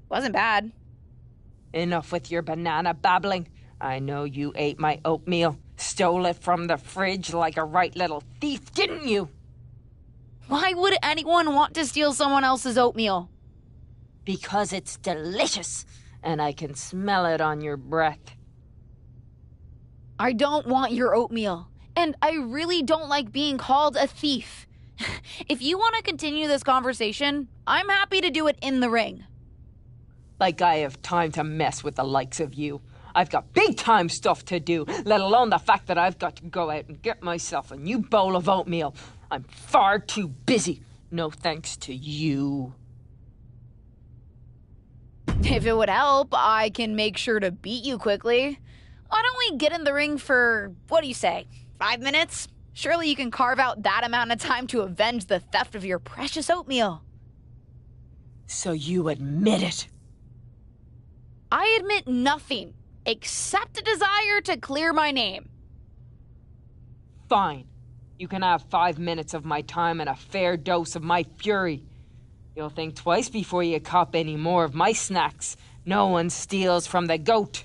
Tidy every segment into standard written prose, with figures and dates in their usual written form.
Wasn't bad. Enough with your banana babbling. I know you ate my oatmeal, stole it from the fridge like a right little thief, didn't you? Why would anyone want to steal someone else's oatmeal? Because it's delicious, and I can smell it on your breath. I don't want your oatmeal, and I really don't like being called a thief. If you want to continue this conversation, I'm happy to do it in the ring. Like I have time to mess with the likes of you. I've got big-time stuff to do, let alone the fact that I've got to go out and get myself a new bowl of oatmeal. I'm far too busy. No thanks to you. If it would help, I can make sure to beat you quickly. Why don't we get in the ring for, what do you say, 5 minutes? Surely you can carve out that amount of time to avenge the theft of your precious oatmeal. So you admit it? I admit nothing, except a desire to clear my name. Fine. You can have 5 minutes of my time and a fair dose of my fury. You'll think twice before you cop any more of my snacks. No one steals from the goat.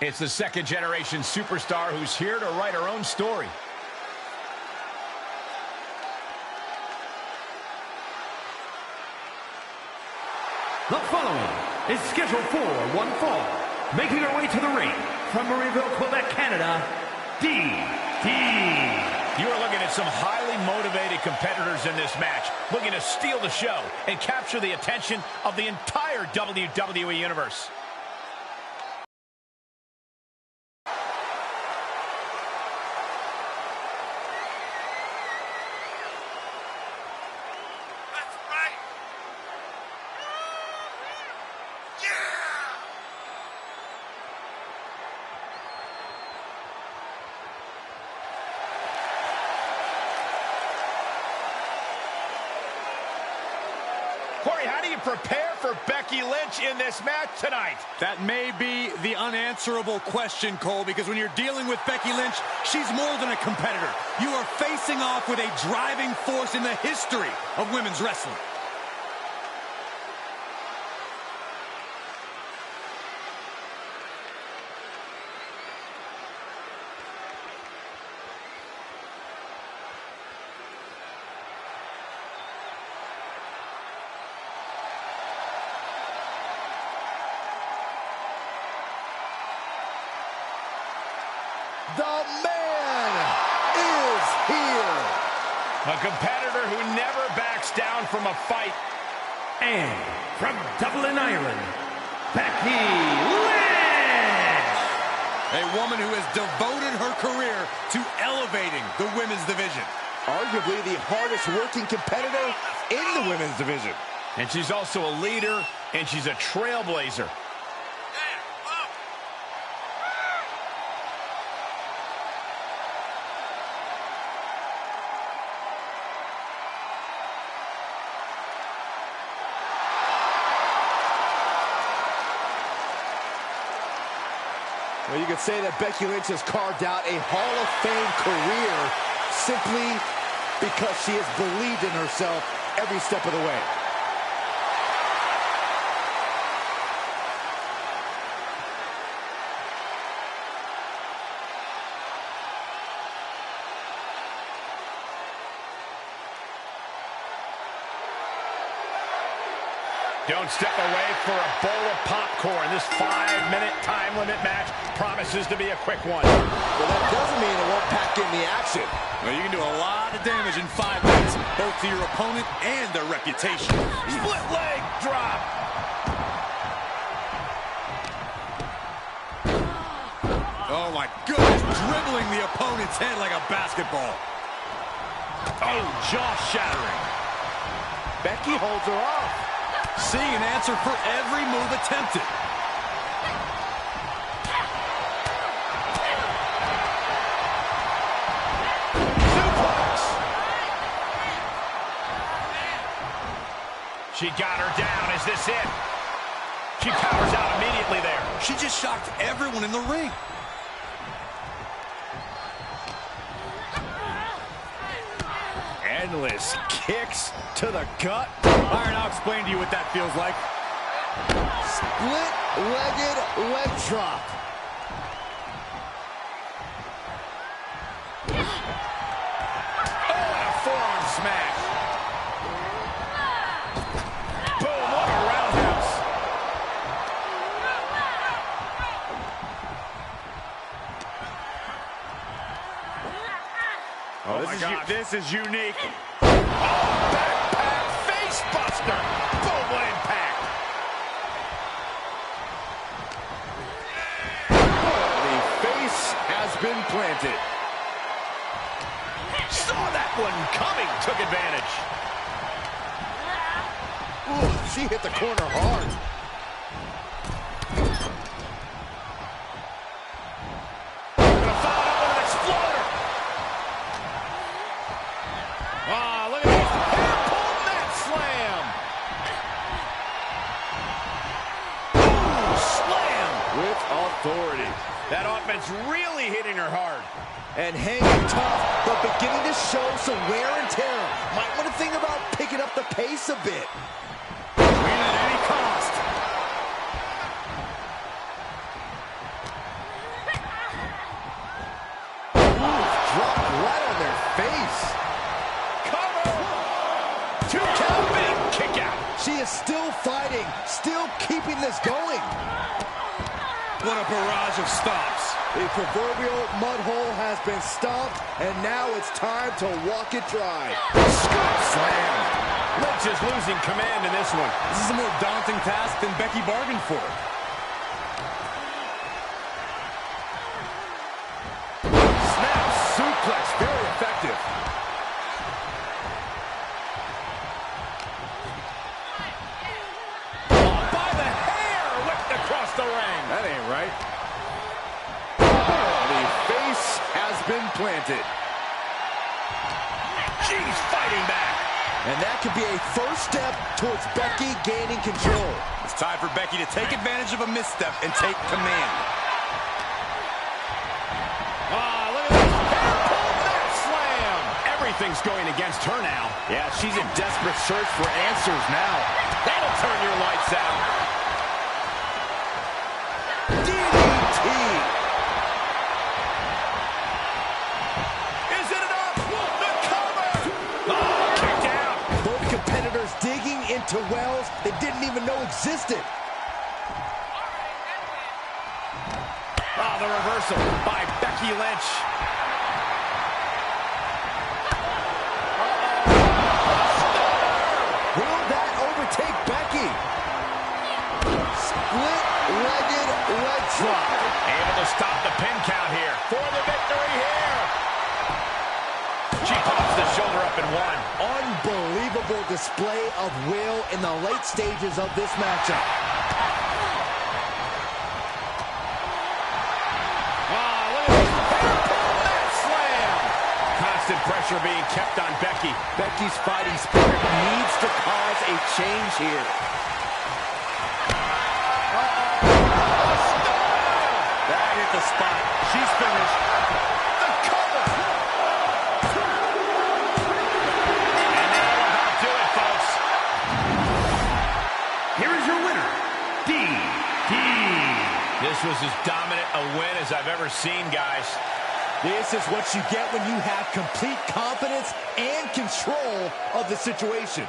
It's the second-generation superstar who's here to write her own story. The following is scheduled for one fall. Making her way to the ring from Marieville, Quebec, Canada, DD. You are looking at some highly motivated competitors in this match, looking to steal the show and capture the attention of the entire WWE Universe. Corey, how do you prepare for Becky Lynch in this match tonight? That may be the unanswerable question, Cole, because when you're dealing with Becky Lynch, she's more than a competitor. You are facing off with a driving force in the history of women's wrestling. The man is here. A competitor who never backs down from a fight. And from Dublin, Ireland, Becky Lynch. A woman who has devoted her career to elevating the women's division. Arguably the hardest working competitor in the women's division. And she's also a leader, and she's a trailblazer. Well, you could say that Becky Lynch has carved out a Hall of Fame career simply because she has believed in herself every step of the way. Don't step away for a bowl of popcorn. This 5-minute time limit match promises to be a quick one. Well, that doesn't mean it won't pack in the action. Well, you can do a lot of damage in 5 minutes, both to your opponent and their reputation. Split leg drop. Oh, my goodness. Dribbling the opponent's head like a basketball. Oh, jaw-shattering. Becky holds her off. Seeing an answer for every move attempted. Suplex. She got her down. Is this it? She powers out immediately there. She just shocked everyone in the ring. Endless kicks to the gut. Byron, I'll explain to you what that feels like. Split-legged leg drop. Oh, and a forearm smash. Boom, what a roundhouse. Oh, my God, this is unique. Oh, backpack face buster. Boom, what impact. The face has been planted. Saw that one coming, took advantage. Ooh, she hit the corner hard. Gonna follow up with an exploder. Ah, look at this. Hair pull mat slam. Ooh, slam. With authority. That offense really hitting her hard. And hanging tough, but beginning to show some wear and tear. Might want to think about picking up the pace a bit. Win at any cost. Ooh, dropped right on their face. Cover. 2 count, big kick out. She is still fighting, still keeping this going. What a barrage of stops. The proverbial mud hole has been stomped, and now it's time to walk it dry. Scoop slam. Lynch is losing command in this one. This is a more daunting task than Becky bargained for. Snap suplex, very effective. By the hair, whipped across the ring. That ain't right. The face has been planted. She's fighting back. And that could be a first step towards Becky gaining control. It's time for Becky to take advantage of a misstep and take command. Ah, look at this. Hair pull mat slam. Everything's going against her now. Yeah, she's in desperate search for answers now. That'll turn your lights out. DDT. Is it enough? The cover. Oh, kicked out. Both competitors digging into wells they didn't even know existed. Oh, the reversal by Becky Lynch. Will that overtake Becky? Split-legged leg drop. Able to stop the pin count here for the victory here. She pops the shoulder up and one. Unbelievable display of will in the late stages of this matchup. Look at this. Hair pull mat slam. Constant pressure being kept on Becky. Becky's fighting spirit needs to cause a change here. That hit the spot. She's finished. The cover. And that'll about do it, folks. Here is your winner, DDT. This was as dominant a win as I've ever seen, guys. This is what you get when you have complete confidence and control of the situation.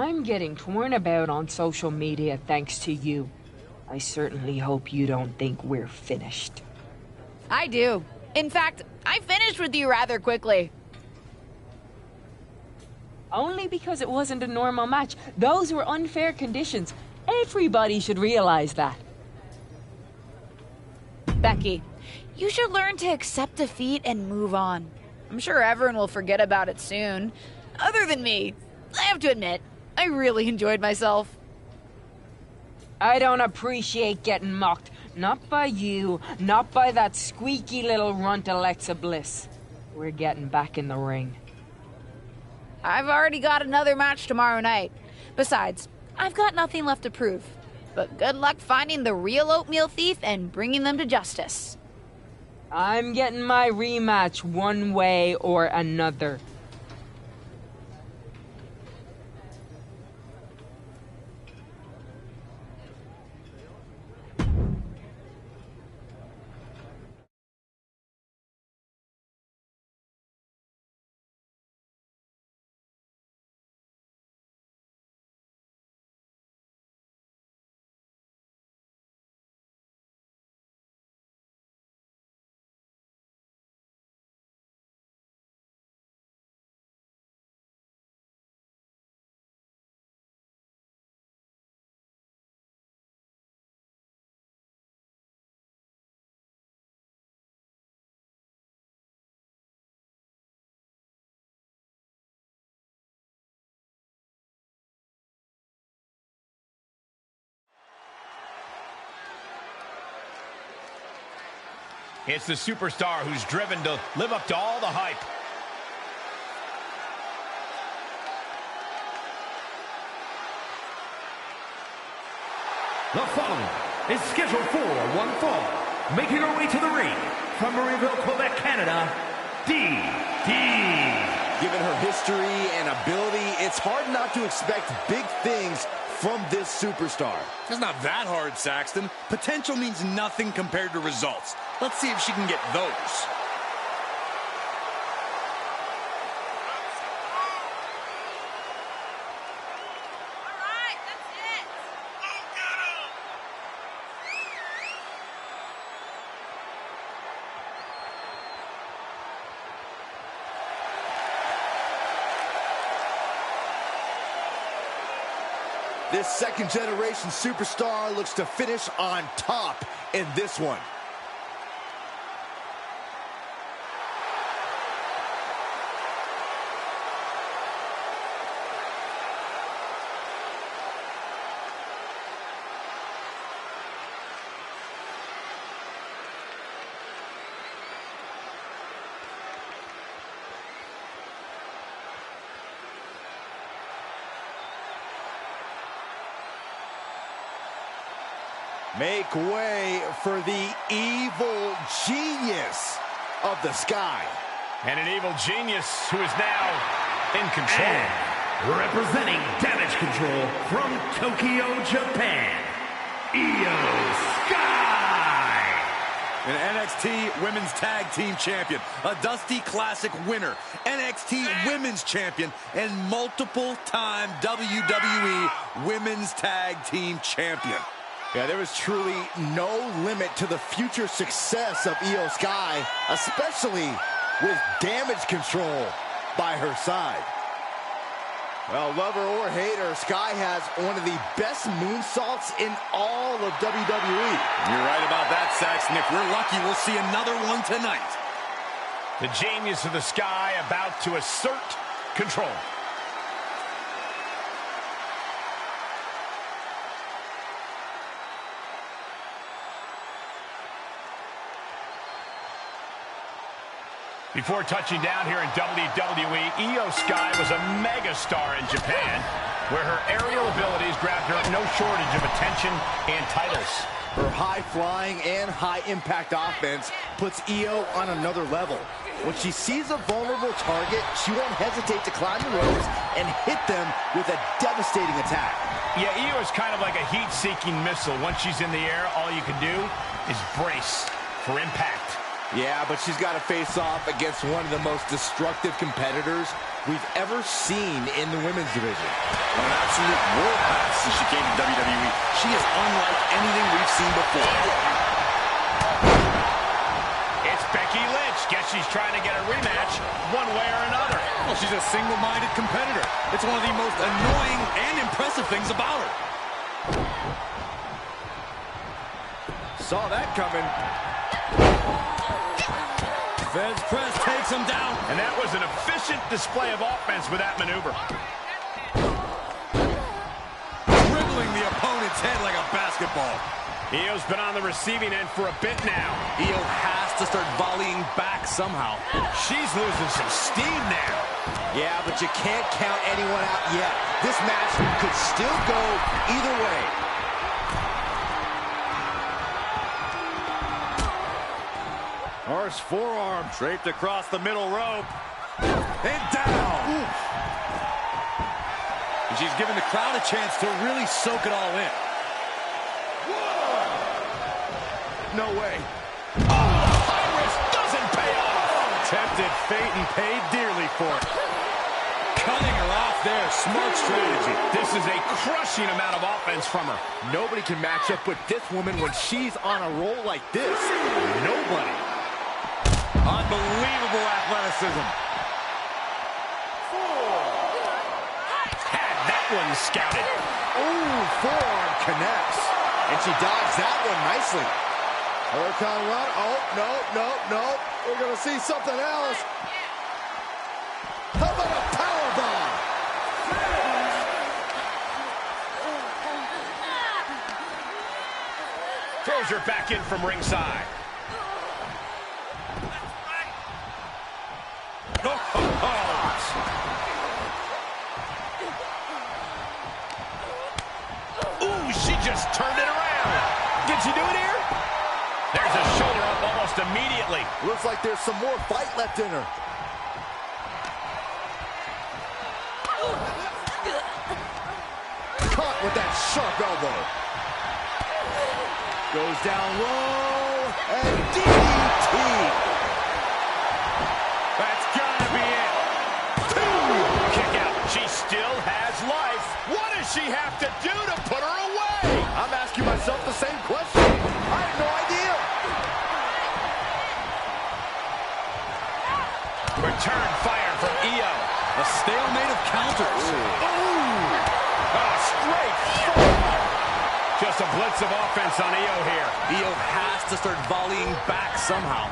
I'm getting torn about on social media thanks to you. I certainly hope you don't think we're finished. I do. In fact, I finished with you rather quickly. Only because it wasn't a normal match. Those were unfair conditions. Everybody should realize that. Becky, you should learn to accept defeat and move on. I'm sure everyone will forget about it soon. Other than me, I have to admit, I really enjoyed myself. I don't appreciate getting mocked. Not by you, not by that squeaky little runt Alexa Bliss. We're getting back in the ring. I've already got another match tomorrow night. Besides, I've got nothing left to prove. But good luck finding the real oatmeal thief and bringing them to justice. I'm getting my rematch one way or another. It's the superstar who's driven to live up to all the hype. The following is scheduled for one fall. Making her way to the ring from Marieville, Quebec, Canada, DD. Given her history and ability, it's hard not to expect big things from this superstar. It's not that hard, Saxton. Potential means nothing compared to results. Let's see if she can get those. This second-generation superstar looks to finish on top in this one. Make way for the evil genius of the sky. And an evil genius who is now in control. And representing Damage Control from Tokyo, Japan, Io Sky. An NXT Women's Tag Team Champion, a Dusty Classic winner, NXT Women's Champion, and multiple-time WWE Women's Tag Team Champion. Yeah, there is truly no limit to the future success of Io Sky, especially with Damage Control by her side. Well, love her or hate her, Sky has one of the best moonsaults in all of WWE. You're right about that, Saxton. If we're lucky, we'll see another one tonight. The genius of the Sky about to assert control. Before touching down here in WWE, Io Sky was a megastar in Japan, where her aerial abilities grabbed her no shortage of attention and titles. Her high-flying and high-impact offense puts Io on another level. When she sees a vulnerable target, she won't hesitate to climb the ropes and hit them with a devastating attack. Yeah, Io is kind of like a heat-seeking missile. Once she's in the air, all you can do is brace for impact. Yeah, but she's got to face off against one of the most destructive competitors we've ever seen in the women's division. An absolute world class since she came to WWE. She is unlike anything we've seen before. It's Becky Lynch. Guess she's trying to get a rematch one way or another. Well, she's a single-minded competitor. It's one of the most annoying and impressive things about her. Saw that coming. Fez press takes him down. And that was an efficient display of offense with that maneuver. Dribbling the opponent's head like a basketball. Io's been on the receiving end for a bit now. Io has to start volleying back somehow. She's losing some steam now. Yeah, but you can't count anyone out yet. This match could still go either way. Horse forearm draped across the middle rope. And down. And she's giving the crowd a chance to really soak it all in. No way. Oh, the high risk doesn't pay off. Tempted fate and paid dearly for it. Cutting her off there. Smart strategy. This is a crushing amount of offense from her. Nobody can match up with this woman when she's on a roll like this. Nobody. Unbelievable athleticism. Had that one scouted. Ooh, forearm connects. And she dodged that one nicely. Hurricane run. Oh, no. We're going to see something else. How about a powerbomb? Throws her back in from ringside. Ooh, she just turned it around. Did she do it here? There's a shoulder up almost immediately. Looks like there's some more fight left in her. Caught with that sharp elbow. Goes down low. And DDT. That's gotta be it. Kick out. She still has life. What does she have to do to put her away? I'm asking myself the same question. I have no idea. Return fire from Io. A stalemate of counters. Straight forward. Just a blitz of offense on Io here. Io has to start volleying back somehow.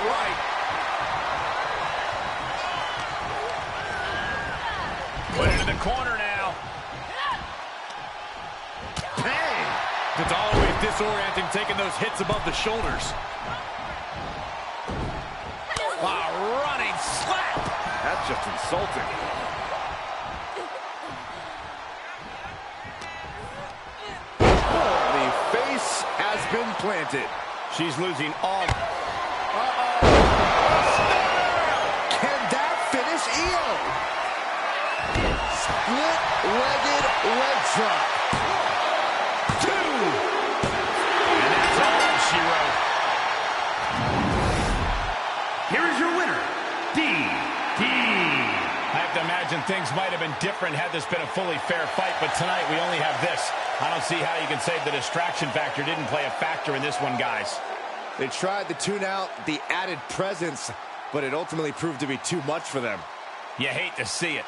Right. Put it in the corner now. Bang! It's always disorienting taking those hits above the shoulders. A running slap. That's just insulting. The face has been planted. She's losing all. Can that finish Io? Split-legged leg drop. Two. And that's all she wrote. Here is your winner, DDT. I have to imagine things might have been different had this been a fully fair fight, but tonight we only have this. I don't see how you can say the distraction factor didn't play a factor in this one, guys. They tried to tune out the added presence, but it ultimately proved to be too much for them. You hate to see it.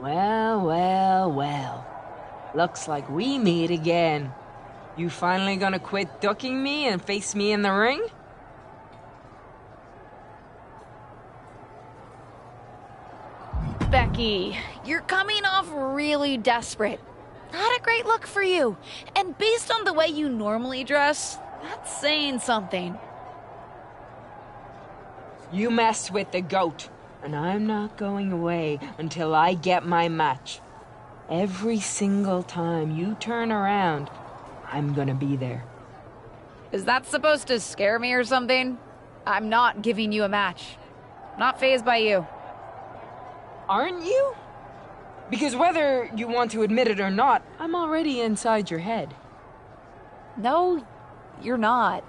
Well, well, well. Looks like we meet again. You finally gonna quit ducking me and face me in the ring? Becky, you're coming off really desperate. Not a great look for you. And based on the way you normally dress, that's saying something. You messed with the goat, and I'm not going away until I get my match. Every single time you turn around, I'm gonna be there. Is that supposed to scare me or something? I'm not giving you a match. Not fazed by you. Aren't you? Because whether you want to admit it or not, I'm already inside your head. No, you're not.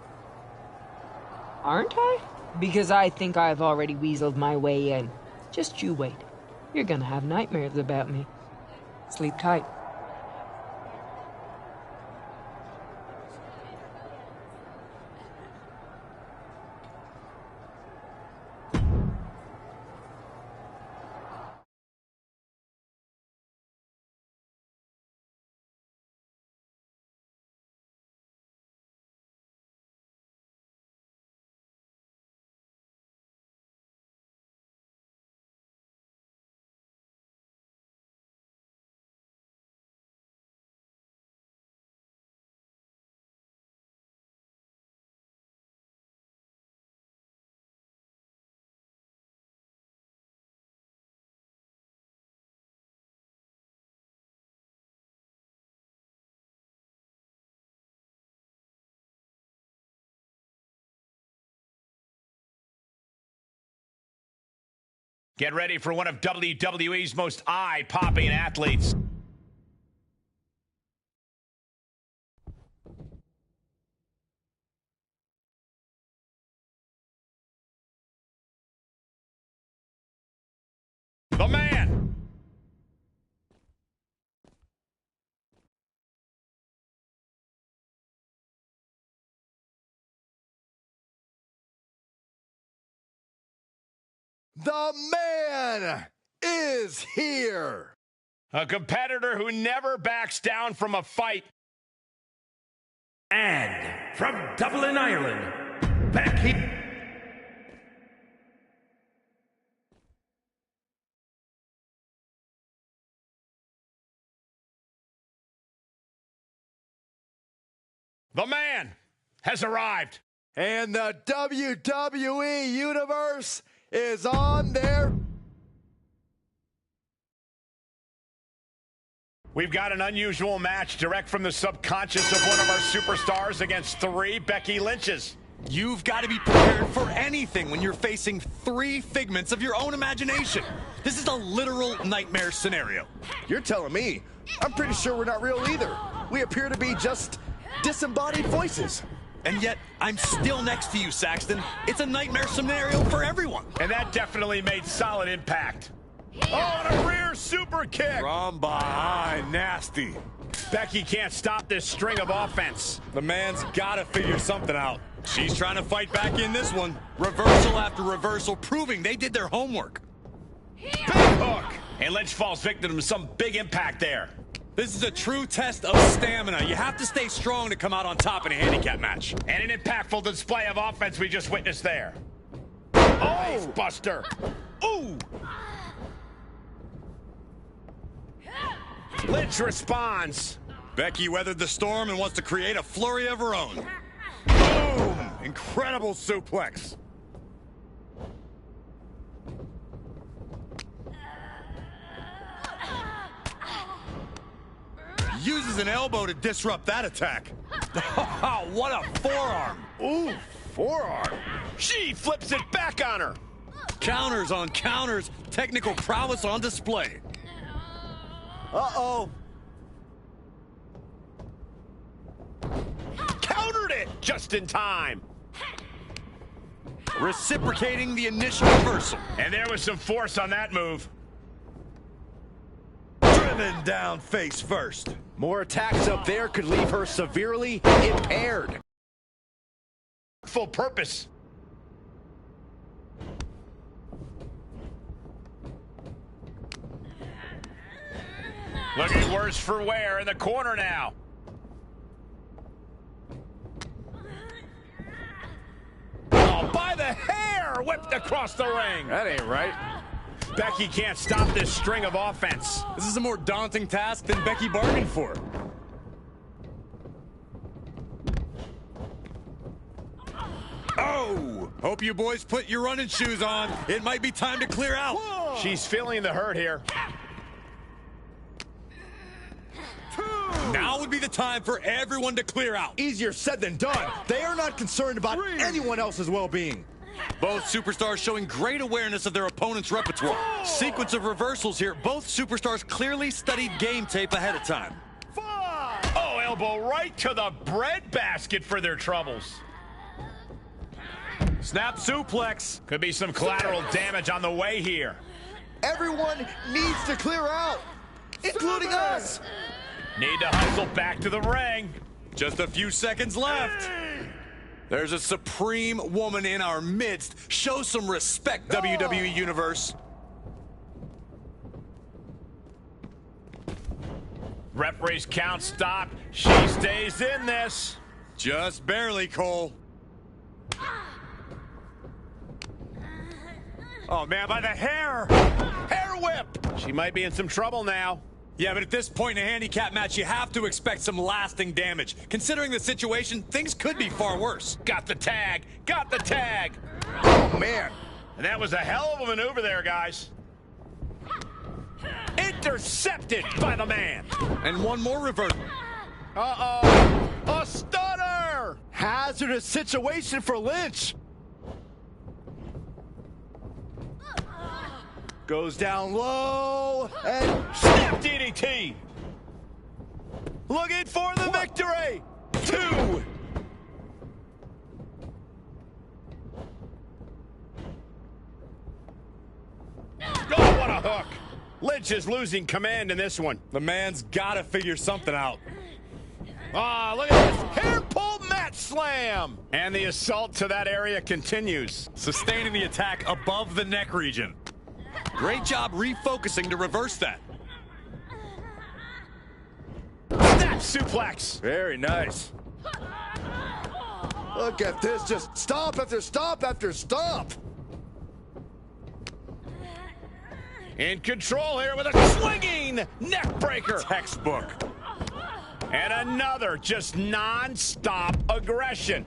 Aren't I? Because I think I've already weaseled my way in. Just you wait. You're gonna have nightmares about me. Sleep tight. Get ready for one of WWE's most eye-popping athletes. The man. The man is here. A competitor who never backs down from a fight. And from Dublin, Ireland, Becky. The man has arrived. And the WWE Universe is on their... We've got an unusual match direct from the subconscious of one of our superstars against 3 Becky Lynches. You've got to be prepared for anything when you're facing 3 figments of your own imagination. This is a literal nightmare scenario. You're telling me. I'm pretty sure we're not real either. We appear to be just disembodied voices. And yet, I'm still next to you, Saxton. It's a nightmare scenario for everyone. And that definitely made solid impact. Oh, and a rear super kick. From behind, nasty. Becky can't stop this string of offense. The man's got to figure something out. She's trying to fight back in this one. Reversal after reversal, proving they did their homework. Big hook. And Lynch falls victim to some big impact there. This is a true test of stamina. You have to stay strong to come out on top in a handicap match. And an impactful display of offense we just witnessed there. Oh, Buster. Ooh. Lynch responds. Becky weathered the storm and wants to create a flurry of her own. Boom! Incredible suplex. Uses an elbow to disrupt that attack. What a forearm. Ooh, forearm. She flips it back on her. Counters on counters. Technical prowess on display. Uh-oh. Countered it just in time. Reciprocating the initial reversal. And there was some force on that move. Driven down face first. More attacks up there could leave her severely impaired. Full purpose. Looking worse for wear in the corner now. Oh, by the hair, whipped across the ring. That ain't right. Becky can't stop this string of offense. This is a more daunting task than Becky bargained for. Oh! Hope you boys put your running shoes on. It might be time to clear out. Whoa. She's feeling the hurt here. Now would be the time for everyone to clear out. Easier said than done. They are not concerned about anyone else's well-being. Both superstars showing great awareness of their opponent's repertoire. Sequence of reversals here. Both superstars clearly studied game tape ahead of time. Oh, elbow right to the breadbasket for their troubles. Snap suplex. Could be some collateral damage on the way here. Everyone needs to clear out, including us. Need to hustle back to the ring. Just a few seconds left. There's a supreme woman in our midst. Show some respect, WWE Universe. Referee's count stopped. She stays in this. Just barely, Cole. Oh, man, by the hair. Hair whip. She might be in some trouble now. Yeah, but at this point in a handicap match, you have to expect some lasting damage. Considering the situation, things could be far worse. Got the tag. Got the tag. Oh, man. And that was a hell of a maneuver there, guys. Intercepted by the man. And one more reversal. Uh-oh. A stunner. Hazardous situation for Lynch. Goes down low and Snap DDT. Looking for the victory. 2. Oh, what a hook. Lynch is losing command in this one. The man's got to figure something out. Ah, look at this. Hair pull mat slam. And the assault to that area continues. Sustaining the attack above the neck region. Great job refocusing to reverse that. Snap suplex. very nice. Look at this, just stop after stop after stop. In control here with a swinging neck breaker. Textbook. And another just non-stop aggression.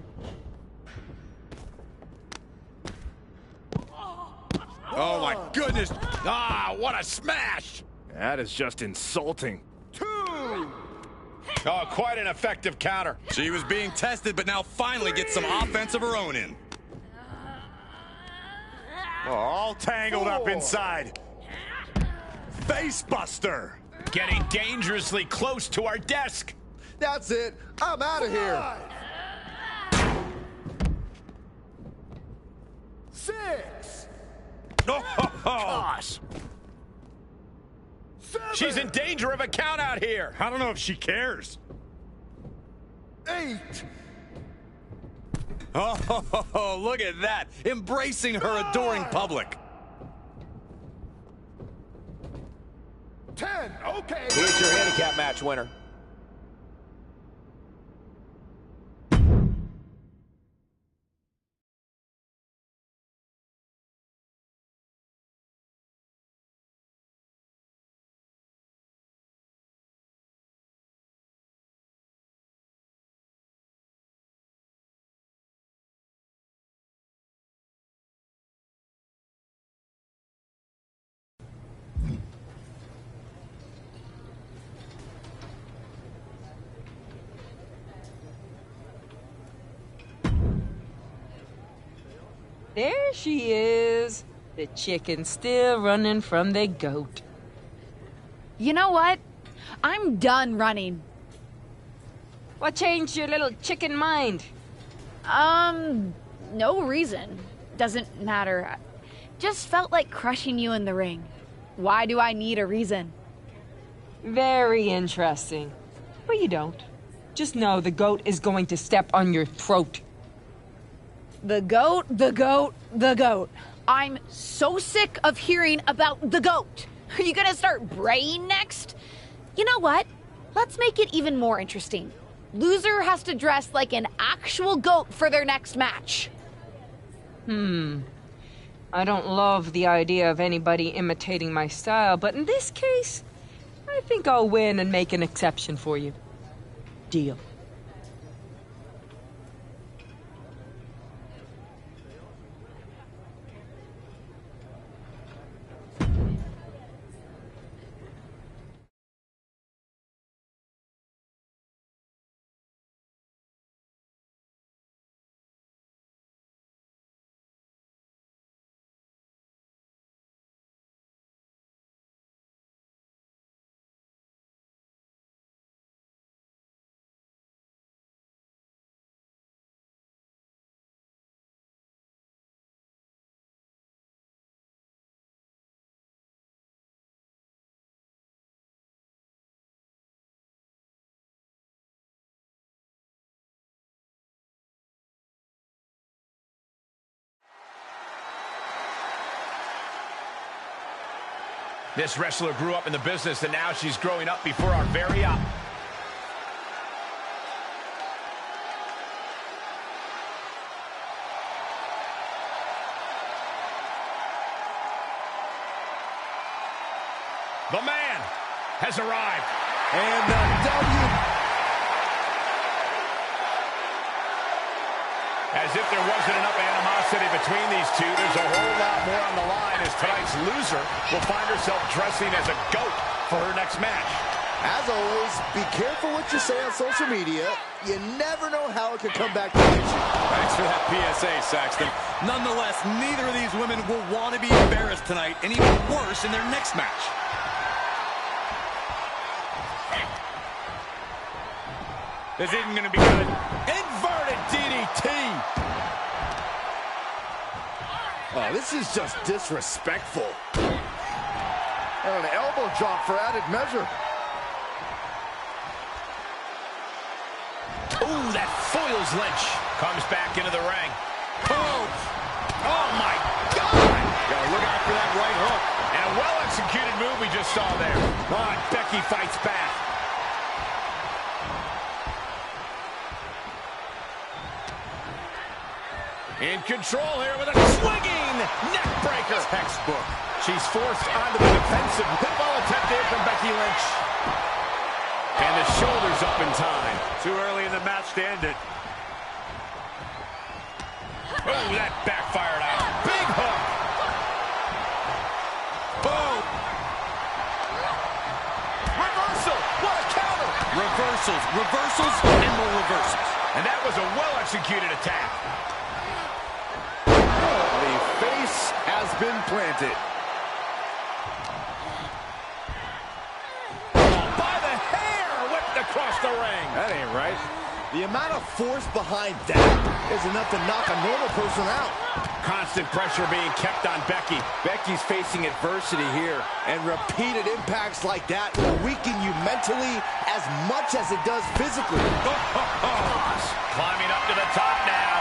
Oh, my goodness. Ah, what a smash. That is just insulting. 2. Oh, quite an effective counter. She was being tested, but now finally gets some offense of her own in. Oh, all tangled up inside. Face buster. Getting dangerously close to our desk. That's it. I'm out of here. 6. Oh, ho, ho. Gosh. She's in danger of a count out here. I don't know if she cares. 8. Oh, look at that. Embracing her adoring public. 10. Okay. Here's your handicap match winner. There she is. The chicken still running from the goat. You know what? I'm done running. What changed your little chicken mind? No reason. Doesn't matter. Just felt like crushing you in the ring. Why do I need a reason? Very interesting. But you don't. Just know the goat is going to step on your throat. The goat, the goat, the goat. I'm so sick of hearing about the goat. Are you gonna start braying next? You know what? Let's make it even more interesting. Loser has to dress like an actual goat for their next match. I don't love the idea of anybody imitating my style, but in this case, I think I'll win and make an exception for you. Deal. This wrestler grew up in the business, and now she's growing up before our very eyes. The man has arrived. And the W. As if there wasn't enough animosity between these two, there's a whole lot more on the line as tonight's loser will find herself dressing as a goat for her next match. As always, be careful what you say on social media. You never know how it could come back to hit you. Thanks for that PSA, Saxton. Nonetheless, neither of these women will want to be embarrassed tonight, and even worse in their next match. This isn't going to be good. Inverted DDT. Oh, this is just disrespectful. And an elbow drop for added measure. Ooh, that foils Lynch. Comes back into the ring. Oh my God! Gotta look out for that right hook. And a well-executed move we just saw there. Oh, and Becky fights back. In control here with a swinging neck breaker. Textbook. She's forced onto the defensive. Good ball attempt there from Becky Lynch. And the shoulders up in time. Too early in the match to end it. Oh, that backfired out. Big hook. Boom. Reversal. What a counter. Reversals, reversals, and more reversals. And that was a well-executed attack. The face has been planted. By the hair, whipped across the ring. That ain't right. The amount of force behind that is enough to knock a normal person out. Constant pressure being kept on Becky. Becky's facing adversity here, and repeated impacts like that will weaken you mentally as much as it does physically. Climbing up to the top now.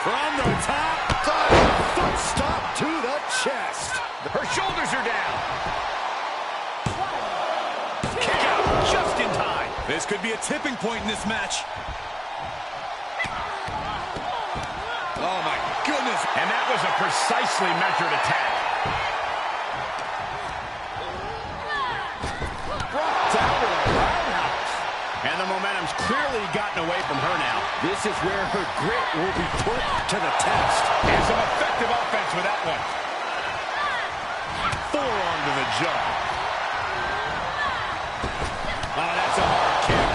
From the top. Foot stop to the chest. Her shoulders are down. Kick out just in time. This could be a tipping point in this match. Oh, my goodness. And that was a precisely measured attack. Brought down with a roundhouse. And the momentum's clearly gotten away from her now. This is where her grit will be put to the test. And some effective offense with that one. Forearm to the jaw. Oh, that's a hard kick.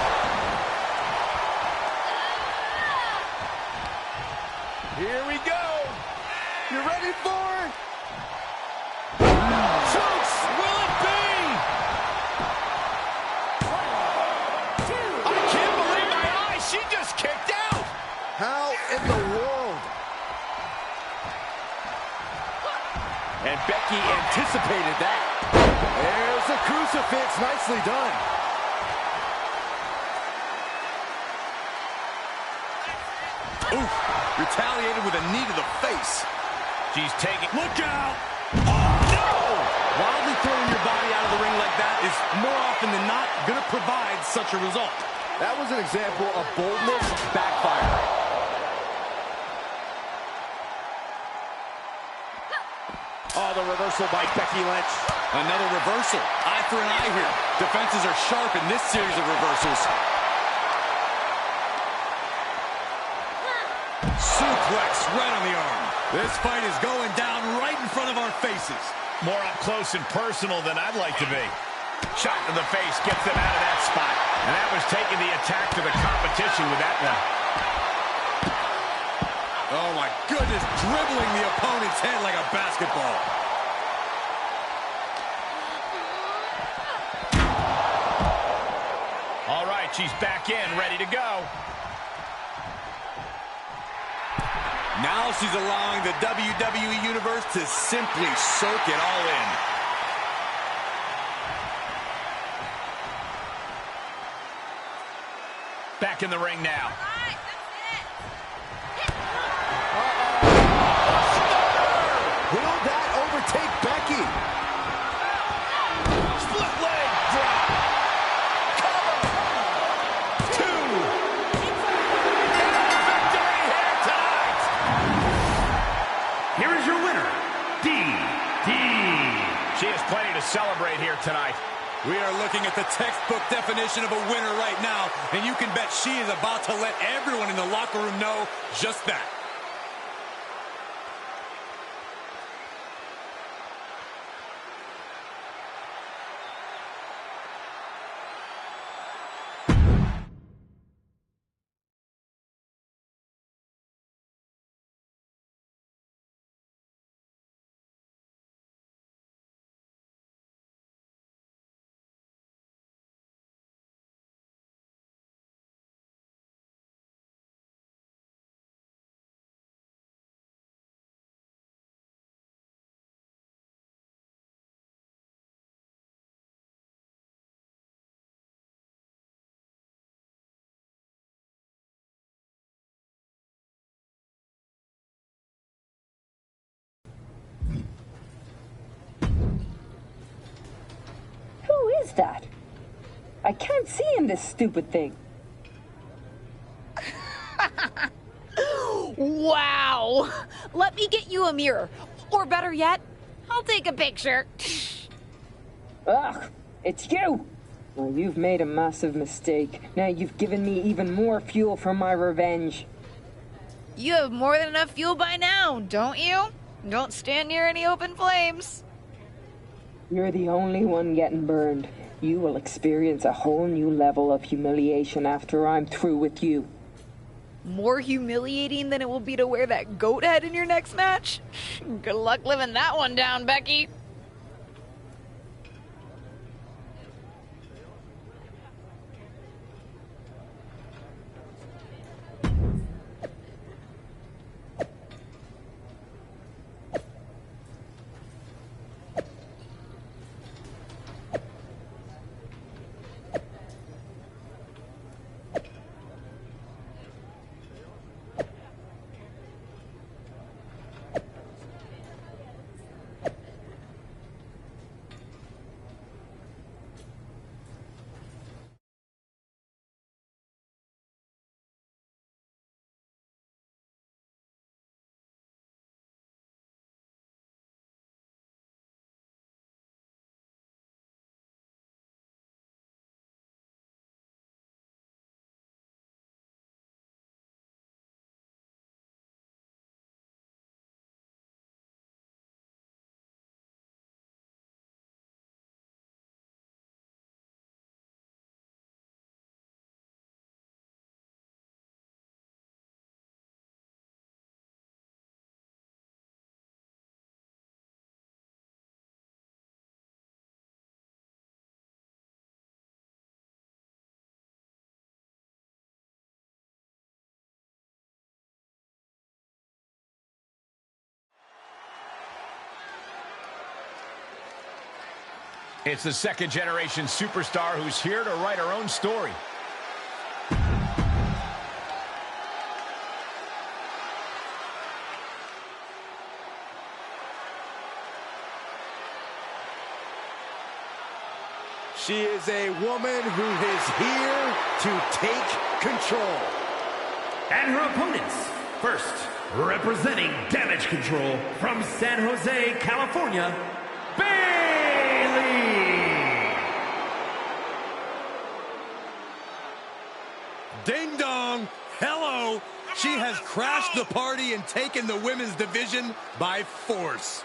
Here we go. You ready for it? Chokes. Will it be? I can't believe my eyes. She just kicked out. How in the world? And Becky anticipated that. There's the crucifix. Nicely done. Oof. Retaliated with a knee to the face. She's taking... Look out. Oh, no! Wildly throwing your body out of the ring like that is more often than not going to provide such a result. That was an example of boldness backfiring. Oh, the reversal by Becky Lynch. Another reversal. Eye for an eye here. Defenses are sharp in this series of reversals. Suplex right on the arm. This fight is going down right in front of our faces. More up close and personal than I'd like to be. Shot to the face gets them out of that spot. And that was taking the attack to the competition with that one. Oh my goodness, dribbling the opponent's head like a basketball. All right, she's back in, ready to go. Now she's allowing the WWE Universe to simply soak it all in. Back in the ring now. Will that overtake Becky? Split leg drop. Cover. 2. And victory here tonight. Here is your winner, DD. She has plenty to celebrate here tonight. We are looking at the textbook definition of a winner right now, and you can bet she is about to let everyone in the locker room know just that. Who is that? I can't see in this stupid thing. Wow! Let me get you a mirror. Or better yet, I'll take a picture. Ugh, it's you! Well, you've made a massive mistake. Now you've given me even more fuel for my revenge. You have more than enough fuel by now, don't you? Don't stand near any open flames. You're the only one getting burned. You will experience a whole new level of humiliation after I'm through with you. More humiliating than it will be to wear that goat head in your next match? Good luck living that one down, Becky. It's the second-generation superstar who's here to write her own story. She is a woman who is here to take control. And her opponents, first, representing Damage Control from San Jose, California, Bayley! Ding dong, hello. She has crashed the party and taken the women's division by force.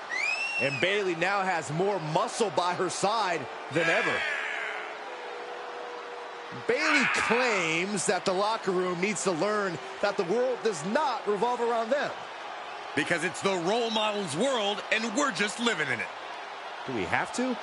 And Bayley now has more muscle by her side than ever. Bayley claims that the locker room needs to learn that the world does not revolve around them. Because it's the role model's world, and we're just living in it. Do we have to?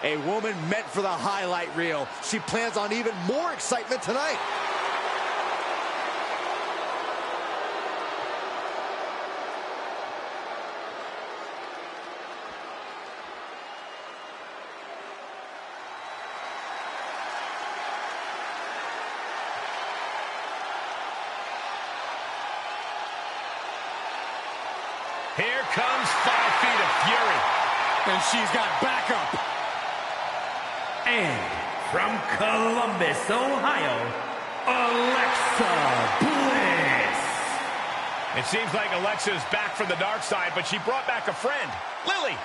A woman meant for the highlight reel. She plans on even more excitement tonight. Here comes 5 feet of fury. And she's got backup. And from Columbus, Ohio, Alexa Bliss. It seems like Alexa is back from the dark side, but she brought back a friend, Lily.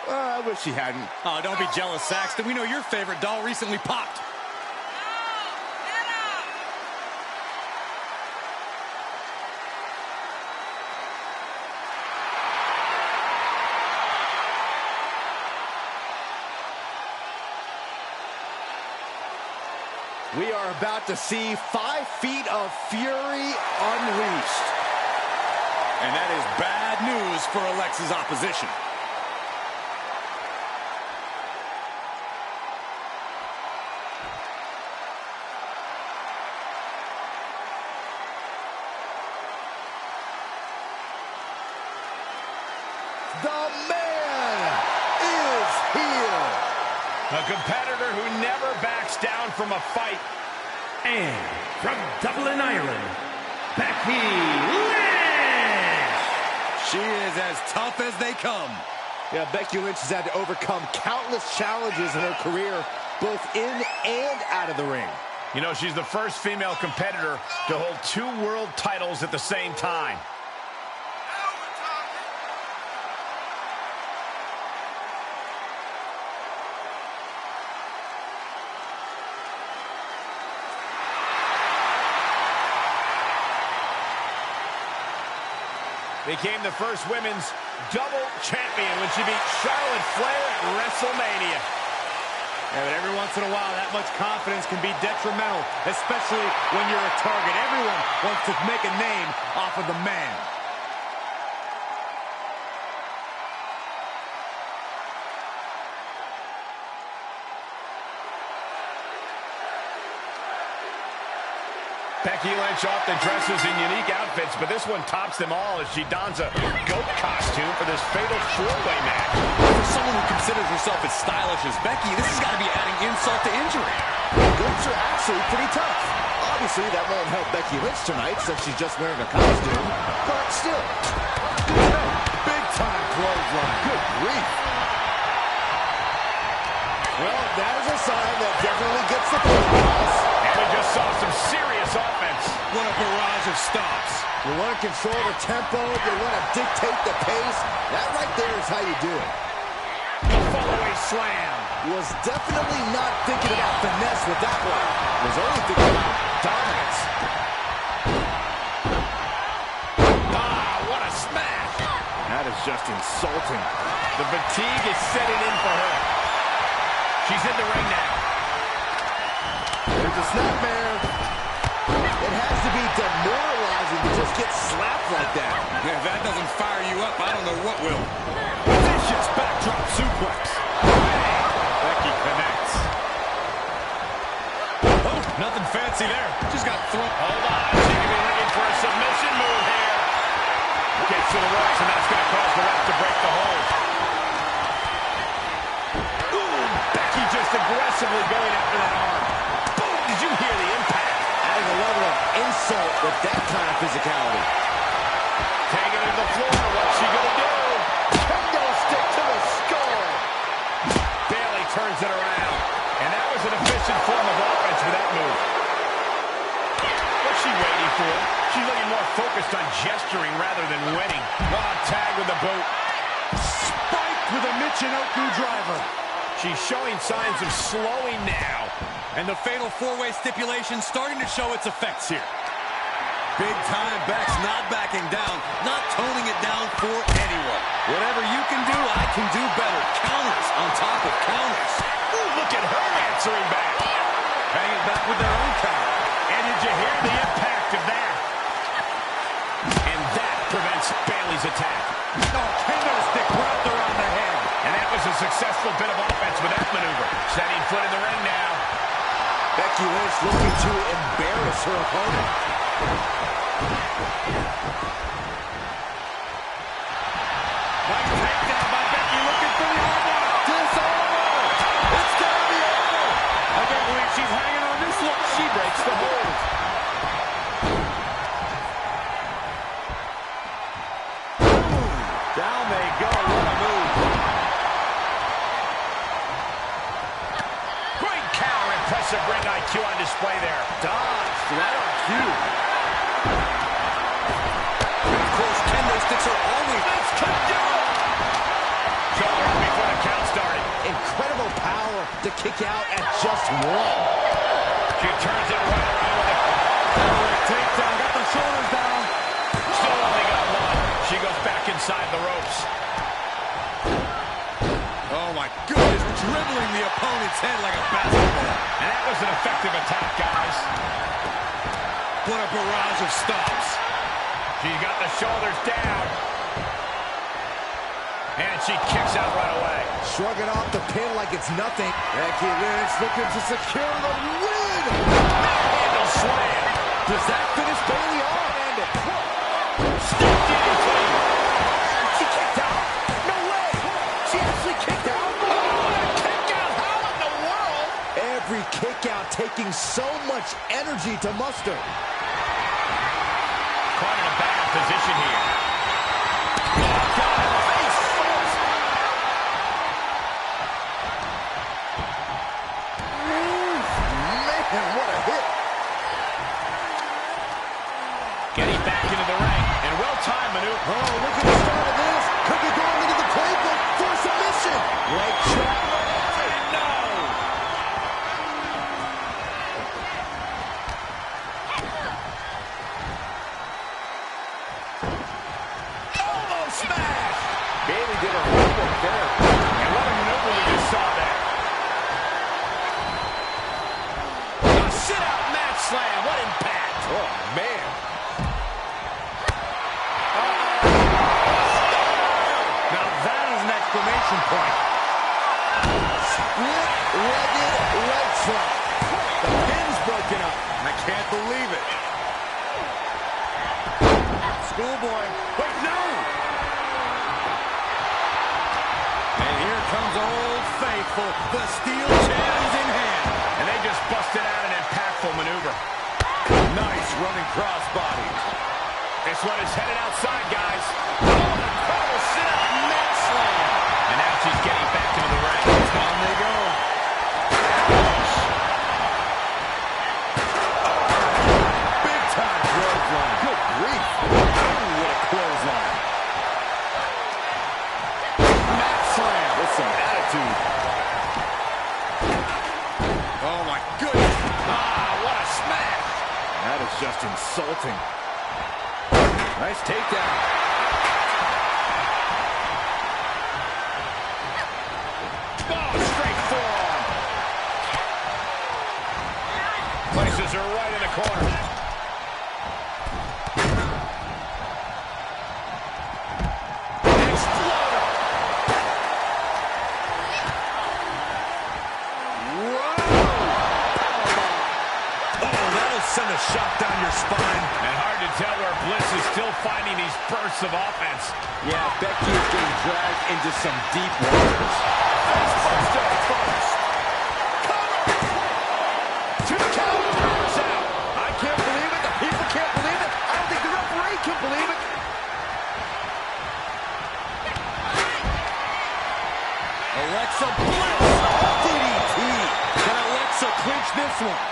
I wish she hadn't. Oh, don't be jealous, Saxton. We know your favorite doll recently popped. We are about to see 5 feet of fury unleashed. And that is bad news for Alexa's opposition. The man is here. A competitor who never backs down from a fight. And from Dublin, Ireland, Becky Lynch! She is as tough as they come. Yeah, Becky Lynch has had to overcome countless challenges in her career, both in and out of the ring. You know, she's the first female competitor to hold 2 world titles at the same time. Became the first women's double champion when she beat Charlotte Flair at WrestleMania. Yeah, but every once in a while, that much confidence can be detrimental, especially when you're a target. Everyone wants to make a name off of the man. Becky Lynch often dresses in unique outfits, but this one tops them all as she dons a goat costume for this fatal 4-way match. For someone who considers herself as stylish as Becky, this has got to be adding insult to injury. Goats are actually pretty tough. Obviously, that won't help Becky Lynch tonight since she's just wearing a costume, but still. Big-time clothesline. Good grief. Well, that is a sign that definitely gets the point across. And we just saw some serious offense. What a barrage of stops. You want to control the tempo, you want to dictate the pace. That right there is how you do it. The follow-away slam. Was definitely not thinking about finesse with that one. Was only thinking about dominance. Ah, what a smash. That is just insulting. The fatigue is setting in for her. She's in the ring now. There's a snapmare. It has to be demoralizing to just get slapped like that. If that doesn't fire you up, I don't know what will. Vicious backdrop suplex. Becky connects. Oh, nothing fancy there. Just got thrown. Hold on, she could be looking for a submission move here. Gets to the ropes, and that's going to cause the ref to break the hold. Ooh, Becky just aggressively going after that arm. Boom, did you hear the impact? Adding a level of with that kind of physicality. Taking it to the floor. What's she going to do? Kendo stick to the skull. Bayley turns it around. And that was an efficient form of offense for that move. What's she waiting for? She's looking more focused on gesturing rather than winning. Wow, tag with the boot. Spiked with a Michinoku driver. She's showing signs of slowing now. And the fatal four-way stipulation starting to show its effects here. Big time backs, not backing down, not toning it down for anyone. Whatever you can do, I can do better. Counters on top of counters. Ooh, look at her answering back. Hanging back with their own counter. And did you hear the impact of that? And that prevents Bayley's attack. Oh, kendo stick wrapped around the head. And that was a successful bit of offense with that maneuver. Setting foot in the ring now. Becky Lynch looking to embarrass her opponent. Nice takedown by Becky, looking for the armbar. It's over. It's gotta be over. I can't believe she's hanging on this one. She breaks the hold. Down they go. What a move. Great counter. Impressive ring IQ on display there. Dodged right on cue. Of course, kendo sticks are always... This could do it. Shoulder up before the count started. Incredible power to kick out at just one. She turns it right around with a takedown. Got the shoulders down. Still only got one. She goes back inside the ropes. Oh my goodness, dribbling the opponent's head like a basketball. And that was an effective attack, guys. What a barrage of stops. She's got the shoulders down. And she kicks out right away. Shrugging off the pin like it's nothing. Becky Lynch looking to secure the win. Handle slam. Does that finish Bayley off? And Stick DDT. she kicked out. No way. She actually kicked out. Kick out. How in the world? Every kick out taking so much energy to muster. Caught in a bad position here. Oh, God. Face first. Man, what a hit. Getting back into the ring. And well-timed maneuver. Oh, look at the start of this. Could be going into the playbook for a submission. Leg trap. No. Elbow smash. Bayley did her homework there. And what a maneuver we just saw there. A sit-out mat slam. What impact. Oh, man. Now that is an exclamation point. Split-legged leg trap. The pin's broken up. I can't believe it. Schoolboy. Wait, no! And here comes Old Faithful. The steel chair is in hand. And they just busted out an impactful maneuver. Nice running crossbody. This one is headed outside, guys. Oh, incredible sit-up mat slam. And now she's getting back into the ring. Down they go. Big time clothesline. Good grief. Oh, what a clothesline. Mat slam. With some attitude. Oh my goodness. Ah, what a smash. That is just insulting. Nice takedown. Oh, straight forearm. Places her right in the corner. Exploder. Oh, that'll send a shot down your spine. And hard to tell where Bliss is still finding these bursts of offense. Yeah, Becky is getting dragged into some deep waters. Facebuster first. Cover. 2 count. Powers out. I can't believe it. The people can't believe it. a blitz. DDT. Can Alexa clinch this one?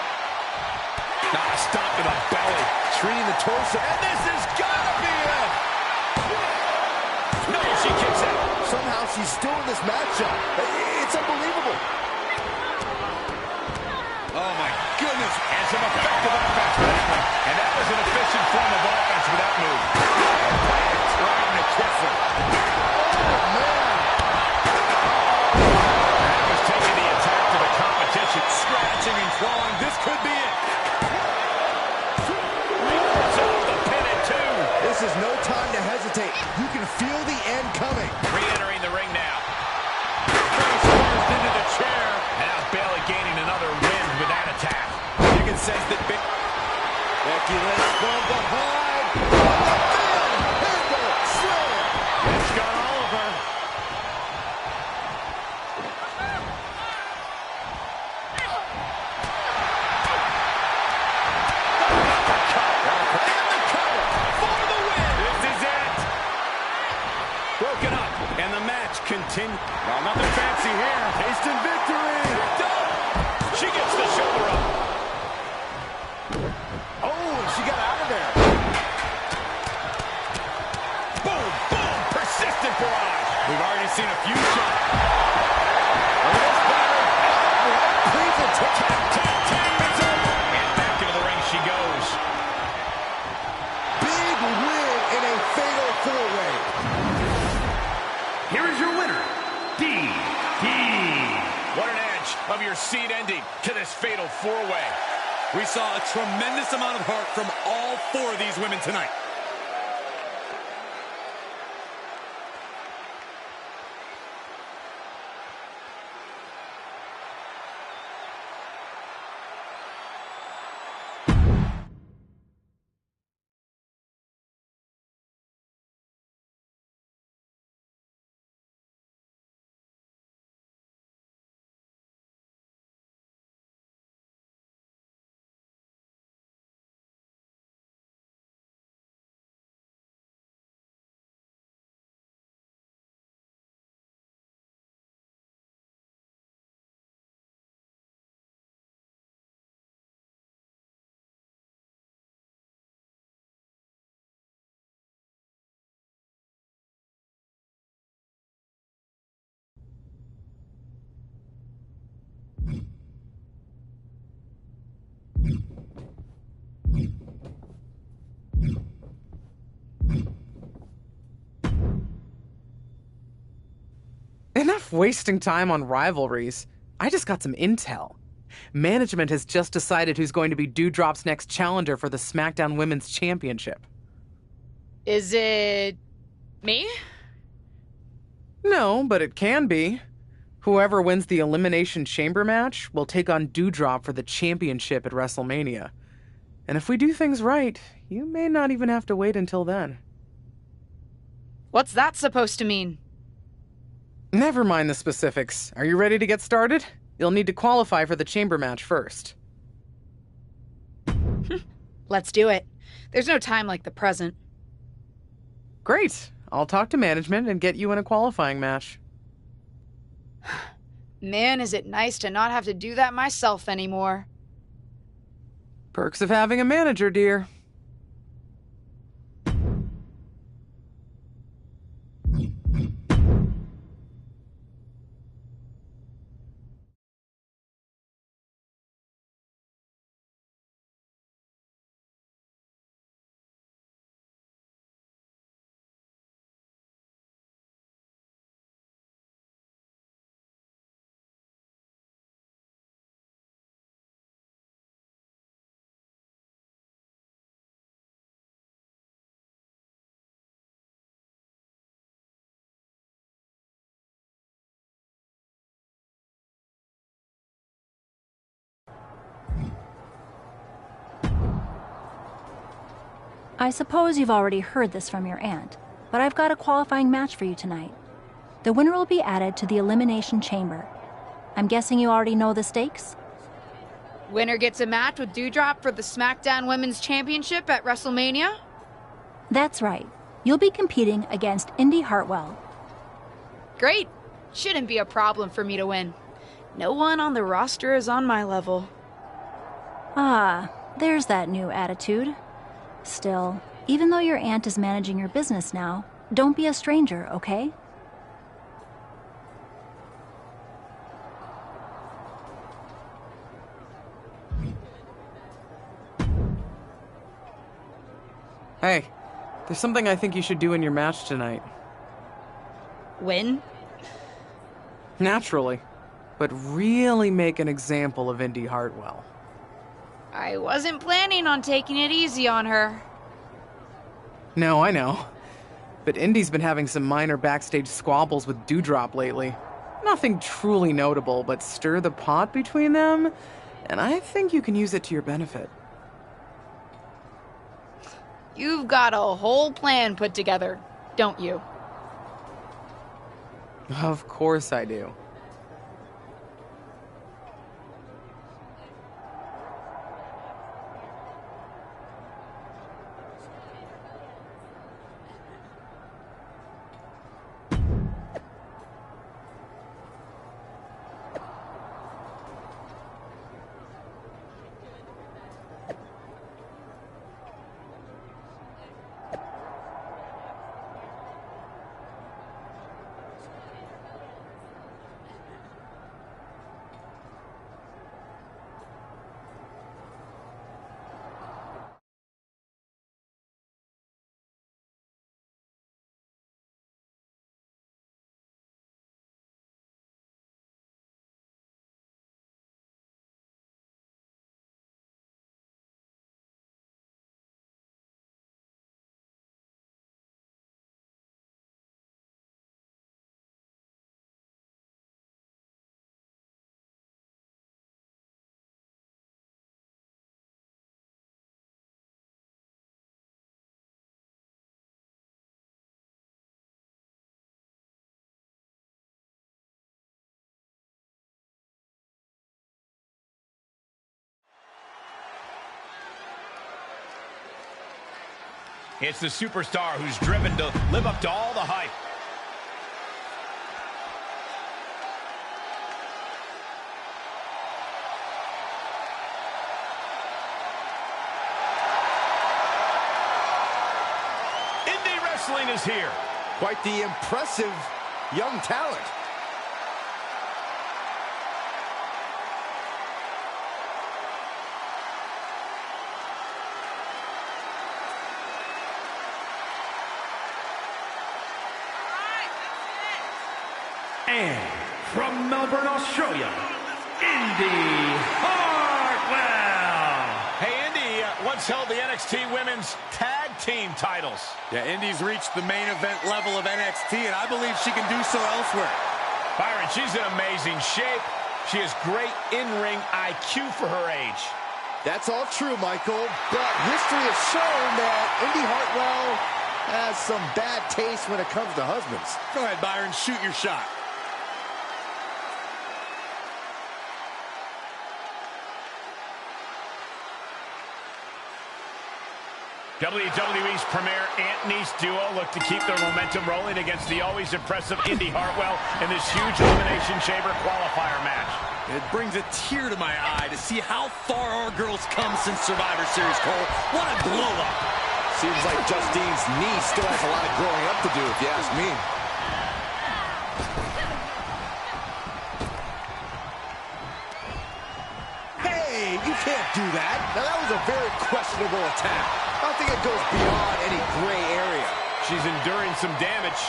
Not a stop to the belly. Treating the torso. And this has got to be it. No, she kicks out. Somehow she's still in this matchup. It's unbelievable. Oh, my goodness. And some effective offense for that one. And that was an efficient form of offense for that move. Trying to kiss her. Oh, man. That was taking the attack to the competition. Scratching and clawing. This could be it. This is no time to hesitate. You can feel the end coming. Re-entering the ring now. Face first into the chair. Now Bayley gaining another win with that attack. You can sense that Becky Lynch from behind. Handle slam. It's got all of her. Broken up, and the match continues. Well, nothing fancy here. Tasting victory. She gets the shoulder up. Oh, she got out of there. Boom, boom, persistent barrage. We've already seen a few shots. Please attention. It's over. And back into the ring she goes. Big win in a fatal four-way. Here is your winner, DD. What an edge of your seed ending to this fatal four-way. We saw a tremendous amount of heart from all four of these women tonight. Enough wasting time on rivalries. I just got some intel. Management has just decided who's going to be Dewdrop's next challenger for the SmackDown Women's Championship. Is it me? No, but it can be. Whoever wins the Elimination Chamber match will take on Dewdrop for the championship at WrestleMania. And if we do things right, you may not even have to wait until then. What's that supposed to mean? Never mind the specifics. Are you ready to get started? You'll need to qualify for the chamber match first. Let's do it. There's no time like the present. Great. I'll talk to management and get you in a qualifying match. Man, is it nice to not have to do that myself anymore. Perks of having a manager, dear. I suppose you've already heard this from your aunt, but I've got a qualifying match for you tonight. The winner will be added to the Elimination Chamber. I'm guessing you already know the stakes? Winner gets a match with Dewdrop for the SmackDown Women's Championship at WrestleMania? That's right. You'll be competing against Indy Hartwell. Great. Shouldn't be a problem for me to win. No one on the roster is on my level. Ah, there's that new attitude. Still, even though your aunt is managing your business now, don't be a stranger, okay? Hey, there's something I think you should do in your match tonight. Win? Naturally. But really make an example of Indy Hartwell. I wasn't planning on taking it easy on her. No, I know. But Indy's been having some minor backstage squabbles with Dewdrop lately. Nothing truly notable, but stir the pot between them, and I think you can use it to your benefit. You've got a whole plan put together, don't you? Of course I do. It's the superstar who's driven to live up to all the hype. Indie Wrestling is here. Quite the impressive young talent. And from Melbourne, Australia, Indy Hartwell. Hey, Indy once held the NXT Women's Tag Team titles. Yeah, Indy's reached the main event level of NXT, and I believe she can do so elsewhere. Byron, she's in amazing shape. She has great in-ring IQ for her age. That's all true, Michael, but history has shown that Indy Hartwell has some bad taste when it comes to husbands. Go ahead, Byron, shoot your shot. WWE's premier Aunt-Niece duo look to keep their momentum rolling against the always impressive Indy Hartwell in this huge Elimination Chamber qualifier match. It brings a tear to my eye to see how far our girls come since Survivor Series, Cole. What a blow-up. Seems like Justine's niece still has a lot of growing up to do, if you ask me. Hey, you can't do that. Now, that was a very questionable attack. I don't think it goes beyond any gray area. She's enduring some damage.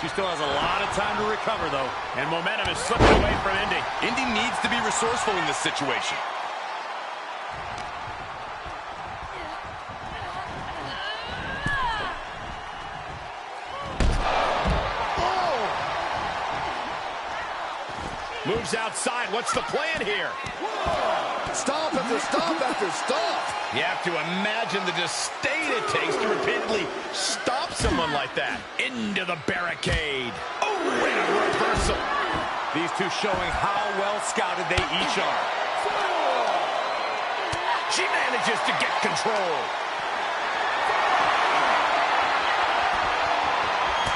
She still has a lot of time to recover, though. And momentum is slipping away from Indy. Indy needs to be resourceful in this situation. Moves outside. What's the plan here? Stomp after stomp after stomp. You have to imagine the disdain it takes to repeatedly stop someone like that. Into the barricade. Oh, and a reversal. These two showing how well scouted they each are. She manages to get control.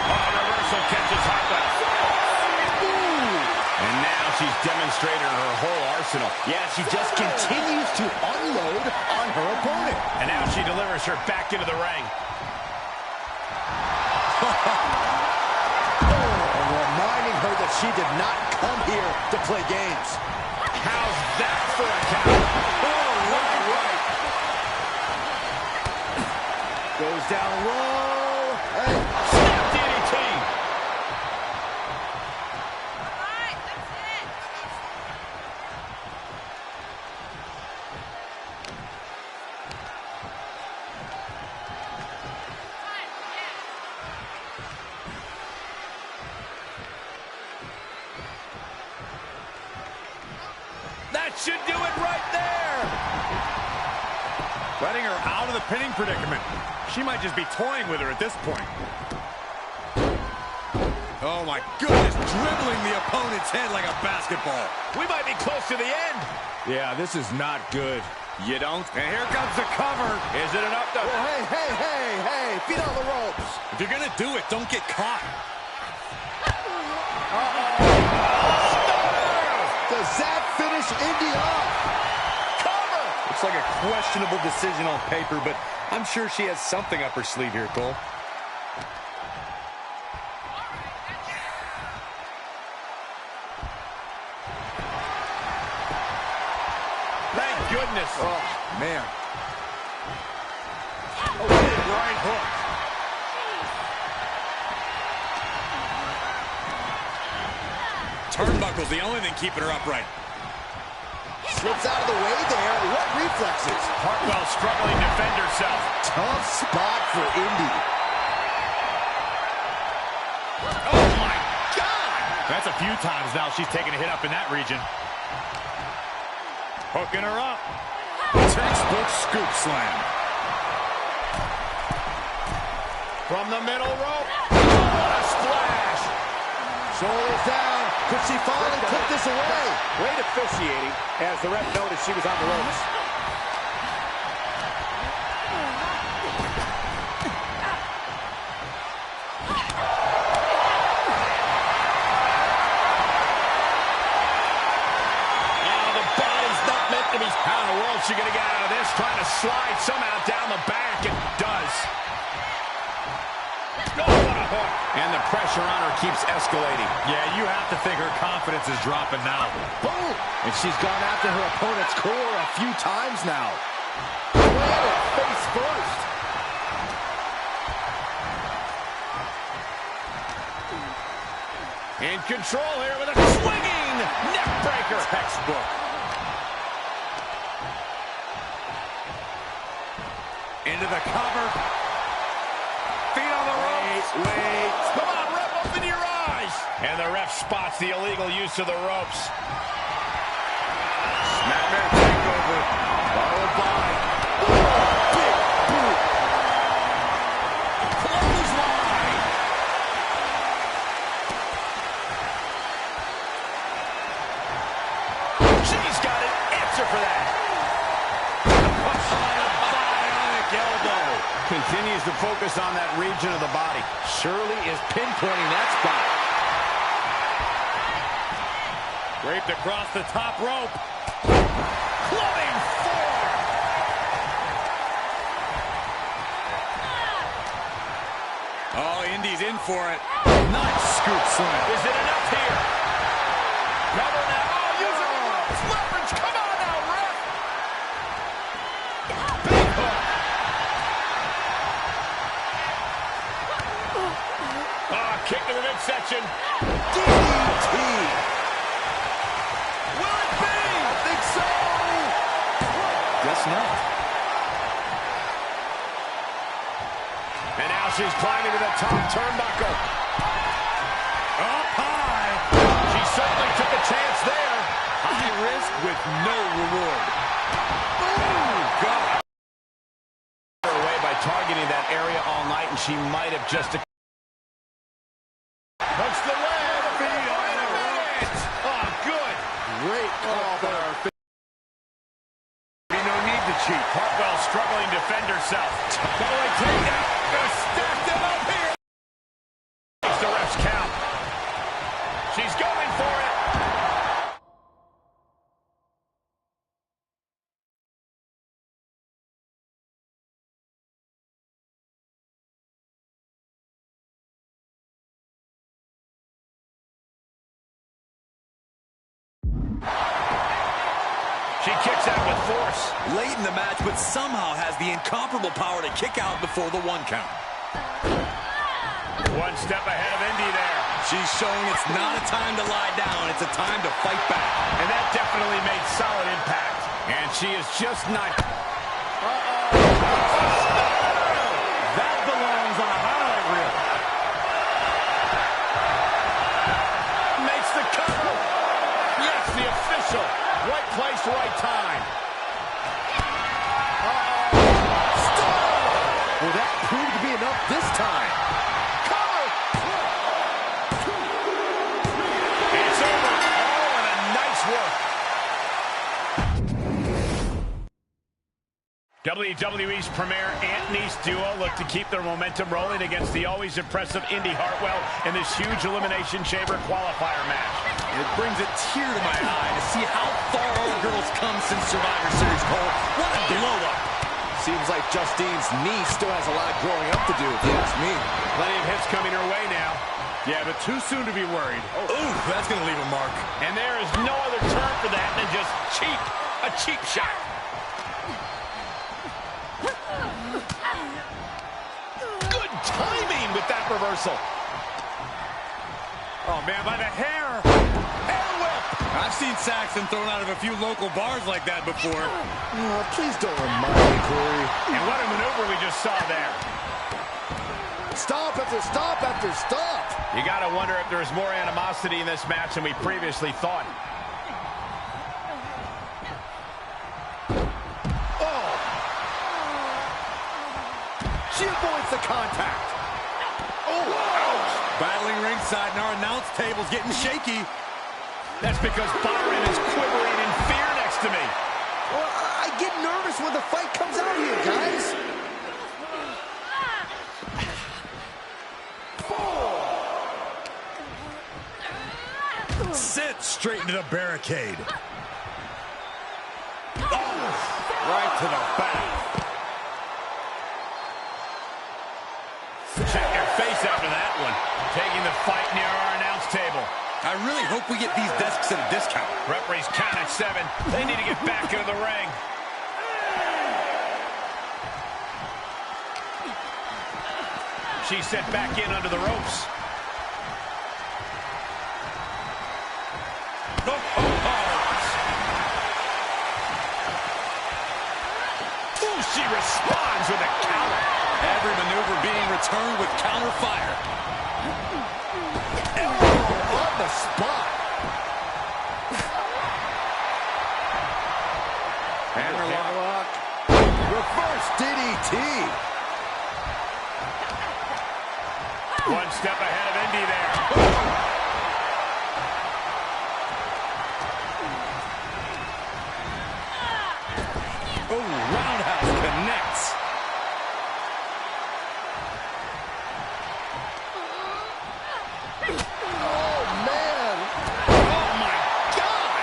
Oh, reversal catches Hartwell. she's demonstrated her whole arsenal. Yeah, she just continues to unload on her opponent. And now she delivers her back into the ring. And reminding her that she did not come here to play games. How's that for a count? Oh, right. Goes down low. Hey. Snap DDT. That should do it right there. Letting her out of the pinning predicament. She might just be toying with her at this point. Oh my goodness, dribbling the opponent's head like a basketball. We might be close to the end. Yeah, this is not good. You don't? And here comes the cover. Is it enough to... Well, hey, feet on the ropes. If you're gonna do it, don't get caught. Does that finish Indy off? Cover! Looks like a questionable decision on paper, but I'm sure she has something up her sleeve here, Cole. Thank goodness. Oh, man. Oh, right hook. Turnbuckle's the only thing keeping her upright. Slips out of the way there. What reflexes? Hartwell struggling to defend herself. Tough spot for Indy. Oh, my God! That's a few times now she's taken a hit up in that region. Hooking her up. Textbook scoop slam. From the middle rope. What a splash! Shoulders down. Could she finally put this away? Great officiating as the ref noticed she was on the ropes. How in the world is she going to get out of this? Trying to slide somehow down the back. It does. Oh, what a hook. And the pressure on her keeps escalating. Yeah, you have to think her confidence is dropping now. Boom! And she's gone after her opponent's core a few times now. Planted face first. In control here with a swinging neck breaker. Textbook. Into the cover. Feet on the ropes. Wait. Come on, ref, open your eyes. And the ref spots the illegal use of the ropes. Snapmare takeover. Followed by big boot. Clothesline. She's got an answer for that. Elbow. Continues to focus on that region of the body. Shirley is pinpointing that spot. Draped across the top rope. Clubbing forward. Oh, Indy's in for it. Nice scoop slam. Is it enough here? Cover now. Oh, using the ropes. Leverage. Come on now, ref. Big hook. Kick to the midsection. DDT. Will it be? I think so. Guess not. And now she's climbing to the top turnbuckle. Up high. She certainly took a chance there. High risk with no reward. Ooh, God. Her away by targeting that area all night, and she might have just... Hooks the leg. Wait a minute. Oh, good. Great call there. No need to cheat. Hartwell struggling to defend herself. Double takedown. Gonna stack them up here. It's the ref's count. She's going for it. She kicks out with force. Late in the match, but somehow has the incomparable power to kick out before the 1 count. One step ahead of Indy there. She's showing it's not a time to lie down. It's a time to fight back. And that definitely made solid impact. And she is just not... That belongs on a highlight reel. Makes the cover. Yes, the official. Right place, right time. Well, that proved to be enough this time. Cover. It's over. Oh, and a nice work. WWE's premier Ant-Nice duo look to keep their momentum rolling against the always impressive Indy Hartwell in this huge Elimination Chamber qualifier match. It brings a tear to my eye to see how far our girls come since Survivor Series, Cole. What a glow-up. Seems like Justine's knee still has a lot of growing up to do, if you ask me. Plenty of hits coming her way now. Yeah, but too soon to be worried. Ooh, that's going to leave a mark. And there is no other term for that than just cheap. A cheap shot. Good timing with that reversal. Oh, man, by the hair. Hair whip. I've seen Saxton thrown out of a few local bars like that before. Oh, please don't remind me, Corey. And what a maneuver we just saw there. Stop after stop after stop. You got to wonder if there's more animosity in this match than we previously thought. Oh. She avoids the contact. Oh, ouch. Battling ringside, and our announce table's getting shaky. That's because Byron is quivering in fear next to me. Well, I get nervous when the fight comes out here, guys. Sit straight into the barricade. Oh, right to the back. Check your face after that one. Taking the fight near our announce table. I really hope we get these desks at a discount. Referees count at 7. They need to get back into the ring. She's sent back in under the ropes. Ooh, she responds with a counter. Every maneuver being returned with counter fire. On the spot. Hammerlock. Reverse DDT. One step ahead of Indy there. Oh, roundhouse connects. Oh, man. Oh, my God.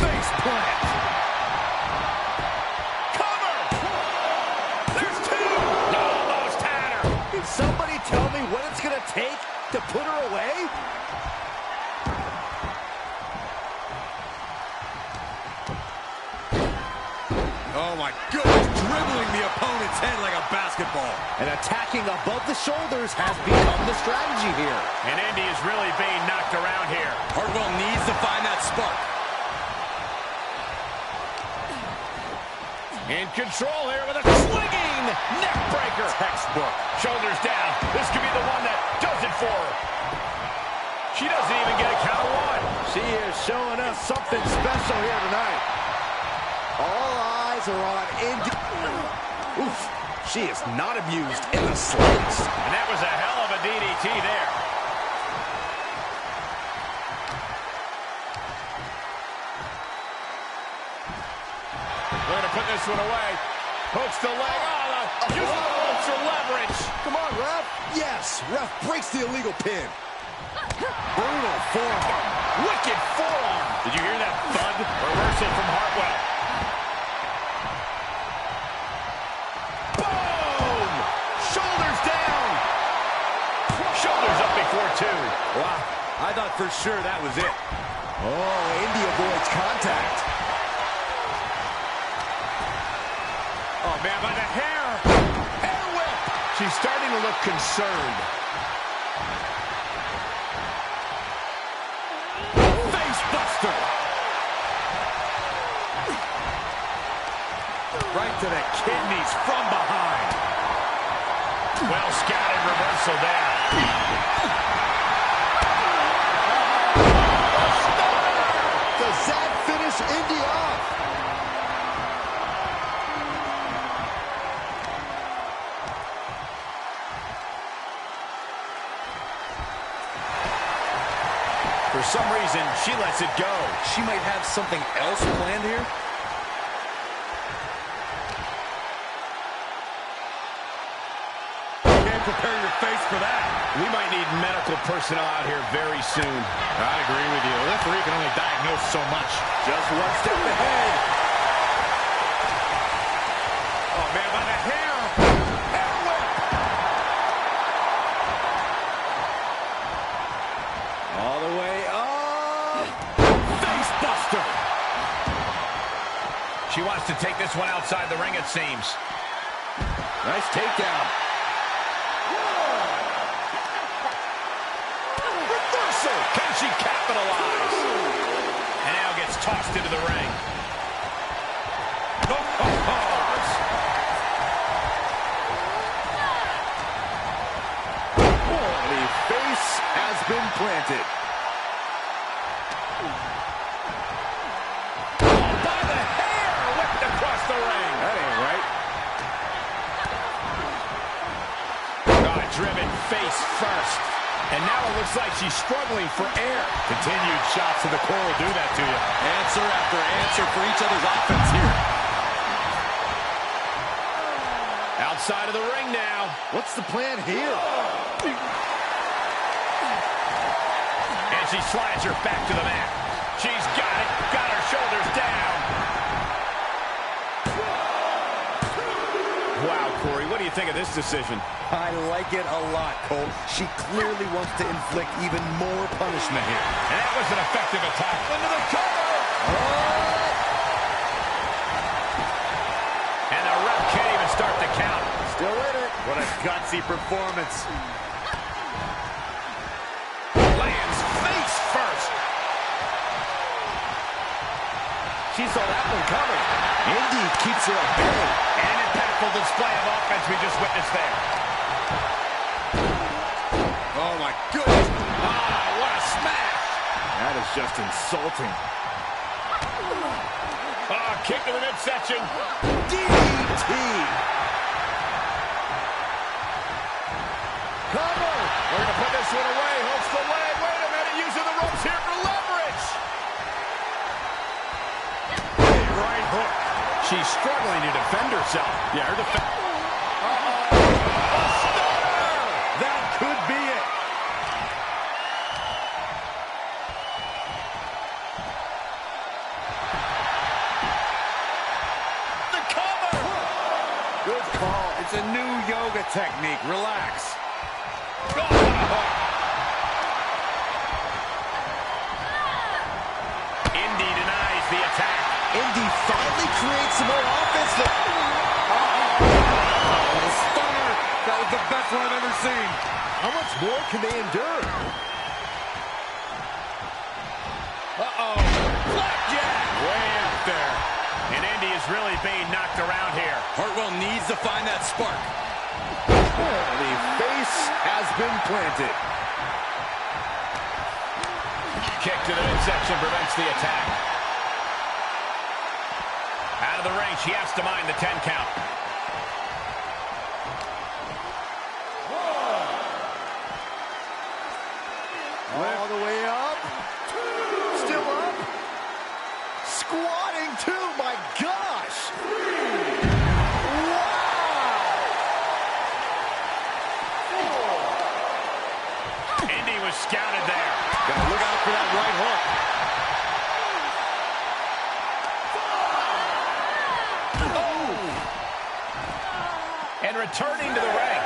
Face plant. Cover. There's 2. Almost had her. Can somebody tell me what it's going to take to put her away? Oh, my goodness. Dribbling the opponent's head like a basketball. And attacking above the shoulders has become the strategy here. And Indy is really being knocked around here. Hartwell needs to find that spark. In control here with a swinging neck breaker. Textbook. Shoulders down. This could be the one that does it for her. She doesn't even get a count of 1. She is showing us something special here tonight. All eyes are on Indy. Oof, she is not amused in the slightest. And that was a hell of a DDT there. Going to put this one away. Hooks the leg. Oh, using the ropes for leverage. Come on, ref. Yes, ref breaks the illegal pin. Brutal forearm. Wicked forearm. Did you hear that thud? Reversal from Hartwell. Boom! Shoulders down. Shoulders up before 2. Wow. I thought for for sure that was it. Oh, Indy avoids contact. Oh, man, by the hair. Hair whip. She's starting to look concerned. Face buster. Right to the kidneys from behind. Well scouted reversal there. Does that finish Indy off? For some reason, she lets it go. She might have something else planned here. Can't prepare your face for that. We might need medical personnel out here very soon. I agree with you. A referee can only diagnose so much. Just one step ahead. Oh, man, by the hair. Hair whip. All the way up. Face buster. She wants to take this one outside the ring, it seems. Nice takedown. Reversal. Can she capitalize? And now gets tossed into the ring. The face has been planted. By the hair, whipped across the ring. That ain't right. Driven face first. And now it looks like she's struggling for air. Continued shots to the core will do that to you. Answer after answer for each other's offense here. Outside of the ring now. What's the plan here? And she slides her back to the mat. She's got it. Got her shoulders down. Wow, Corey, what do you think of this decision? I like it a lot, Cole. She clearly wants to inflict even more punishment here. And that was an effective attack. Into the cover! And the ref can't even start the count. Still in it. What a gutsy performance. Lands face first. She saw that one coming. Indy keeps her at bay. And an impactful display of offense we just witnessed there. Oh, my goodness. Ah, what a smash. That is just insulting. Ah, kick to the midsection. DDT. Cover. We're going to put this one away. Hooks the leg. Wait a minute. Using the ropes here for leverage. Big right hook. She's struggling to defend herself. Yeah, her defense. That could be it. The cover. Good call. It's a new yoga technique. Relax. Oh, what a hook. Indy denies the attack. Indy finally creates some more offense. The stunner. That was the best one I've ever seen. How much more can they endure? Uh-oh. Blackjack. Way up there. And Indy is really being knocked around here. Hartwell needs to find that spark. The face has been planted. Kick to the midsection prevents the attack. Out of the ring, she has to mind the 10 count. All the way up. Still up. Squatting too, my gosh. Wow. Indy was scouted there. Gotta look out for that right hook. And returning to the ring.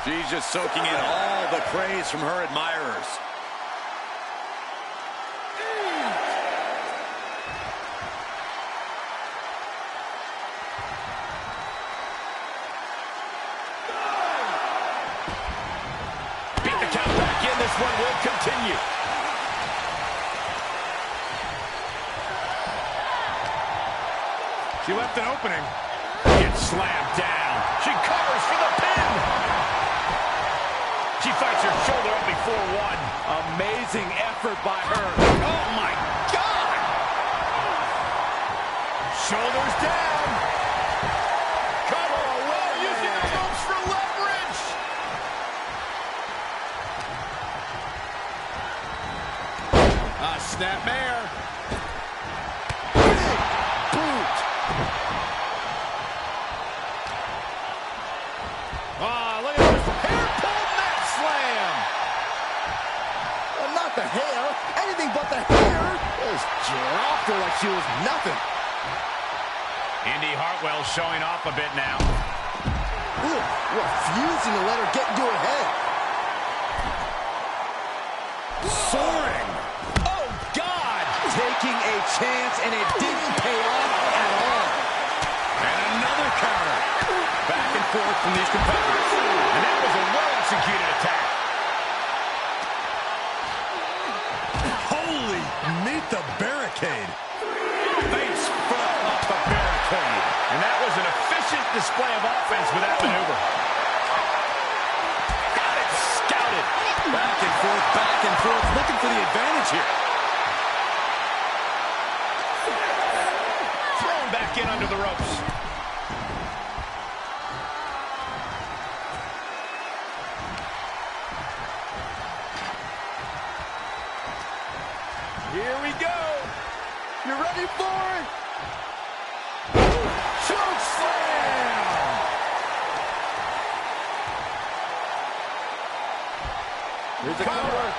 She's just soaking in all the praise from her admirers. Beat the count back in. This one will continue. She left an opening. Gets slammed down. She covers for the pin. She fights her shoulder up before one. Amazing effort by her. Oh, my God! Shoulders down. Cover. Well, using the ropes for leverage. Snapmare. Big boot. Look at this hair pull mat slam. Not the hair. Anything but the hair. Just dropped her like she was nothing. Indy Hartwell showing off a bit now. Ooh, refusing to let her get into her head. Soaring. Oh, God. Taking a chance, and it didn't pay off at all. And another counter. Back and forth from these competitors. And that was a well-executed attack. Holy, meet the barricade. Face front off the barricade. And that was an efficient display of offense with that maneuver. Got it scouted. Back and forth, looking for the advantage here. Thrown back in under the ropes. Here we go. You ready for it? Choke slam! Here's the cover.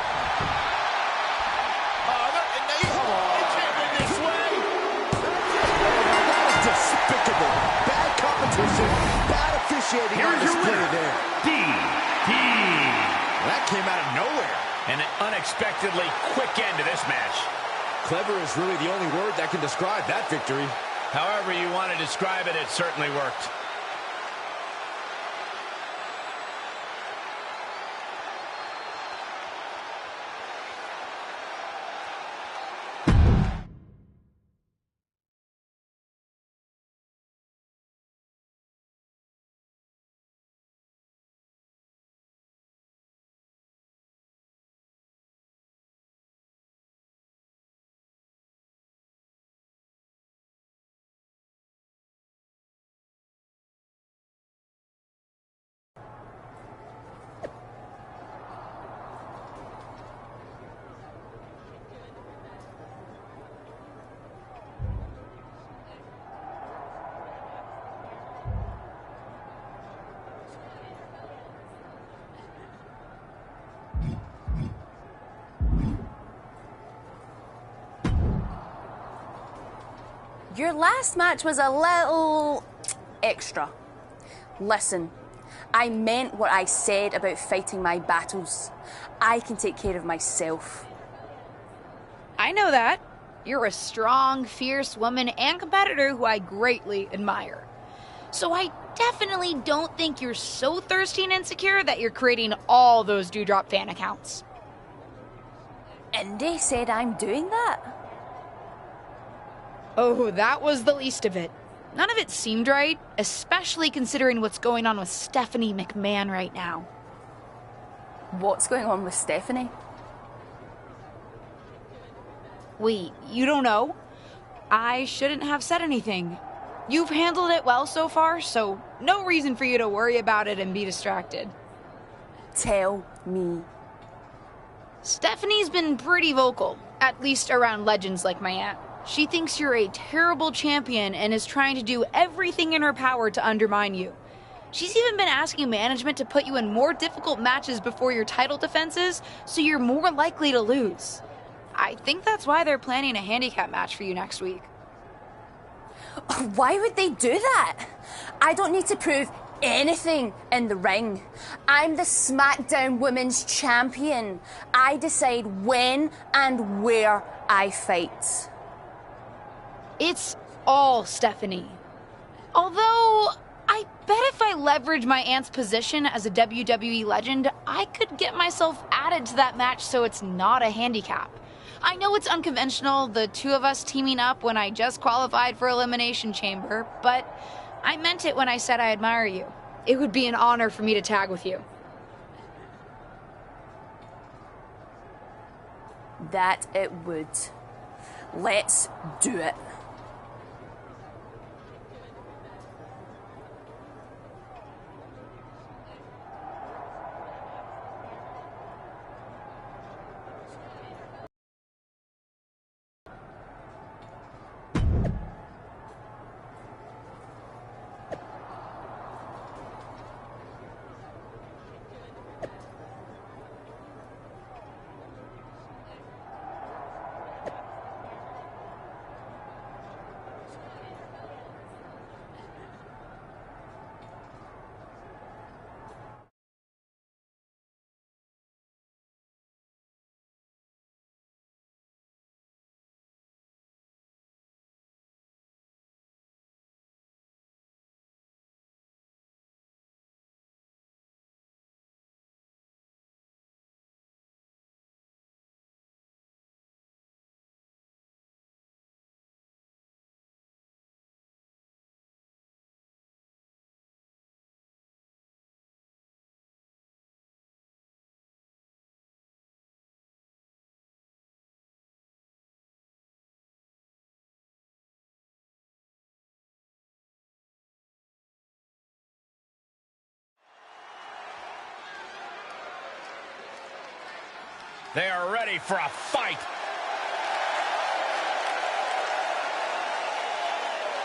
It can't win this way. That is despicable. Bad competition. Bad officiating on Here's your display winner, there. DT. That came out of nowhere. An unexpectedly quick end to this match. Clever is really the only word that can describe that victory. However you want to describe it, it certainly worked. Your last match was a little extra. Listen, I meant what I said about fighting my battles. I can take care of myself. I know that. You're a strong, fierce woman and competitor who I greatly admire. So I definitely don't think you're so thirsty and insecure that you're creating all those Dewdrop fan accounts. Indy said I'm doing that. Oh, that was the least of it. None of it seemed right, especially considering what's going on with Stephanie McMahon right now. What's going on with Stephanie? Wait, you don't know? I shouldn't have said anything. You've handled it well so far, so no reason for you to worry about it and be distracted. Tell me. Stephanie's been pretty vocal, at least around legends like my aunt. She thinks you're a terrible champion and is trying to do everything in her power to undermine you. She's even been asking management to put you in more difficult matches before your title defenses, so you're more likely to lose. I think that's why they're planning a handicap match for you next week. Why would they do that? I don't need to prove anything in the ring. I'm the SmackDown Women's Champion. I decide when and where I fight. It's all Stephanie. Although, I bet if I leverage my aunt's position as a WWE legend, I could get myself added to that match so it's not a handicap. I know it's unconventional, the two of us teaming up when I just qualified for Elimination Chamber, but I meant it when I said I admire you. It would be an honor for me to tag with you. That it would. Let's do it. They are ready for a fight.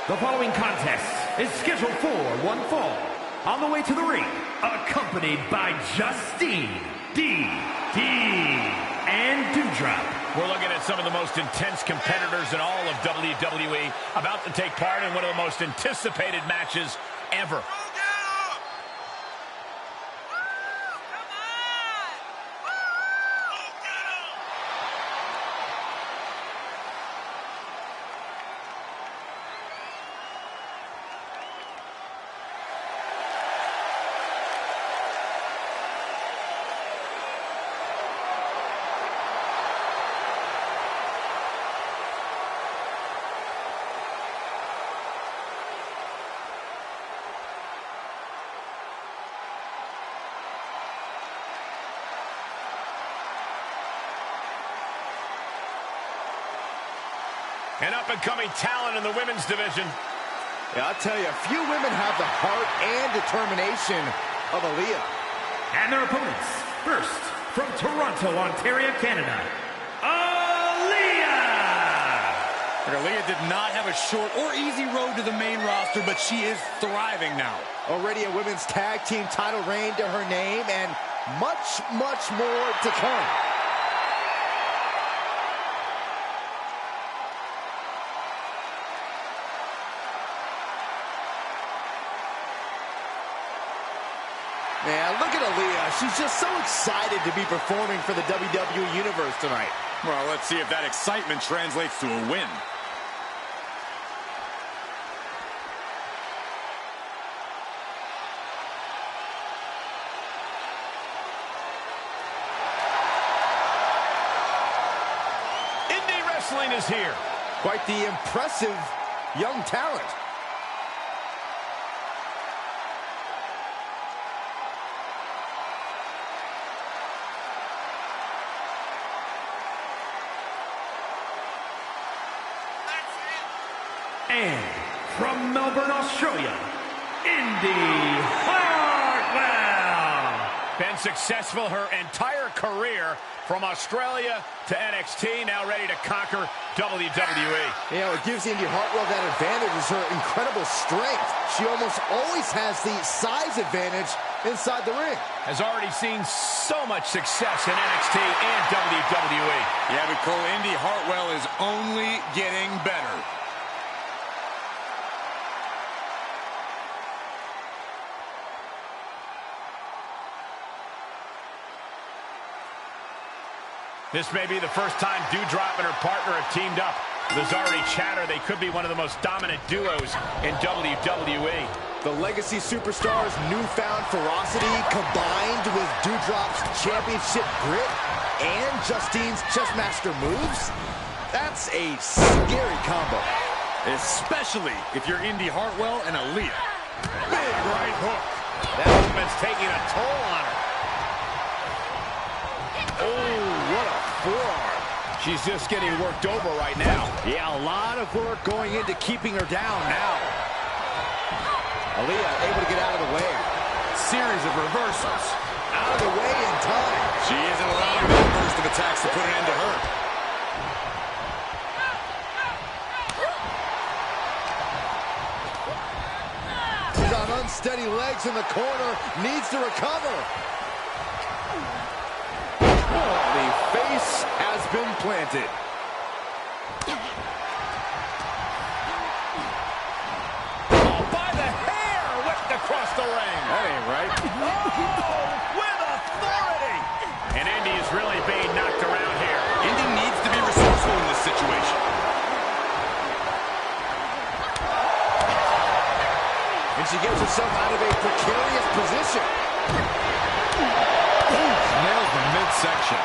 The following contest is scheduled for one fall. On the way to the ring, accompanied by Justine, D, and Dewdrop. We're looking at some of the most intense competitors in all of WWE about to take part in one of the most anticipated matches ever. An up-and-coming talent in the women's division. Yeah, I'll tell you, few women have the heart and determination of Aaliyah. And their opponents, first, from Toronto, Ontario, Canada, Aaliyah! Aaliyah did not have a short or easy road to the main roster, but she is thriving now. Already a women's tag team title reign to her name, and much, much more to come. Man, look at Aaliyah. She's just so excited to be performing for the WWE Universe tonight. Well, let's see if that excitement translates to a win. Indie wrestling is here. Quite the impressive young talent. And from Melbourne, Australia, Indy Hartwell. Been successful her entire career from Australia to NXT, now ready to conquer WWE. You know, what gives Indy Hartwell that advantage is her incredible strength. She almost always has the size advantage inside the ring. Has already seen so much success in NXT and WWE. Yeah, but Cole, Indy Hartwell is only getting better. This may be the first time Doudrop and her partner have teamed up. There's already chatter they could be one of the most dominant duos in WWE. The Legacy Superstar's newfound ferocity combined with Doudrop's championship grit and Justine's chessmaster moves, that's a scary combo. Especially if you're Indy Hartwell and Aaliyah. Big right hook. That movement's taking a toll on her. Oh, what a forearm. She's just getting worked over right now. Yeah, a lot of work going into keeping her down now. Aaliyah able to get out of the way. Series of reversals. Out of the way in time. She isn't allowing that burst of attacks to put an end to her. She's on unsteady legs in the corner. Needs to recover. The face has been planted. Oh, by the hair, whipped across the ring. That ain't right. Oh, with authority. And Indy is really being knocked around here. Indy needs to be resourceful in this situation. And she gets herself out of a precarious position. Nails the midsection.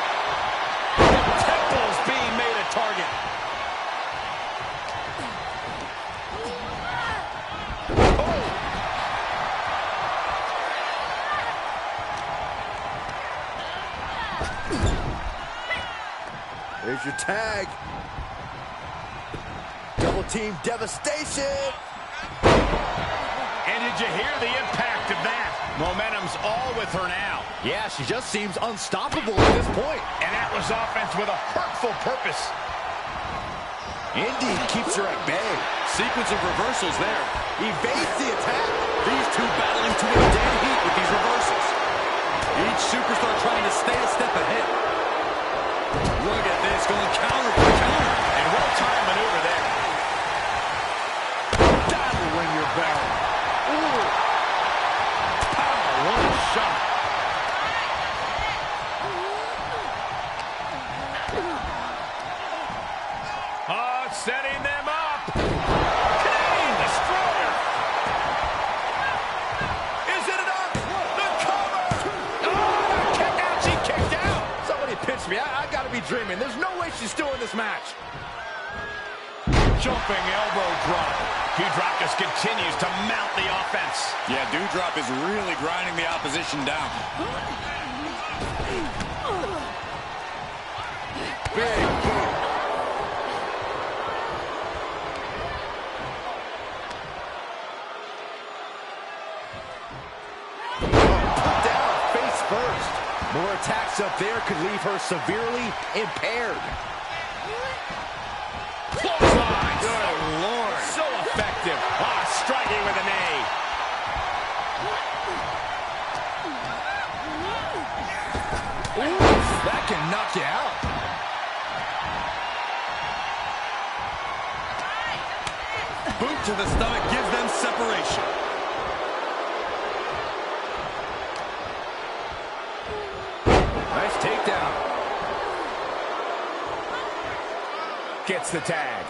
Temple's being made a target. Oh. There's your tag. Double team devastation. And did you hear the impact of that? Momentum's all with her now. Yeah, she just seems unstoppable at this point. And that was offense with a hurtful purpose. Indy keeps her at bay. Sequence of reversals there. Evades the attack. These two battling to a dead heat with these reversals. Each superstar trying to stay a step ahead. Look at this, going counter for counter. And well-timed maneuver there. That'll ring your bell. Ooh. Pow, what a shot. Oh, setting them up. Canadian Destroyer. Is it enough? The cover. Oh, kick out. She kicked out. Somebody pitch me. I gotta be dreaming. There's no way she's still in this match. Jumping elbow drop. Doudrop just continues to mount the offense. Yeah, Doudrop is really grinding the opposition down. Big boot. Put down face first. More attacks up there could leave her severely impaired. Clothesline. Good Lord. So effective. Ah, striking with a knee. Ooh, that can knock you out. Boot to the stomach gives them separation. Nice takedown. Gets the tag.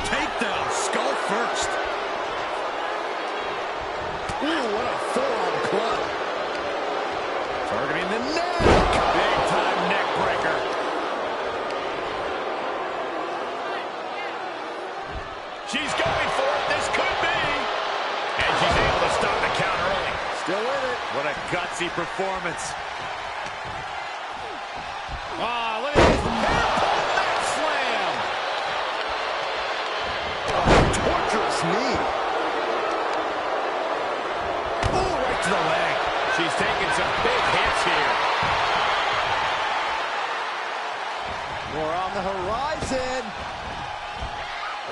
Takedown, skull first. Ooh, what a forearm club. Targeting the neck. Big time neck breaker. She's going for it. This could be. And she's able to stop the count early. Still with it. What a gutsy performance. Oh, look at this. Hairpin neck slam. Torturous knee. Ooh, right to the leg. She's taking some big hits here. More on the horizon.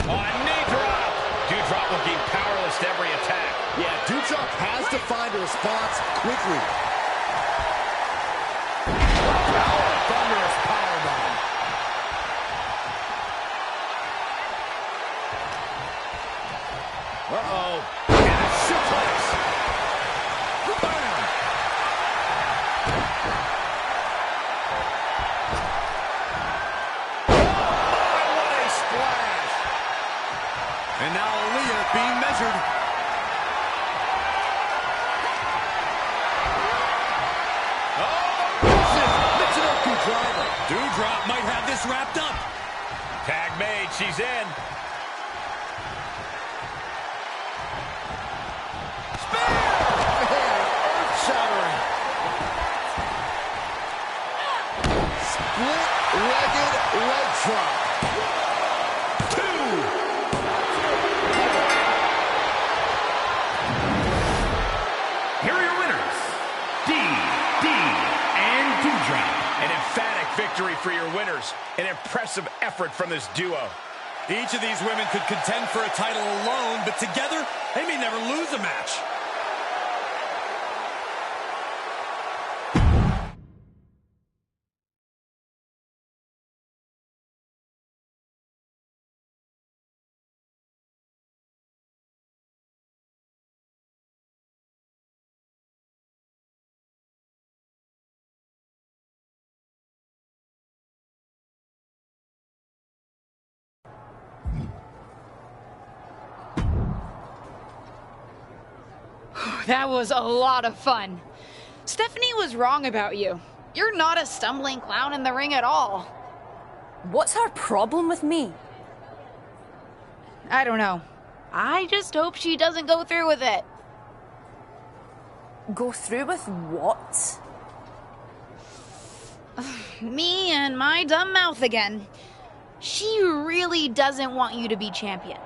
Oh, knee drop. Doudrop looking powerless to every attack. Yeah, Doudrop has to find a response quickly. Thunderous powerbomb. Uh-oh. And a suplex. Bam. Oh, what a splash. And now Aaliyah being measured. Driver. Doudrop might have this wrapped up. Tag made. She's in. Man, earth-shattering. Split-legged leg drop. 2. Here are your winners, and Doudrop. An emphatic victory for your winners. An impressive effort from this duo. Each of these women could contend for a title alone, but together, they may never lose a match. That was a lot of fun. Stephanie was wrong about you. You're not a stumbling clown in the ring at all. What's her problem with me? I don't know. I just hope she doesn't go through with it. Go through with what? Me and my dumb mouth again. She really doesn't want you to be champion.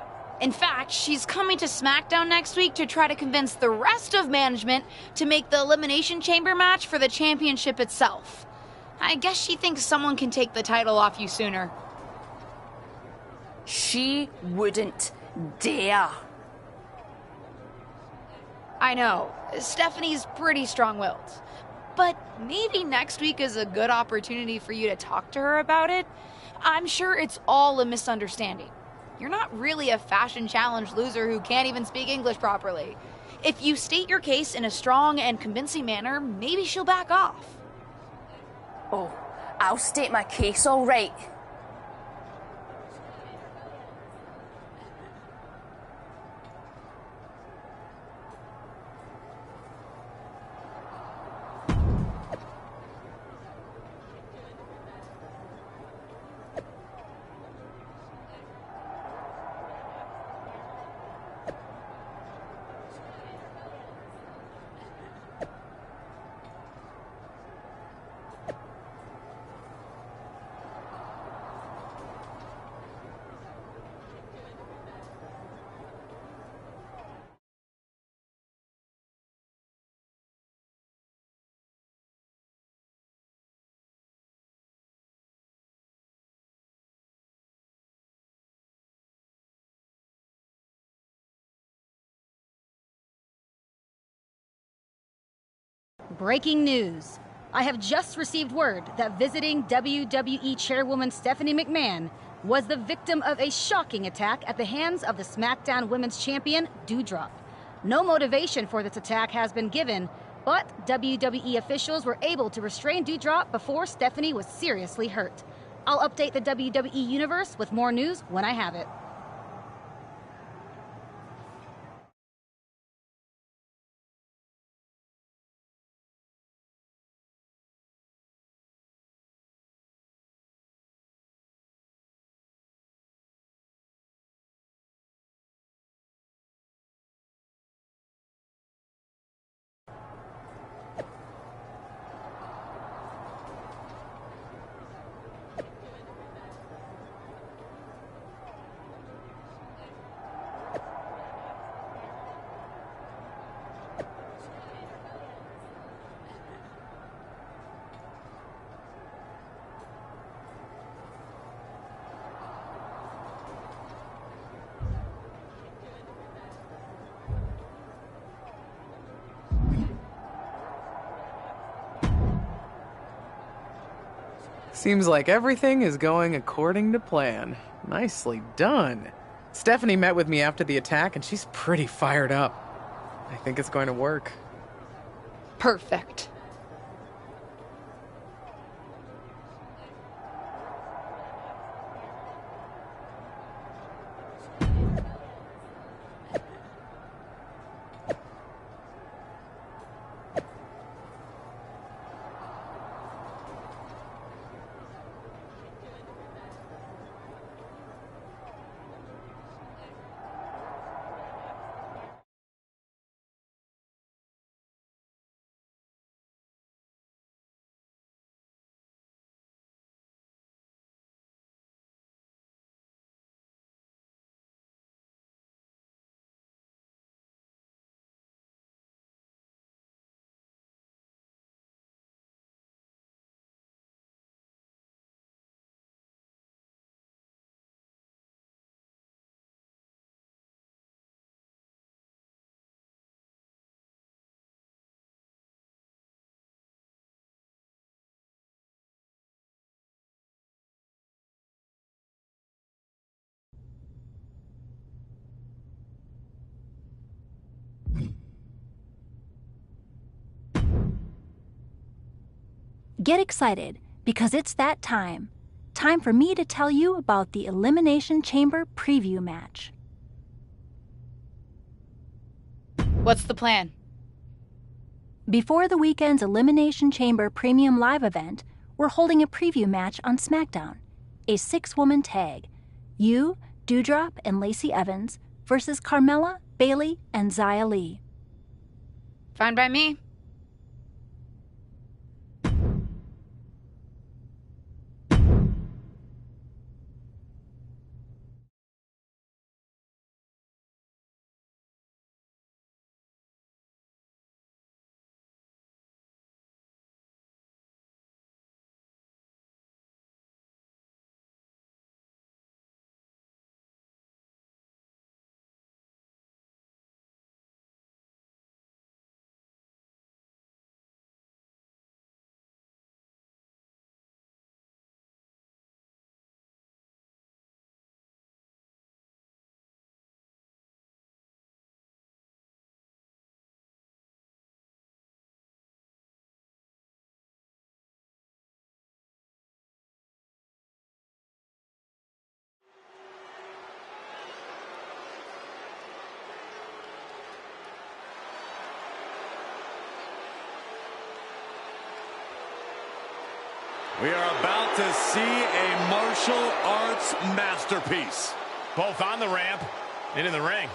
In fact, she's coming to SmackDown next week to try to convince the rest of management to make the Elimination Chamber match for the championship itself. I guess she thinks someone can take the title off you sooner. She wouldn't dare. I know, Stephanie's pretty strong-willed. But maybe next week is a good opportunity for you to talk to her about it. I'm sure it's all a misunderstanding. You're not really a fashion challenge loser who can't even speak English properly. If you state your case in a strong and convincing manner, maybe she'll back off. Oh, I'll state my case all right. Breaking news. I have just received word that visiting WWE Chairwoman Stephanie McMahon was the victim of a shocking attack at the hands of the SmackDown Women's Champion, Doudrop. No motivation for this attack has been given, but WWE officials were able to restrain Doudrop before Stephanie was seriously hurt. I'll update the WWE Universe with more news when I have it. Seems like everything is going according to plan. Nicely done. Stephanie met with me after the attack, and she's pretty fired up. I think it's going to work. Perfect. Get excited, because it's that time. Time for me to tell you about the Elimination Chamber preview match. What's the plan? Before the weekend's Elimination Chamber Premium Live event, we're holding a preview match on SmackDown. A 6-woman tag. You, Doudrop, and Lacey Evans versus Carmella, Bayley, and Xia Li. Fine by me. We are about to see a martial arts masterpiece. Both on the ramp and in the ring.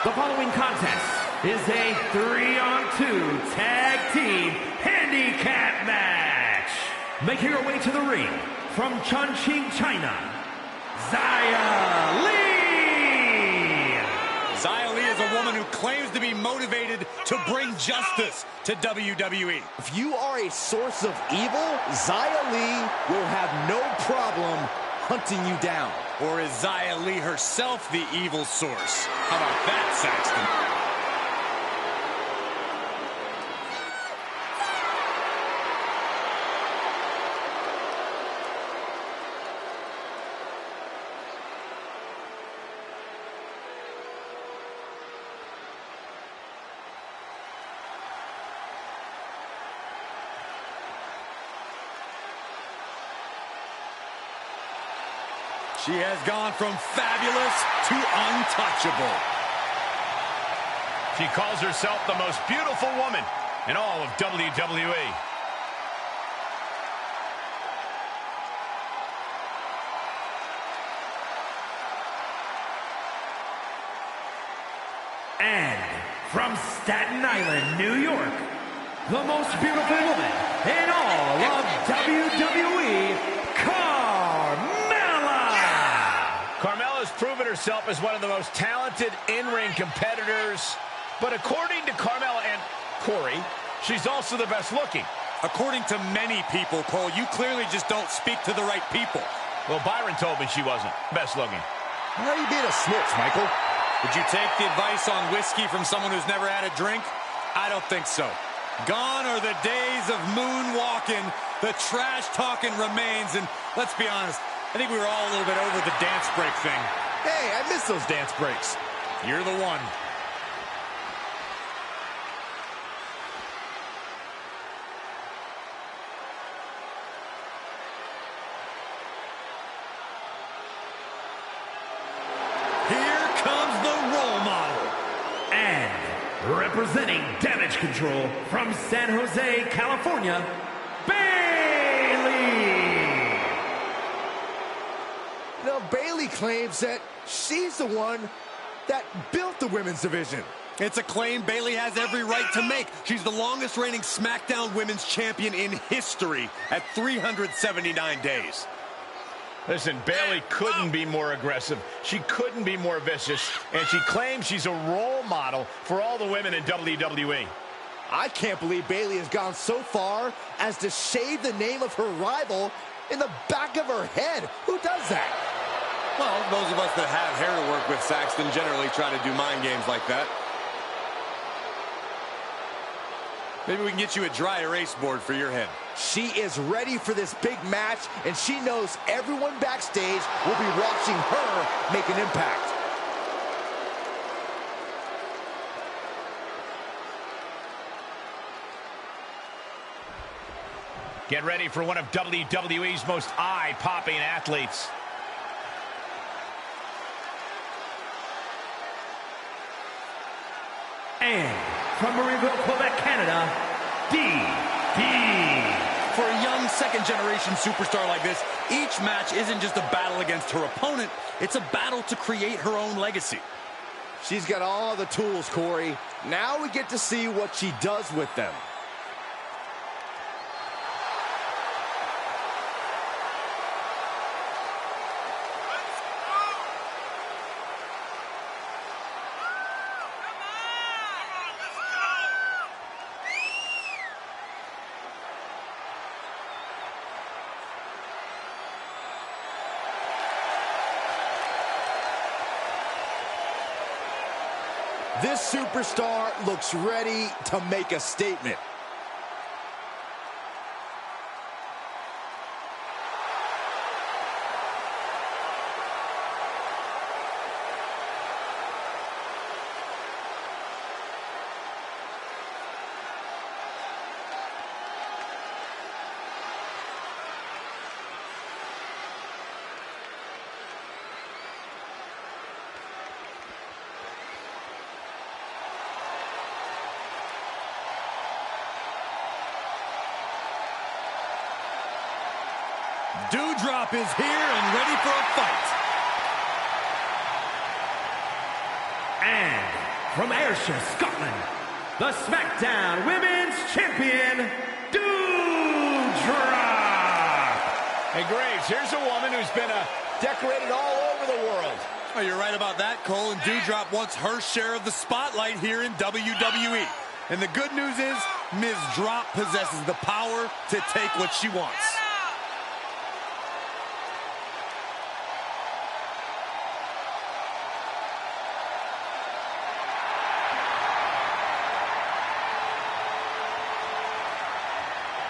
The following contest is a 3-on-2 tag team handicap match. Making her way to the ring from Chongqing, China, Xia Li. Xia Li is a woman who claims to be motivated to bring justice to WWE. If you are a source of evil, Xia Li will have no problem hunting you down. Or is Xia Li herself the evil source? How about that, Saxton? She has gone from fabulous to untouchable. She calls herself the most beautiful woman in all of WWE. And from Staten Island, New York, the most beautiful woman in all of WWE, Carmella's proven herself as one of the most talented in-ring competitors, but according to Carmella and Corey, she's also the best looking. According to many people, Cole, you clearly just don't speak to the right people. Well, Byron told me she wasn't best looking. Why are you being a snitch, Michael? Would you take the advice on whiskey from someone who's never had a drink? I don't think so. Gone are the days of moonwalking. The trash talking remains. And let's be honest, I think we were all a little bit over the dance break thing. Hey, I miss those dance breaks. You're the one. Here comes the role model. And representing Damage Control from San Jose, California, Bayley. Now, Bayley claims that she's the one that built the women's division. It's a claim Bayley has every right to make. She's the longest reigning SmackDown Women's Champion in history at 379 days. Listen, Bayley couldn't be more aggressive. She couldn't be more vicious. And she claims she's a role model for all the women in WWE. I can't believe Bayley has gone so far as to shave the name of her rival in the back of her head. Who does that? Well, those of us that have hair to work with, Saxton, generally try to do mind games like that. Maybe we can get you a dry erase board for your head. She is ready for this big match, and she knows everyone backstage will be watching her make an impact. Get ready for one of WWE's most eye-popping athletes. And from Marieville, Quebec, Canada, DD. For a young second-generation superstar like this, each match isn't just a battle against her opponent, it's a battle to create her own legacy. She's got all the tools, Corey. Now we get to see what she does with them. This superstar looks ready to make a statement. Dewdrop is here and ready for a fight. And from Ayrshire, Scotland, the SmackDown Women's Champion, Dewdrop. Hey, Graves, here's a woman who's been decorated all over the world. Oh, you're right about that, Cole, and Dewdrop wants her share of the spotlight here in WWE. And the good news is, Ms. Drop possesses the power to take what she wants.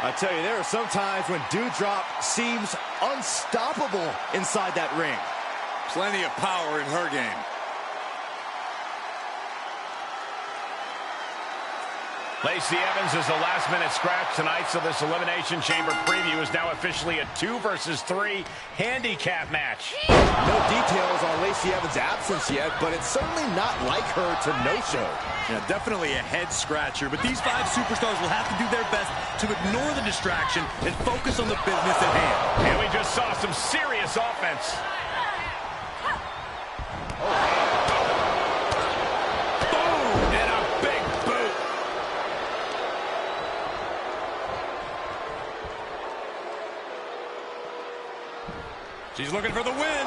I tell you, there are some times when Dewdrop seems unstoppable inside that ring. Plenty of power in her game. Lacey Evans is the last-minute scratch tonight, so this Elimination Chamber preview is now officially a 2 versus 3 handicap match. No details on Lacey Evans' absence yet, but it's certainly not like her to no-show. Yeah, definitely a head-scratcher, but these 5 superstars will have to do their best to ignore the distraction and focus on the business at hand. And we just saw some serious offense. She's looking for the win.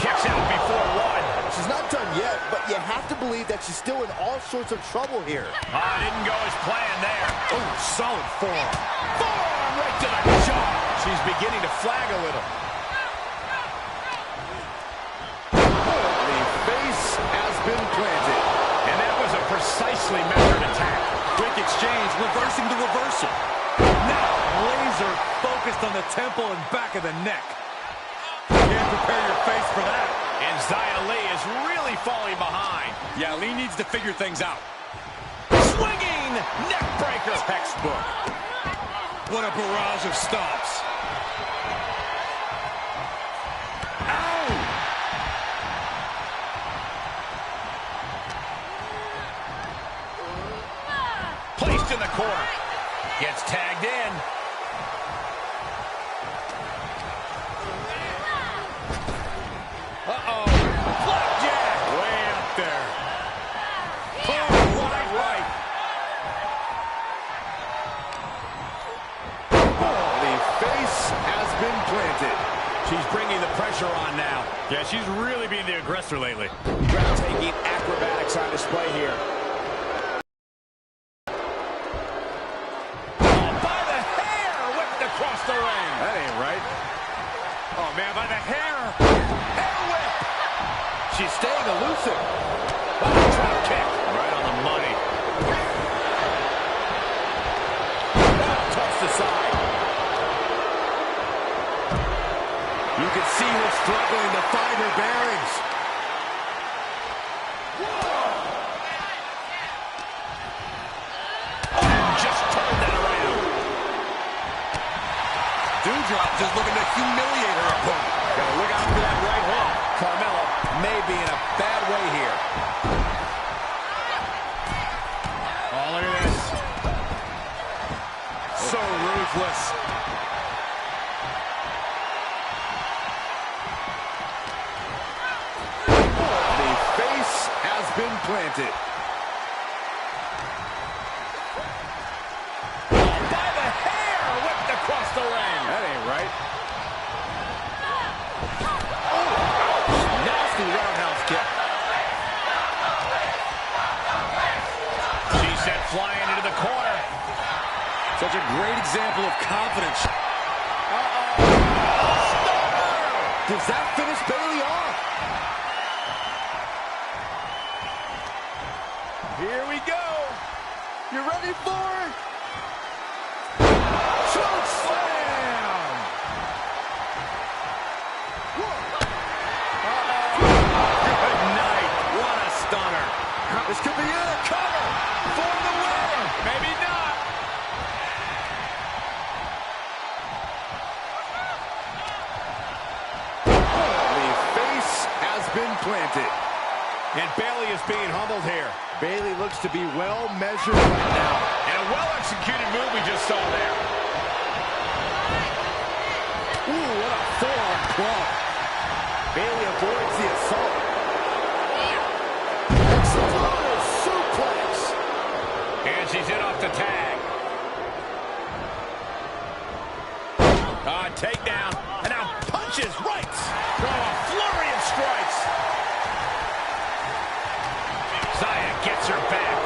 Kicks out before 1. She's not done yet, but you have to believe that she's still in all sorts of trouble here. Didn't go as planned there. Oh, solid forearm. Forearm right to the jaw. She's beginning to flag a little. precisely measured attack. Quick exchange, reversing the reversal. Now, laser focused on the temple and back of the neck. Can't prepare your face for that. And Xia Li is really falling behind. Yeah, Li needs to figure things out. Swinging neck breaker. Textbook. What a barrage of stomps. Ow! Placed in the corner. Gets tagged in. Uh-oh. Flapjack. Way up there. Oh, wide right. The face has been planted. She's bringing the pressure on now. Yeah, she's really being the aggressor lately. Breathtaking acrobatics on display here. By the hair, whipped across the ring. That ain't right. Oh, man, by the hair. Hair whip. She's staying elusive. Drop kick. Right on the money. Tossed aside. You can see her struggling to find her bearings. Just turned that around. Dewdrop just looking to humiliate her opponent. Gotta look out for that right hook. Carmella may be in a bad way here. Oh, look at this. So ruthless. The face has been planted. By the hair, whipped across the ring. That ain't right. Oh, nasty roundhouse kick. She sent flying into the corner. Such a great example of confidence. Does that finish Bayley off? Here we go. You ready for it? Choke slam! Good night. What a stunner. This could be it. Cover for the win. Maybe not. The face has been planted. And Bayley is being humbled here. Bayley looks to be well measured right now. And a well-executed move we just saw there. Ooh, what a forearm club. Bayley avoids the assault. Explosive suplex. And she's in off the tag. Takedown. And now punches, rights. Oh, a flurry of strikes. Xia gets her back.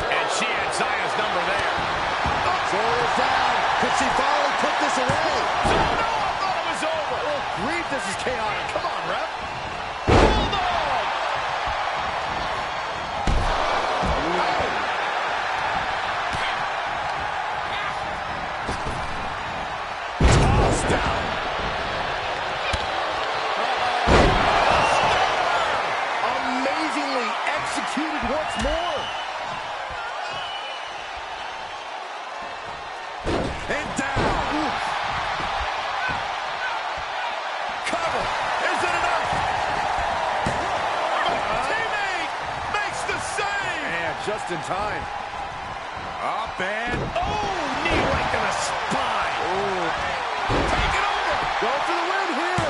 And she had Zia's number there. Shoulders down. Could she finally put this away? Oh, no, I thought it was over. Oh, grief, this is chaotic. Come on, ref. Bulldog. Tossed down. Amazingly executed once more. And down. Ooh. Cover. Is it enough? Teammate makes the save. And just in time. Up and Knee right to the spine. take it over. Go for the win here.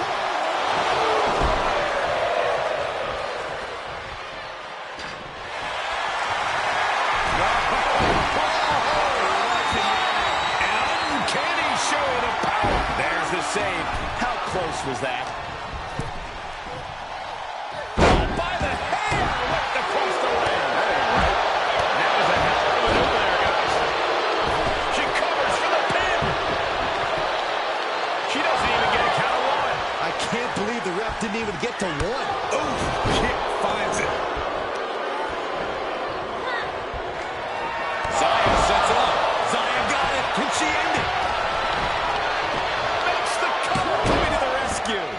An uncanny show of power. There's the save. How close was that? Oh, by the hair, whipped across the ring. That was a hell of a maneuver there, guys. She covers for the pin. She doesn't even get a count of one. I can't believe the ref didn't even get to one. Ooh, kick finds it. Zaya sets it up. Zaya got it. Can she end it? Makes the cover, coming to the rescue.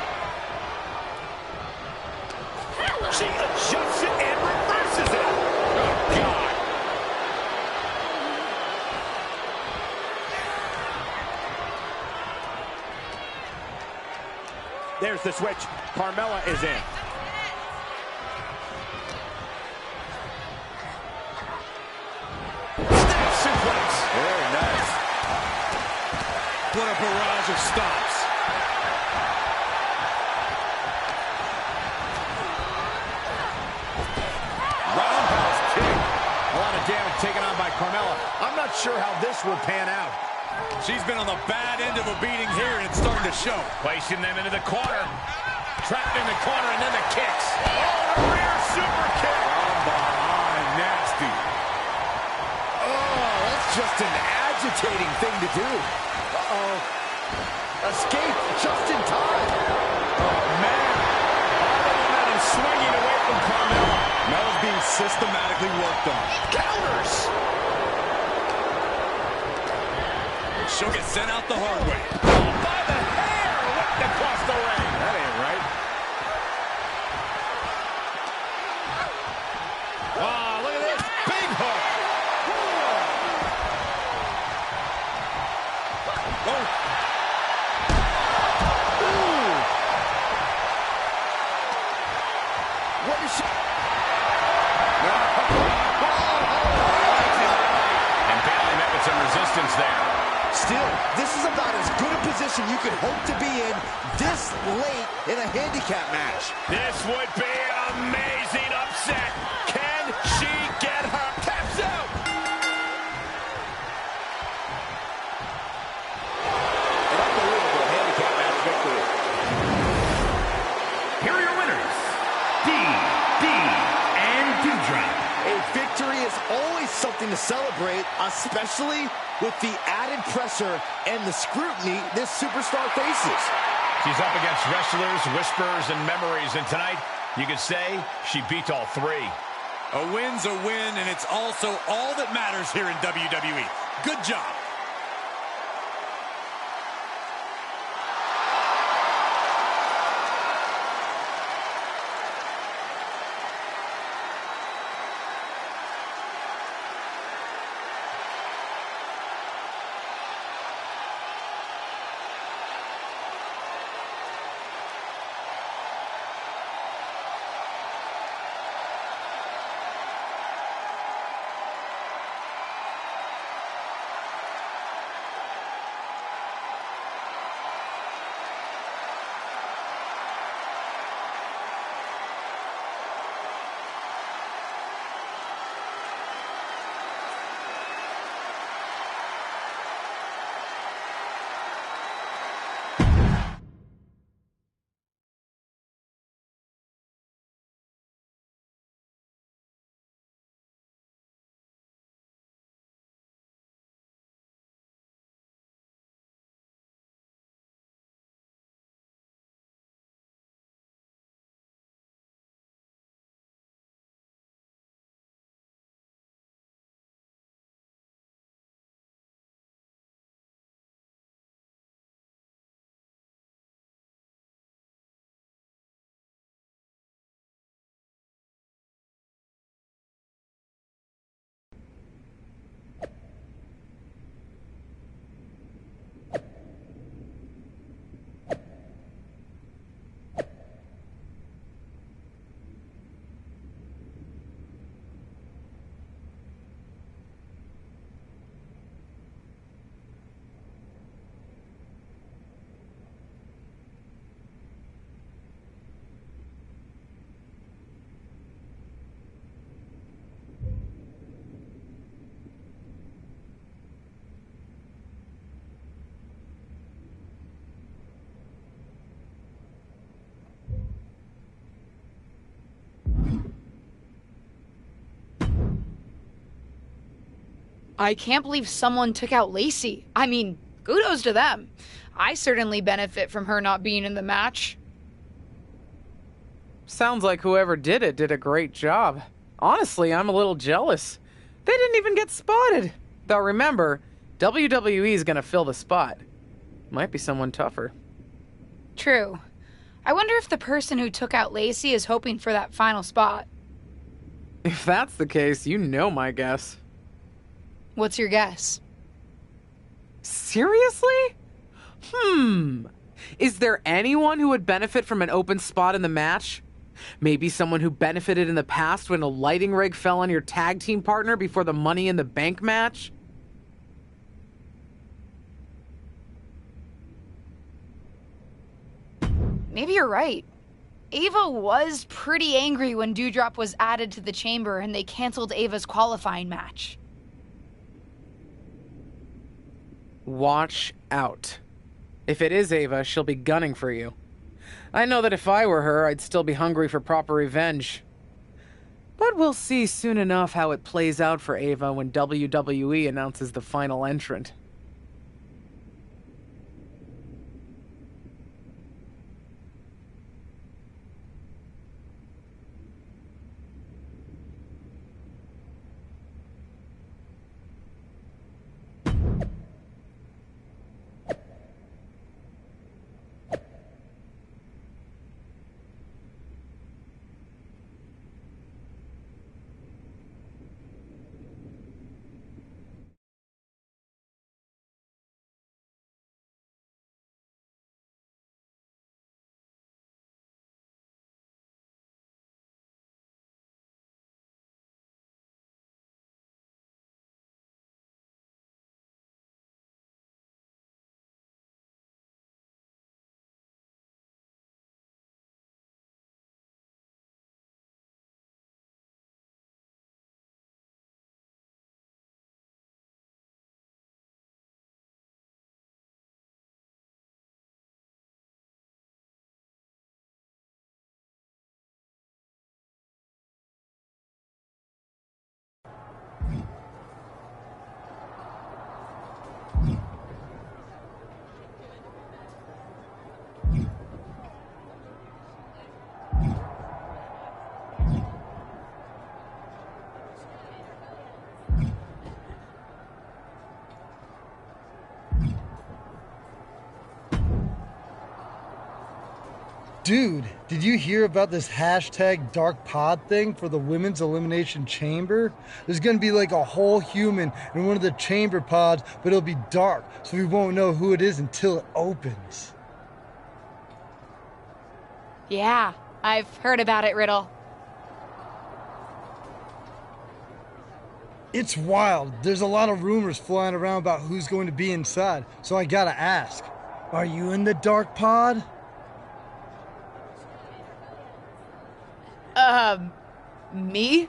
She adjusts it and reverses it. Oh, God. There's the switch. Carmella is in. Snap suplex. Very nice. What a barrage of stops. Roundhouse kick. A lot of damage taken on by Carmella. I'm not sure how this will pan out. She's been on the bad end of a beating here, and it's starting to show. Placing them into the corner. Trapped in the corner, and then the kicks. Oh, a rear super kick. From behind, nasty. Oh, that's just an agitating thing to do. Uh-oh. Escape just in time. Oh, man. All the momentum swinging away from Carmella. Mella's being systematically worked on. Counters. She'll get sent out the hard way. Oh, by the hair. Whipped across the ring. That ain't right. Ah, look at this. Big hook. Oh. Ooh. What is she? And barely met with some resistance there. Still, this is about as good a position you could hope to be in this late in a handicap match. This would be an amazing upset. Can she get her taps out? An unbelievable handicap match victory. Here are your winners, and Deborah. A victory is always something to celebrate, especially with the added pressure and the scrutiny this superstar faces. She's up against wrestlers, whispers, and memories, and tonight, you could say she beat all three. A win's a win, and it's also all that matters here in WWE. Good job. I can't believe someone took out Lacey. I mean, kudos to them. I certainly benefit from her not being in the match. Sounds like whoever did it did a great job. Honestly, I'm a little jealous. They didn't even get spotted. Though remember, WWE is gonna fill the spot. Might be someone tougher. True. I wonder if the person who took out Lacey is hoping for that final spot. If that's the case, you know my guess. What's your guess? Seriously? Is there anyone who would benefit from an open spot in the match? Maybe someone who benefited in the past when a lighting rig fell on your tag team partner before the Money in the Bank match? Maybe you're right. Ava was pretty angry when Doudrop was added to the chamber and they canceled Ava's qualifying match. Watch out. If it is Ava, she'll be gunning for you. I know that if I were her, I'd still be hungry for proper revenge. But we'll see soon enough how it plays out for Ava when WWE announces the final entrant. Dude, did you hear about this hashtag Dark Pod thing for the Women's Elimination Chamber? There's gonna be like a whole human in one of the chamber pods, but it'll be dark, so we won't know who it is until it opens. Yeah, I've heard about it, Riddle. It's wild. There's a lot of rumors flying around about who's going to be inside, so I gotta ask. Are you in the Dark Pod? Me?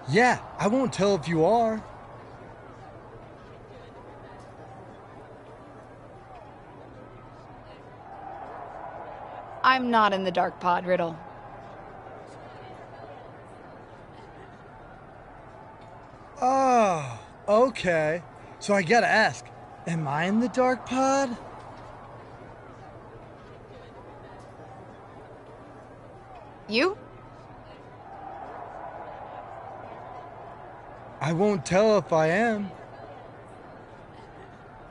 Yeah, I won't tell if you are. I'm not in the Dark Pod, Riddle. Oh, okay. So I gotta ask, am I in the Dark Pod? You? I won't tell if I am.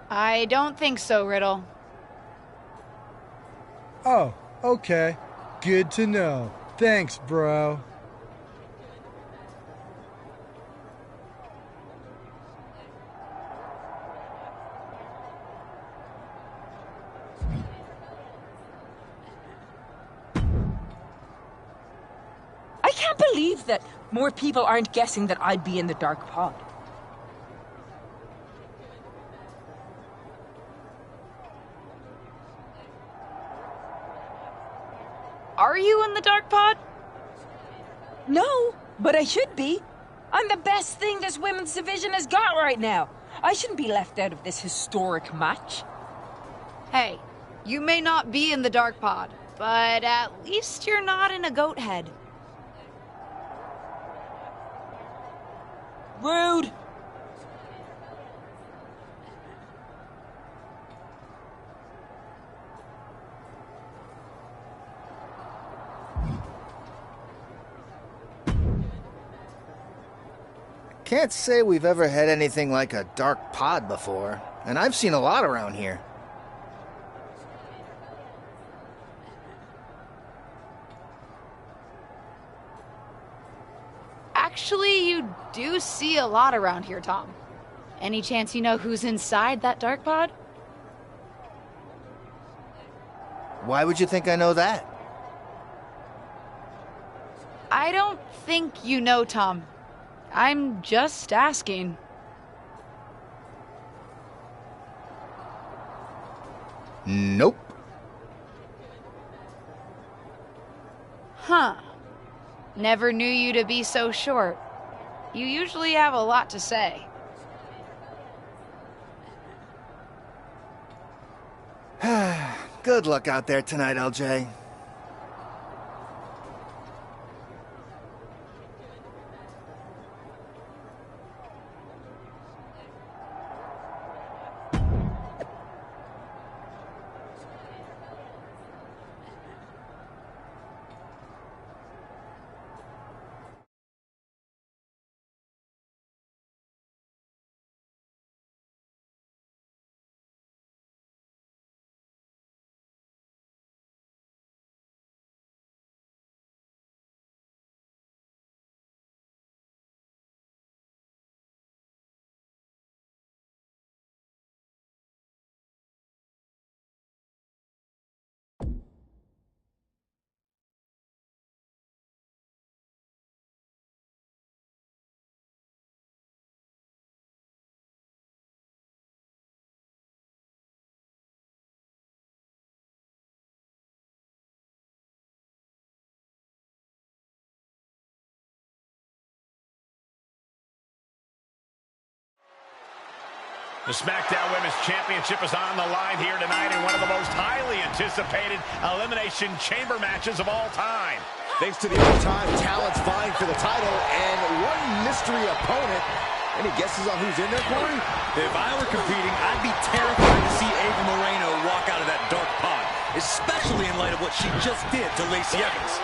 I don't think so, Riddle. Oh, okay. Good to know. Thanks, bro. I can't believe that more people aren't guessing that I'd be in the Dark Pod. Are you in the Dark Pod? No, but I should be. I'm the best thing this women's division has got right now. I shouldn't be left out of this historic match. Hey, you may not be in the Dark Pod, but at least you're not in a goat head. Rude. Can't say we've ever had anything like a dark pod before, and I've seen a lot around here. Actually, you do see a lot around here, Tom. Any chance you know who's inside that dark pod? Why would you think I know that? I don't think you know, Tom. I'm just asking. Nope. Huh. Never knew you to be so short. You usually have a lot to say. Good luck out there tonight, LJ. The SmackDown Women's Championship is on the line here tonight in one of the most highly anticipated Elimination Chamber matches of all time. Thanks to the overtime, talent's vying for the title, and one mystery opponent. Any guesses on who's in there, Corey? If I were competing, I'd be terrified to see Ava Moreno walk out of that dark pod, especially in light of what she just did to Lacey Evans.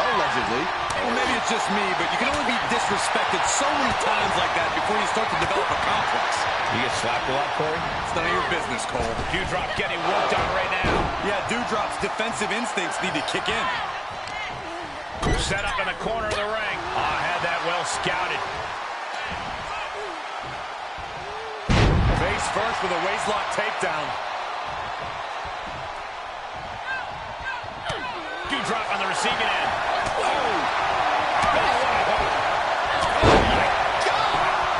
Allegedly. Well, maybe it's just me, but you can only be disrespected so many times like that before you start to develop a complex. You get slapped a lot, Corey? It's none of your business, Cole. Dewdrop getting worked on right now. Yeah, Dewdrop's defensive instincts need to kick in. Set up in the corner of the ring. Had that well scouted. Face first with a waistlock takedown. Dewdrop on the receiving end.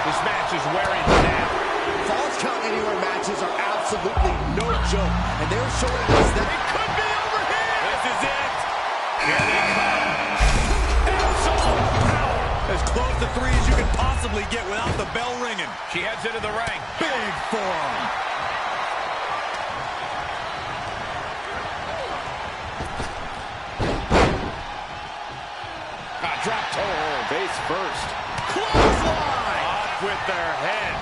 This match is wearing down. Falls Count Anywhere matches are absolutely no joke, and they're showing us that It could be over here. This is it. Here they come. Absolute power. As close to 3 as you can possibly get without the bell ringing. She heads into the ring. Big forearm. Drop toe. face first. Clothesline. Off with their head.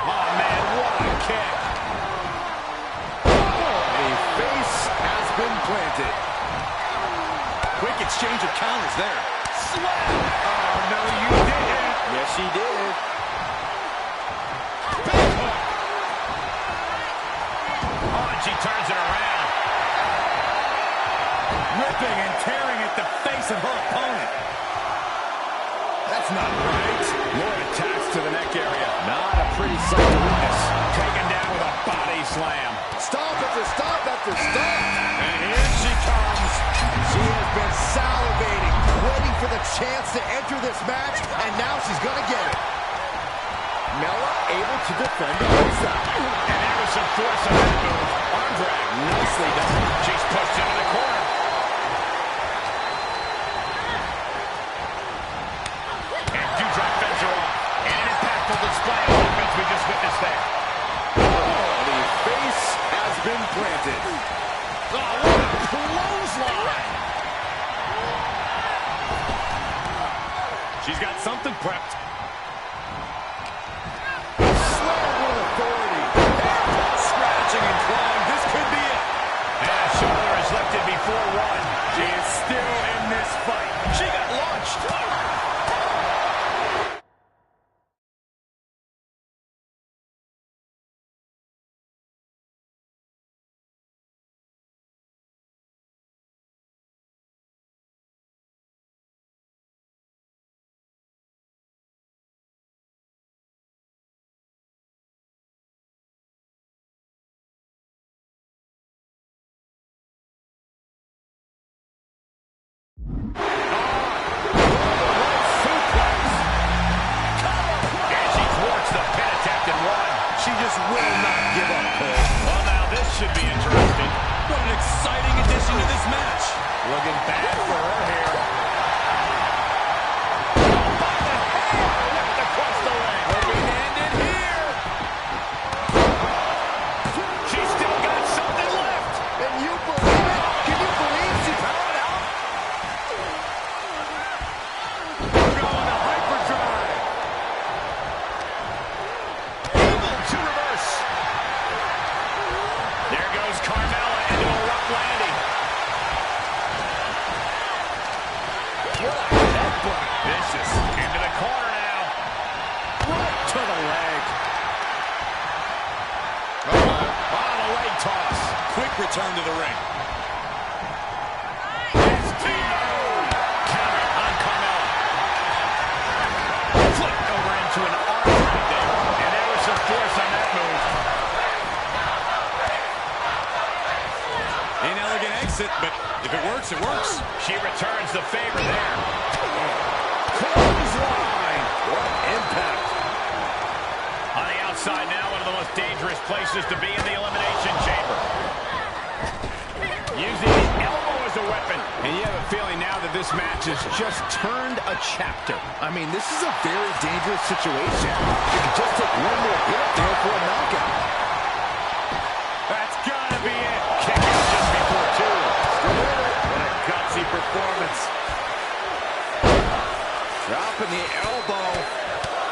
Oh, man, what a kick. A face has been planted. Quick exchange of counters there. Slap. Oh, no, you didn't. Yes, she did. Big hook. Oh, and she turns it around. Ripping and tearing at the face of her opponent. That's not right. More attacks to the neck area. Not a pretty sight to witness. Taken down with a body slam. Stomp after stomp after stomp. And here she comes. She has been salivating, waiting for the chance to enter this match, and now she's going to get it. Mella able to defend against that. And there was some force on that move. Arm drag. Nicely done. She's pushed into the corner. And Dewdrop fends her off. And an impactful display of offense we just witnessed there. Oh, the face has been planted. Oh, what a clothesline. She's got something prepped. Slam with authority. Scratching and clawing. This could be it. And a shoulder is lifted before one. She is still in this fight. She got launched. will not give up, Cole. Well, now this should be interesting. What an exciting addition to this match. Looking bad for her here. Across the ring. Will we end it here? She's still got something left. And you believe it? Can you believe she powered out? We're going to hyperdrive. Able to reverse. There goes Carmella into a rough landing. What a headbutt. Vicious. Into the corner now. Right to the leg. On a leg toss. Quick return to the ring. Counter on Carmella. Flipped over into an arm right there. And there was some force on that move. Inelegant exit, but if it works, it works. She returns the favor there. Clothesline. What impact. On the outside now, one of the most dangerous places to be in the Elimination Chamber. Using the elbow as a weapon. And you have a feeling now that this match has just turned a chapter. I mean, this is a very dangerous situation. You can just take one more hit up there for a knockout. That's gotta be it. Kick out just before two. What a gutsy performance. Dropping the elbow.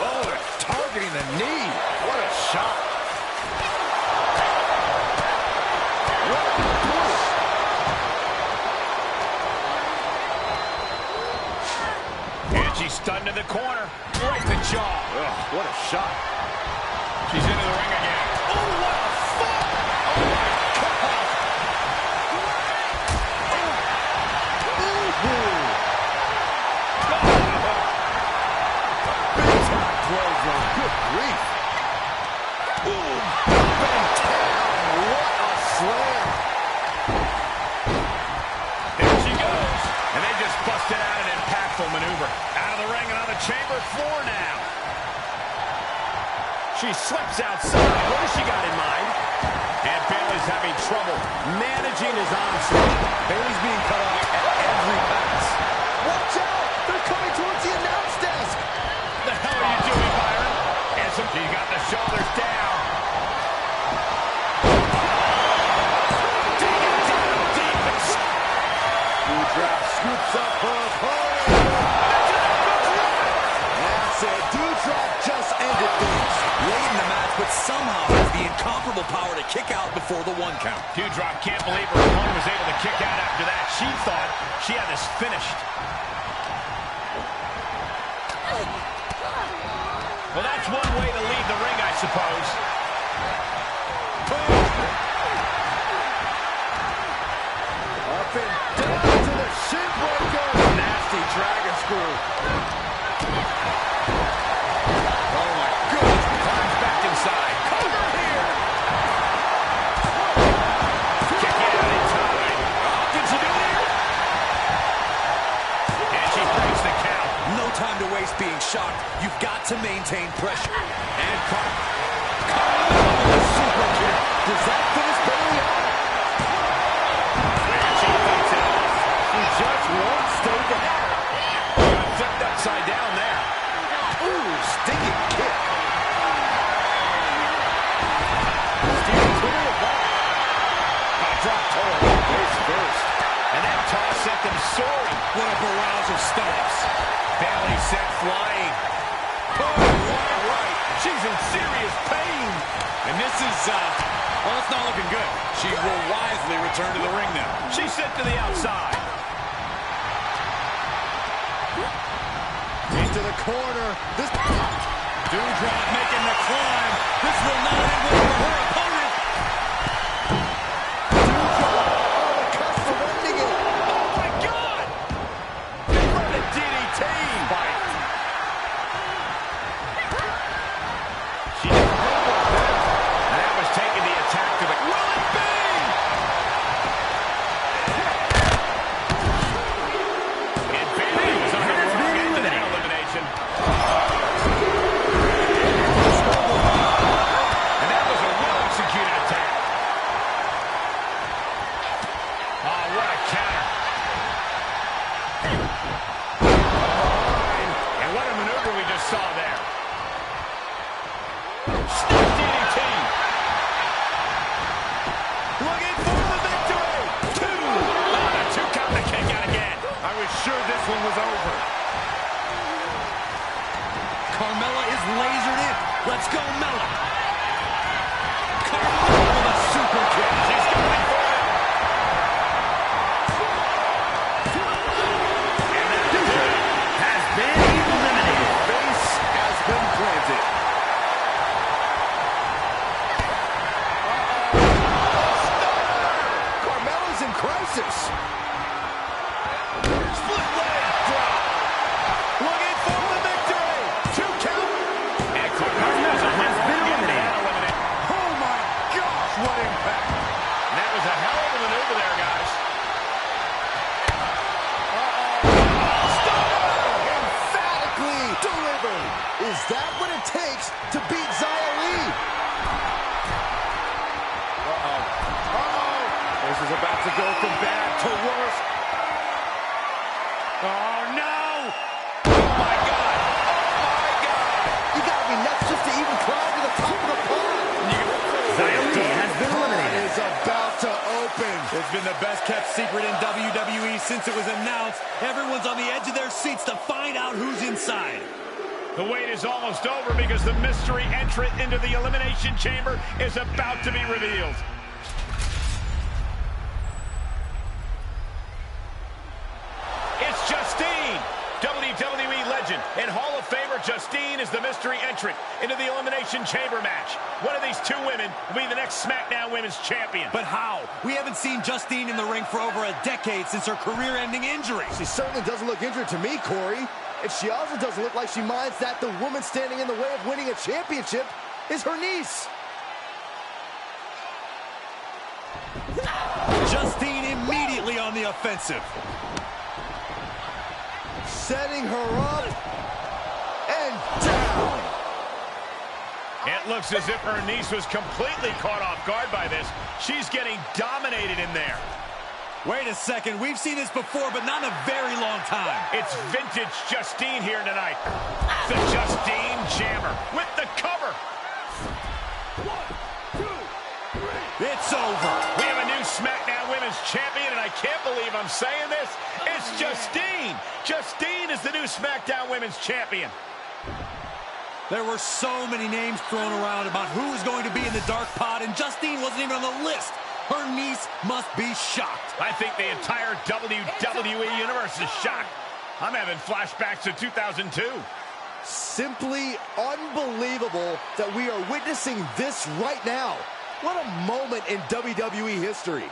Oh, targeting the knee. What a shot. What a push. And she's stunned in the corner. Right to jaw. Ugh, what a shot. She's into the ring again. Oh, what a foot! Oh, my God! Big time clothesline. Good grief. Ooh, up and down. What a slam. There she goes. And they just busted out an impactful maneuver. Out of the ring and on the chamber floor now. She slips outside. What has she got in mind? And Bayley's having trouble managing his onslaught. Bailey's being cut off at every pass. Watch out! They're coming towards the announce desk. What the hell are you doing, Byron? And she's got the shoulders down. Digging down deep. Doudrop scoops up her opponent. That's it. Doudrop just ended things. Late in the match, but somehow has the incomparable power to kick out before the 1 count. Doudrop can't believe her opponent was able to kick out after that. She thought she had this finished. Well, that's one way to leave the ring, I suppose. Up and down to the shin breaker. Nasty dragon screw. Oh, my goodness. Climbs back inside. Cover here. Kick out in time. Oh, did she do it here? And she breaks the count. No time to waste being shocked. You've got to maintain pressure. And Super kick. Does that finish Bailey off? and she beats it off. She just won't stay down. Got flipped upside down there. Ooh, stinging kick. Drop toe. Face first. And that toss sent them soaring. What a barrage of stomps. Bailey sent flying. Oh, right. She's in serious pain. And this is, well, it's not looking good. She will wisely return to the ring now. She's sent to the outside. Into the corner. This Doudrop making the climb. This will not end well for her opponent. on the cusp of ending it. Oh, my God! What a DDT! She didn't move with that. And that was taking the attack to the... Will it be? And Bailey was on the wrong end of that elimination. Struggle Snap DDT. Looking for the victory. 2. Oh, the 2 count to kick out again. I was sure this one was over. Carmella is lasered in. Let's go, Mella. Carmella with a super kick. She's going for it. And that opponent Has been eliminated. Base has been planted. Carmella's in crisis. split leg drop. Looking for the victory. 2 count. And Carmella has been eliminated. Oh my gosh, what impact. And that was a hell of a maneuver there, guys. Emphatically delivered. Is that what it takes to beat Xia Li? This is about to go from bad to worse. Oh, no. Oh, my God. Oh, my God. You gotta be nuts just to even climb to the top of the pond. Xia Li has been eliminated. Is about to open. It's been the best kept secret in WWE since it was announced. Everyone's on the edge of their seats to find out who's inside. The wait is almost over because the mystery entrant into the Elimination Chamber is about to be revealed. It's Justine, WWE legend and Hall of Famer Justine is the mystery entrant into the Elimination Chamber match. One of these 2 women will be the next SmackDown Women's Champion. But how? We haven't seen Justine in the ring for over a decade since her career-ending injury. She certainly doesn't look injured to me, Corey. And she also doesn't look like she minds that the woman standing in the way of winning a championship is her niece. Justine immediately on the offensive. Setting her up and down. It looks as if her niece was completely caught off guard by this. She's getting dominated in there. Wait a second, we've seen this before, but not in a very long time. It's vintage Justine here tonight. The Justine Jammer with the cover. 1, 2, 3. It's over. We have a new SmackDown Women's Champion, and I can't believe I'm saying this. It's Justine. Justine is the new SmackDown Women's Champion. There were so many names thrown around about who was going to be in the dark pod, and Justine wasn't even on the list. Her niece must be shocked. I think the entire WWE Universe is shocked. I'm having flashbacks to 2002. Simply unbelievable that we are witnessing this right now. What a moment in WWE history.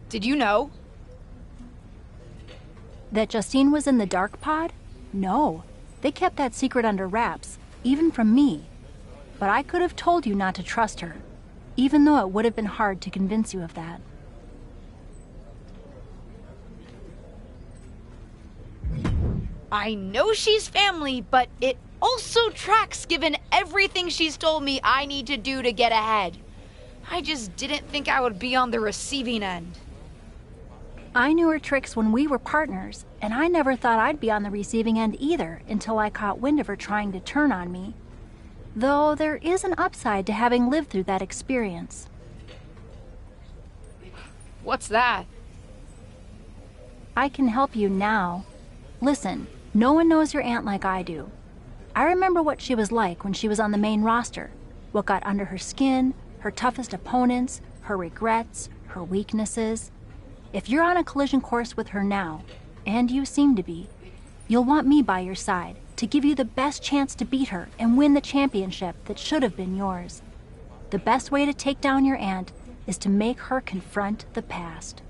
Did you know? That Justine was in the dark pod? No. They kept that secret under wraps, even from me. But I could have told you not to trust her, even though it would have been hard to convince you of that. I know she's family, but it also tracks given everything she's told me I need to do to get ahead. I just didn't think I would be on the receiving end. I knew her tricks when we were partners, and I never thought I'd be on the receiving end either until I caught wind of her trying to turn on me. Though there is an upside to having lived through that experience. What's that? I can help you now. Listen, no one knows your aunt like I do. I remember what she was like when she was on the main roster, what got under her skin, her toughest opponents, her regrets, her weaknesses. If you're on a collision course with her now, and you seem to be, you'll want me by your side to give you the best chance to beat her and win the championship that should have been yours. The best way to take down your aunt is to make her confront the past.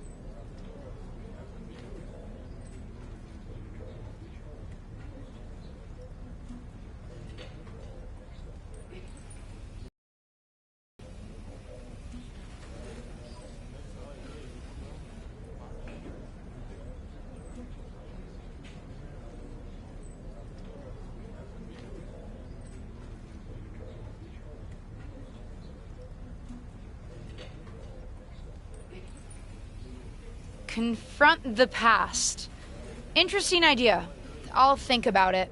Confront the past. Interesting idea. I'll think about it.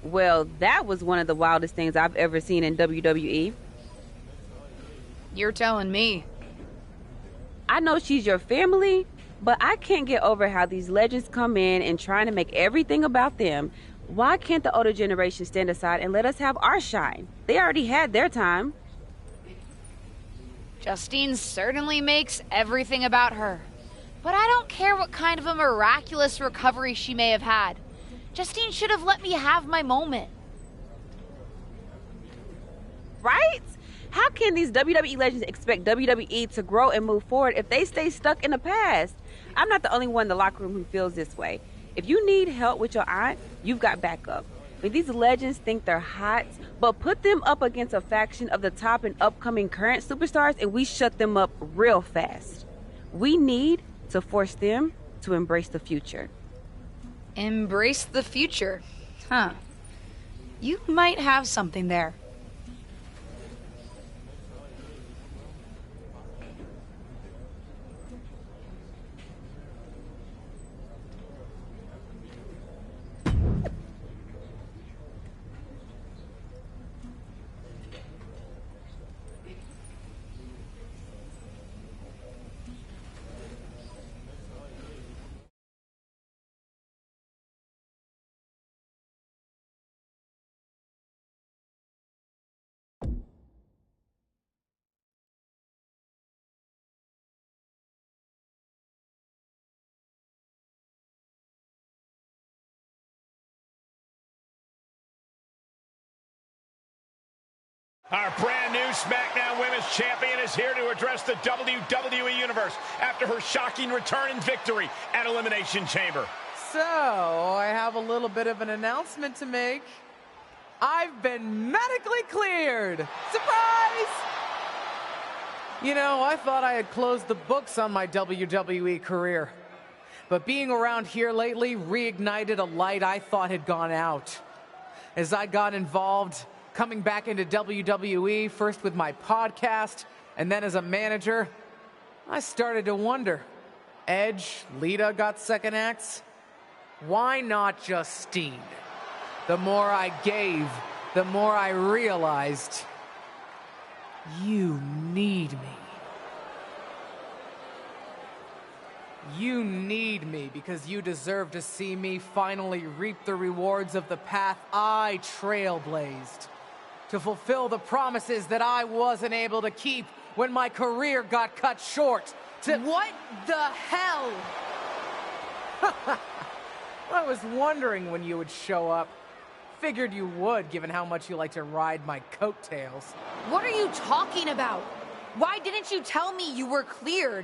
Well, that was one of the wildest things I've ever seen in WWE. You're telling me. I know she's your family, but I can't get over how these legends come in and trying to make everything about them. Why can't the older generation stand aside and let us have our shine? They already had their time. Justine certainly makes everything about her. But I don't care what kind of a miraculous recovery she may have had. Justine should have let me have my moment. Right? How can these WWE legends expect WWE to grow and move forward if they stay stuck in the past? I'm not the only one in the locker room who feels this way. If you need help with your aunt, you've got backup. When these legends think they're hot, but put them up against a faction of the top and upcoming current superstars and we shut them up real fast. We need to force them to embrace the future. Embrace the future. Huh. You might have something there. Our brand new SmackDown Women's Champion is here to address the WWE Universe after her shocking return and victory at Elimination Chamber. So, I have a little bit of an announcement to make. I've been medically cleared! Surprise! You know, I thought I had closed the books on my WWE career. But being around here lately reignited a light I thought had gone out. As I got involved, coming back into WWE, first with my podcast, and then as a manager, I started to wonder. Edge, Lita got second acts. Why not Justine? The more I gave, the more I realized, you need me. You need me because you deserve to see me finally reap the rewards of the path I trailblazed. To fulfill the promises that I wasn't able to keep when my career got cut short. What the hell? I was wondering when you would show up. Figured you would, given how much you like to ride my coattails. What are you talking about? Why didn't you tell me you were cleared?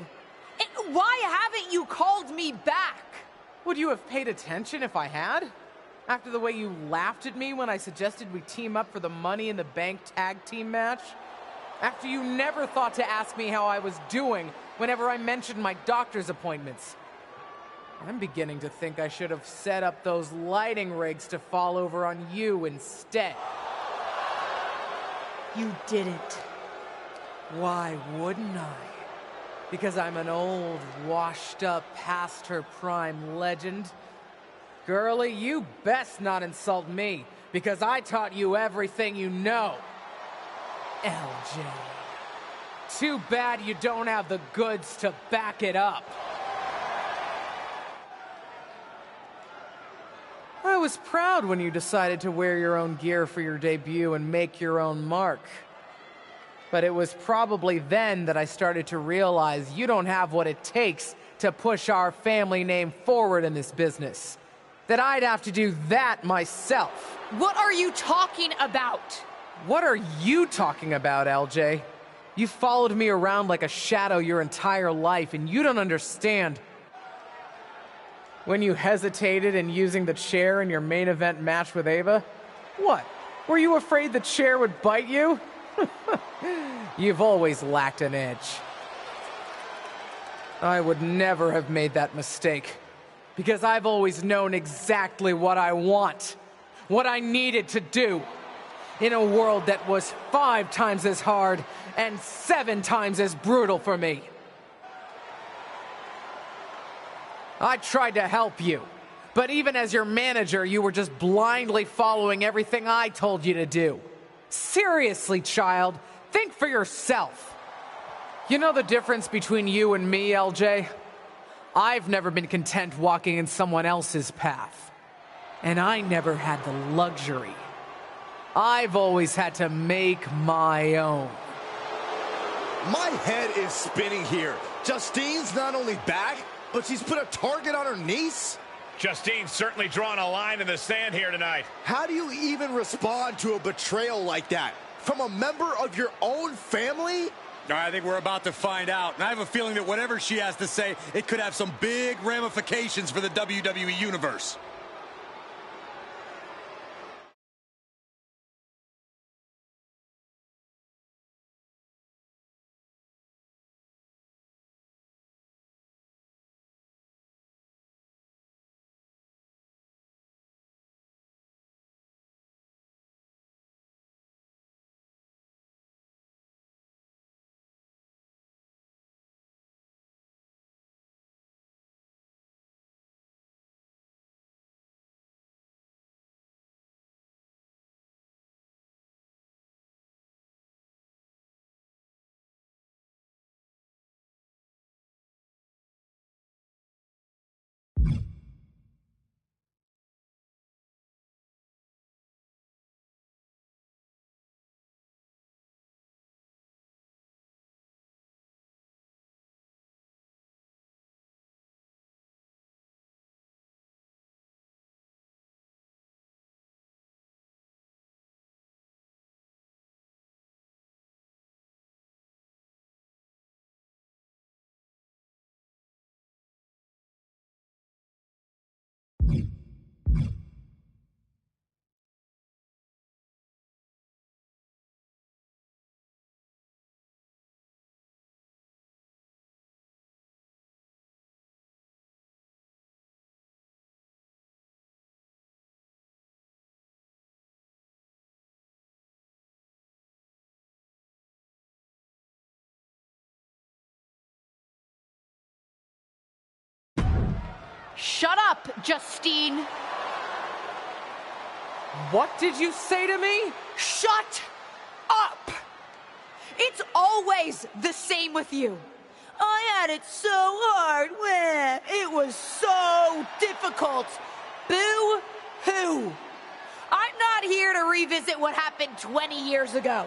And why haven't you called me back? Would you have paid attention if I had? After the way you laughed at me when I suggested we team up for the Money in the Bank tag team match? After you never thought to ask me how I was doing whenever I mentioned my doctor's appointments? I'm beginning to think I should have set up those lighting rigs to fall over on you instead. You didn't. Why wouldn't I? Because I'm an old, washed-up, past-her-prime legend. Girlie, you best not insult me, because I taught you everything you know. LJ. Too bad you don't have the goods to back it up. I was proud when you decided to wear your own gear for your debut and make your own mark. But it was probably then that I started to realize you don't have what it takes to push our family name forward in this business. That I'd have to do that myself. What are you talking about? What are you talking about, LJ? You followed me around like a shadow your entire life, and you don't understand. When you hesitated in using the chair in your main event match with Ava, what? Were you afraid the chair would bite you? You've always lacked an edge. I would never have made that mistake, because I've always known exactly what I want, what I needed to do, in a world that was 5 times as hard and 7 times as brutal for me. I tried to help you, but even as your manager, you were just blindly following everything I told you to do. Seriously, child, think for yourself. You know the difference between you and me, LJ? I've never been content walking in someone else's path. And I never had the luxury. I've always had to make my own. My head is spinning here. Justine's not only back, but she's put a target on her niece? Justine's certainly drawn a line in the sand here tonight. How do you even respond to a betrayal like that? From a member of your own family? I think we're about to find out. And I have a feeling that whatever she has to say, it could have some big ramifications for the WWE Universe. Shut up, Justine. What did you say to me? Shut up. It's always the same with you. I had it so hard. It was so difficult. Boo-hoo. I'm not here to revisit what happened 20 years ago.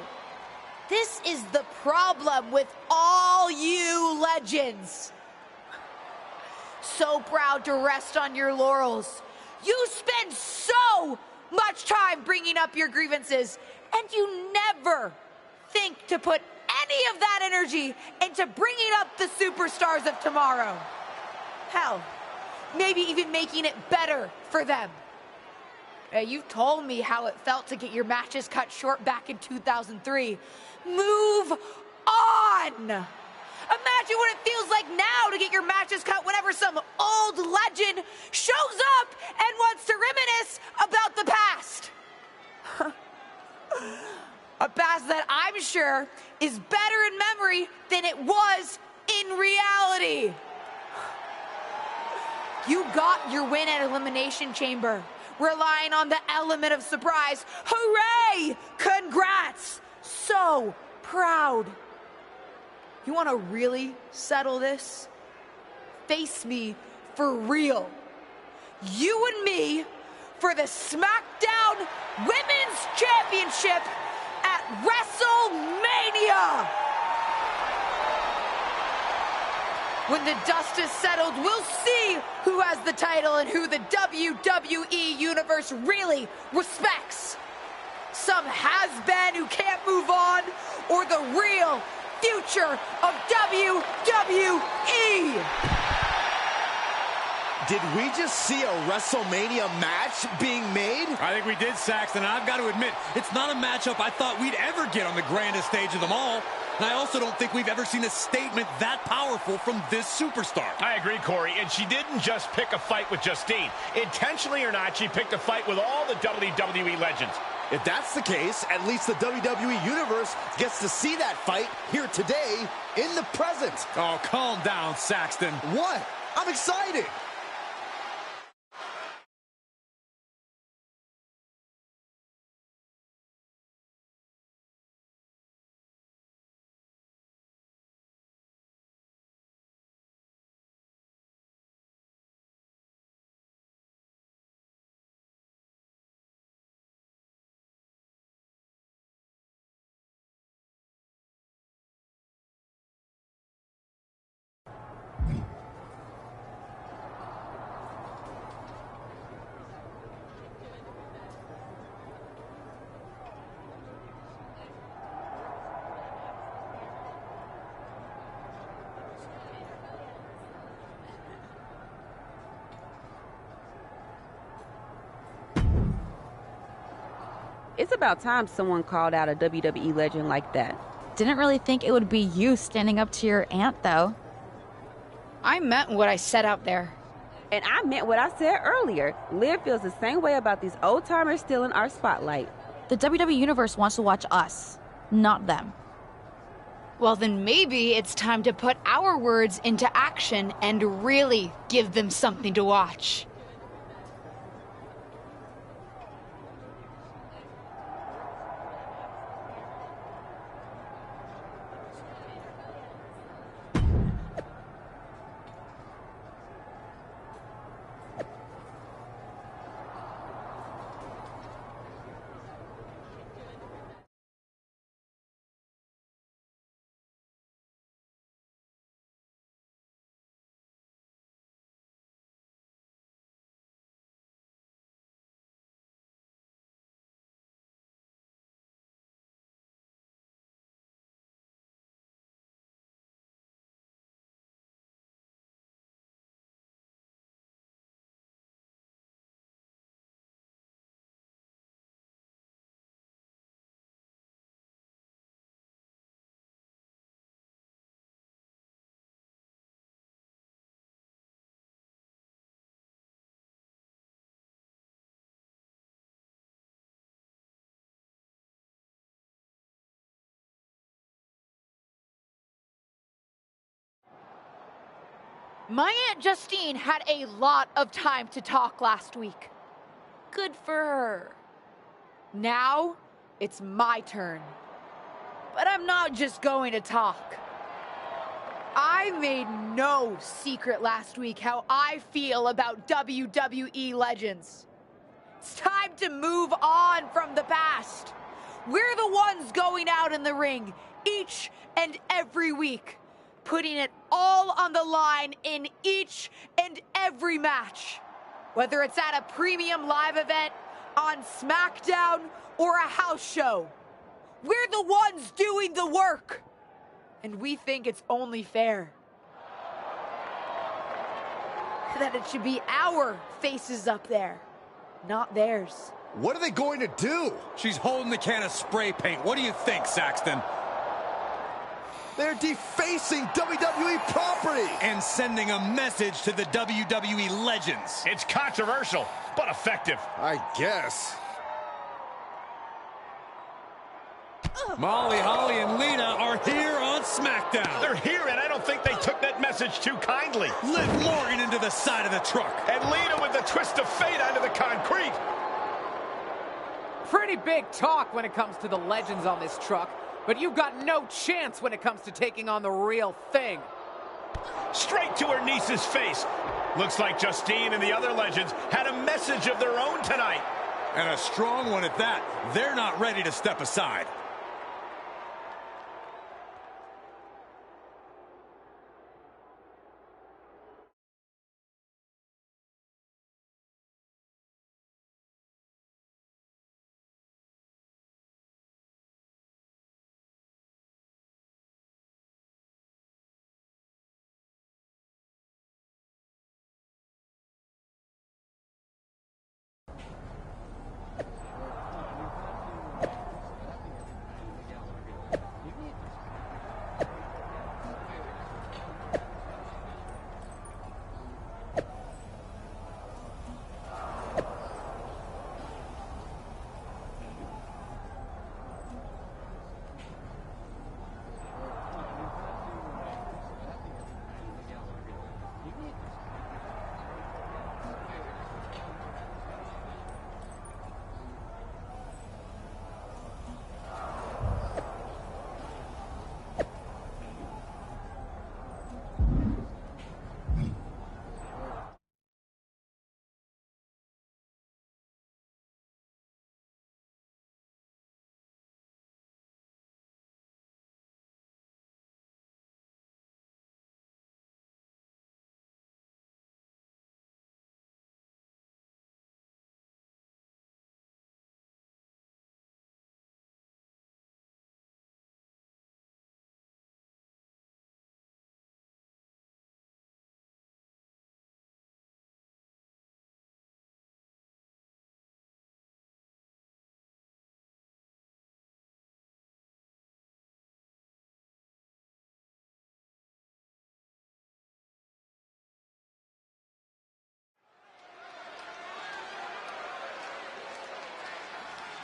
This is the problem with all you legends. So proud to rest on your laurels. You spend so much time bringing up your grievances, and you never think to put any of that energy into bringing up the superstars of tomorrow. Hell, maybe even making it better for them. You've told me how it felt to get your matches cut short back in 2003. Move on! Imagine what it feels like now to get your matches cut whenever some old legend shows up and wants to reminisce about the past. A past that I'm sure is better in memory than it was in reality. You got your win at Elimination Chamber, relying on the element of surprise. Hooray! Congrats! So so proud. You want to really settle this? Face me for real. You and me for the SmackDown Women's Championship at WrestleMania. When the dust is settled, we'll see who has the title and who the WWE Universe really respects. Some has-been who can't move on, or the real future of WWE. Did we just see a WrestleMania match being made? I think we did, Saxton. I've got to admit, it's not a matchup I thought we'd ever get on the grandest stage of them all. And I also don't think we've ever seen a statement that powerful from this superstar. I agree, Corey, and she didn't just pick a fight with Justine. Intentionally or not, she picked a fight with all the WWE legends. If that's the case, at least the WWE Universe gets to see that fight here today in the present. Oh, calm down, Saxton. What? I'm excited. It's about time someone called out a WWE legend like that. Didn't really think it would be you standing up to your aunt, though. I meant what I said out there. And I meant what I said earlier. Liv feels the same way about these old-timers stealing our spotlight. The WWE Universe wants to watch us, not them. Well, then maybe it's time to put our words into action and really give them something to watch. My Aunt Justine had a lot of time to talk last week. Good for her. Now, it's my turn. But I'm not just going to talk. I made no secret last week how I feel about WWE legends. It's time to move on from the past. We're the ones going out in the ring each and every week, putting it all on the line in each and every match. Whether it's at a premium live event, on SmackDown, or a house show. We're the ones doing the work. And we think it's only fair that it should be our faces up there, not theirs. What are they going to do? She's holding the can of spray paint. What do you think, Saxton? They're defacing WWE property. And sending a message to the WWE legends. It's controversial, but effective. I guess. Molly, Holly, and Lita are here on SmackDown. They're here, and I don't think they took that message too kindly. Liv Morgan into the side of the truck. And Lita with the twist of fate onto the concrete. Pretty big talk when it comes to the legends on this truck. but you've got no chance when it comes to taking on the real thing. Straight to her niece's face. Looks like Justine and the other legends had a message of their own tonight. And a strong one at that. They're not ready to step aside.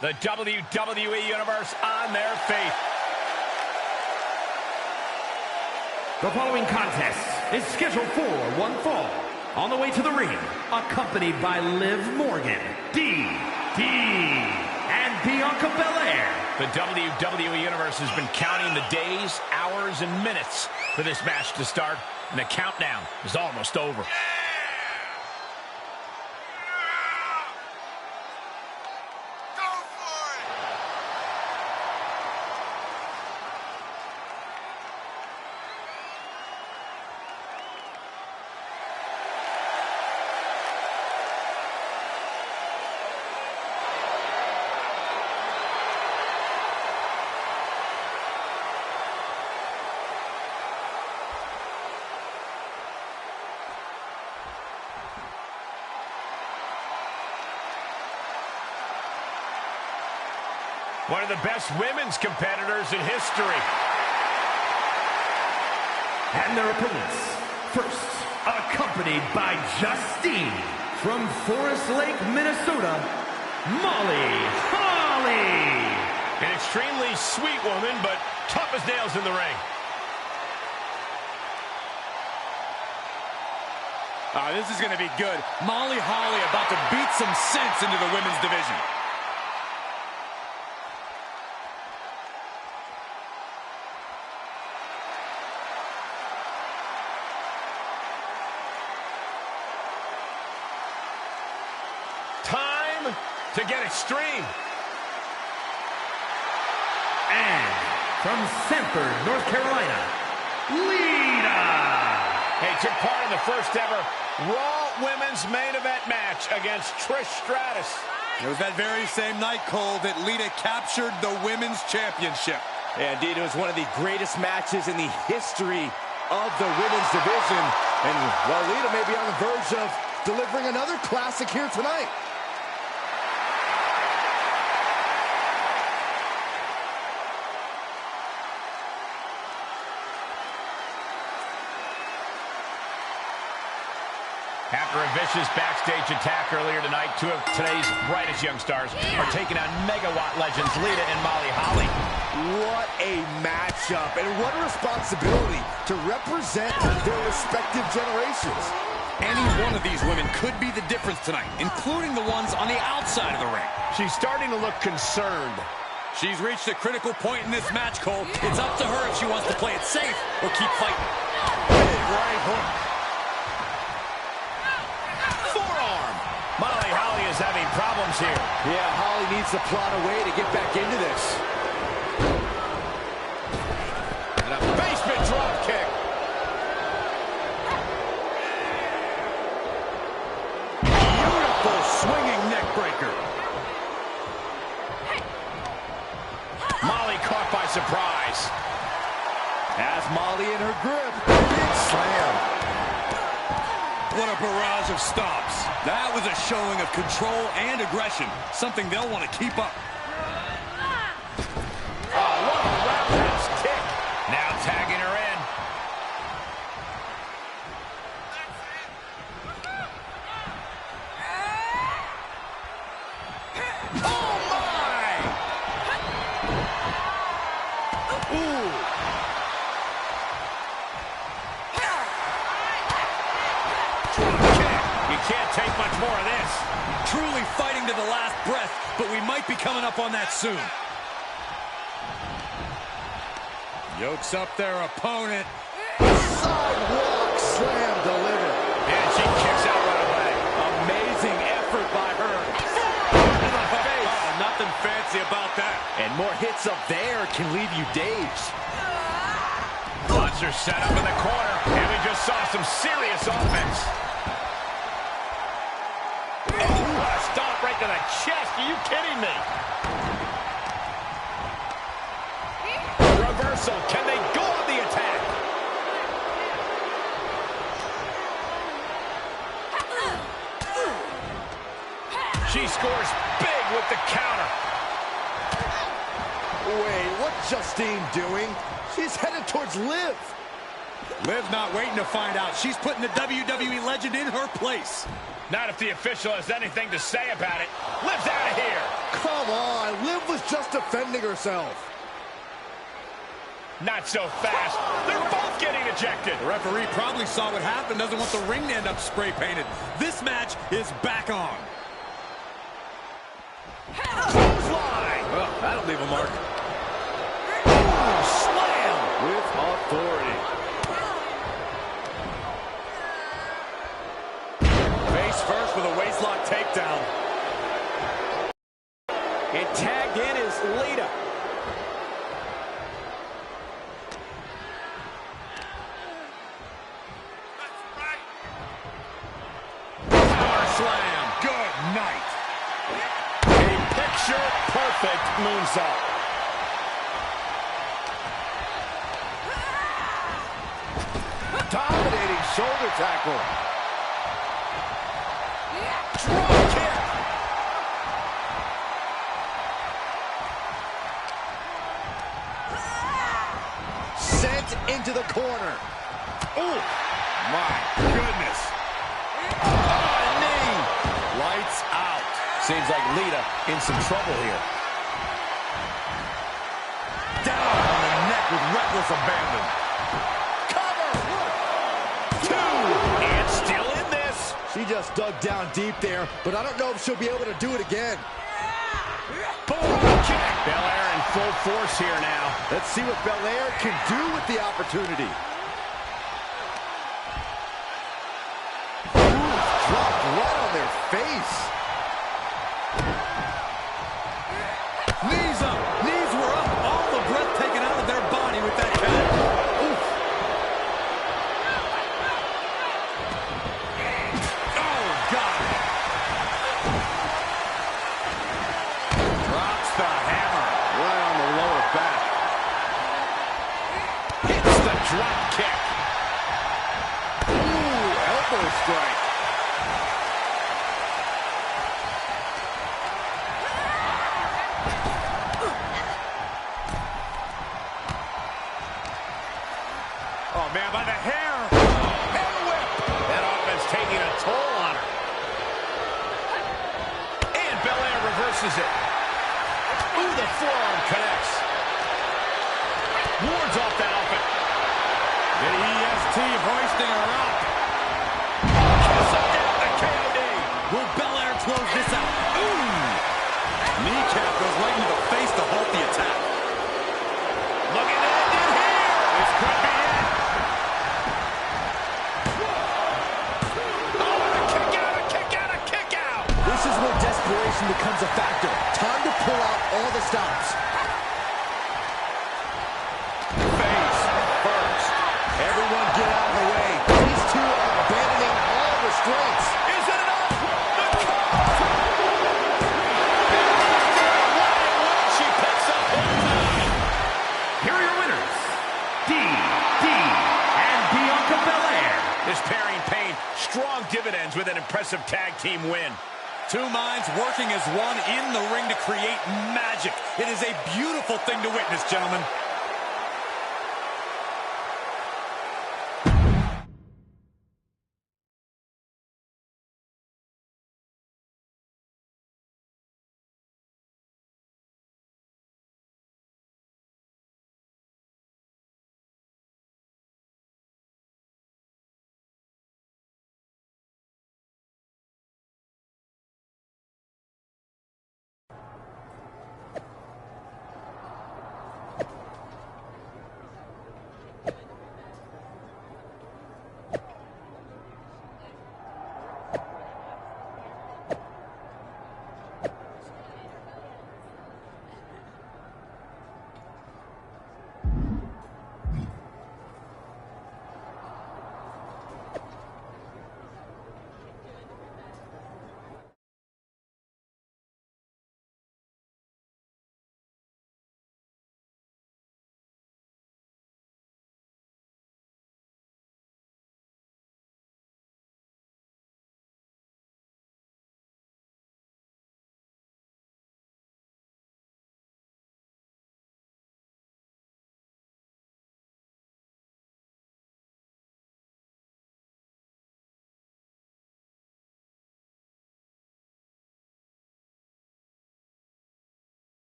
The WWE Universe on their feet. The following contest is scheduled for one fall. On the way to the ring, accompanied by Liv Morgan, D.D., and Bianca Belair. The WWE Universe has been counting the days, hours, and minutes for this match to start, and the countdown is almost over. One of the best women's competitors in history. And their opponents. First, accompanied by Justine from Forest Lake, Minnesota, Molly Holly. An extremely sweet woman, but tough as nails in the ring. This is going to be good. Molly Holly about to beat some sense into the women's division. Time to get extreme. And from Sanford, North Carolina, Lita. He took part in the first ever Raw Women's Main Event match against Trish Stratus. It was that very same night, Cole, that Lita captured the Women's Championship. Yeah, indeed, it was one of the greatest matches in the history of the women's division. And, well, Lita may be on the verge of delivering another classic here tonight. After a vicious backstage attack earlier tonight, two of today's brightest young stars are taking on megawatt legends Lita and Molly Holly. What a matchup, and what a responsibility to represent their respective generations. Any one of these women could be the difference tonight, including the ones on the outside of the ring. She's starting to look concerned. She's reached a critical point in this match, Cole. It's up to her if she wants to play it safe or keep fighting. Big right hook. Forearm. Molly Holly is having problems here. Yeah, Holly needs to plot a way to get back into this. And a basement drop kick. Beautiful swinging neck breaker. Molly caught by surprise. Has Molly in her grip. Big slam. What a barrage of stomps. That was a showing of control and aggression, something they'll want to keep up. Oh, what a roundhouse kick. Now tagging her in. Oh, my! Ooh. You can't take much more of this. Truly fighting to the last breath, but we might be coming up on that soon. Yokes up their opponent. Sidewalk slam delivered. And she kicks out right away. Amazing effort by her. To the face. Oh, nothing fancy about that. And more hits up there can leave you dazed. Monster set up in the corner, and we just saw some serious offense. Oh, what a stomp right to the chest. Are you kidding me? Reversal. Can they go on the attack? She scores big with the counter. Wait, what's Justine doing? She's headed towards Liv. Liv's not waiting to find out. She's putting the WWE legend in her place. Not if the official has anything to say about it. Liv's out of here. Come on, Liv was just defending herself. Not so fast. They're both getting ejected. The referee probably saw what happened, doesn't want the ring to end up spray painted. This match is back on. Clothesline. Well, that'll leave a mark. Slam With authority. Face first with a waistlock takedown. And tagged in is Lita. power slam. Good night. A picture-perfect moonsault. Dominating shoulder tackle. Drop kick. Sent into the corner. Oh, My goodness. knee. Lights out. Seems like Lita in some trouble here. Down on the neck with reckless abandon. And still in this. She just dug down deep there, but I don't know if she'll be able to do it again. Boom kick. Belair in full force here now. Let's see what Belair can do with the opportunity. Dropped right on their face. Knees up. Knees were up. All the breath taken out of their body with that count. Oof. Oh, God. Drops the hammer. Right on the lower back. Hits the drop kick. Ooh, elbow strike. Oh, man, by the hair. Hair whip. That offense taking a toll on her. And Belair reverses it. Ooh, the forearm connects. Wards off that offense. The EST hoisting her up. Kiss of death, the KOD. Will Belair close this out? Ooh! Kneecap goes right into the face to halt the attack. Looking to end it here. This could be it. Oh, a kick out, a kick out, a kick out. This is where desperation becomes a factor. Time to pull out all the stops. Face first. Everyone get out of the way. These two are abandoning all restraints. Is it enough? The cover. She picks up one time. Here are your winners, and Bianca Belair. This pairing paid strong dividends with an impressive tag team win. Two minds working as one in the ring to create magic. It is a beautiful thing to witness, gentlemen.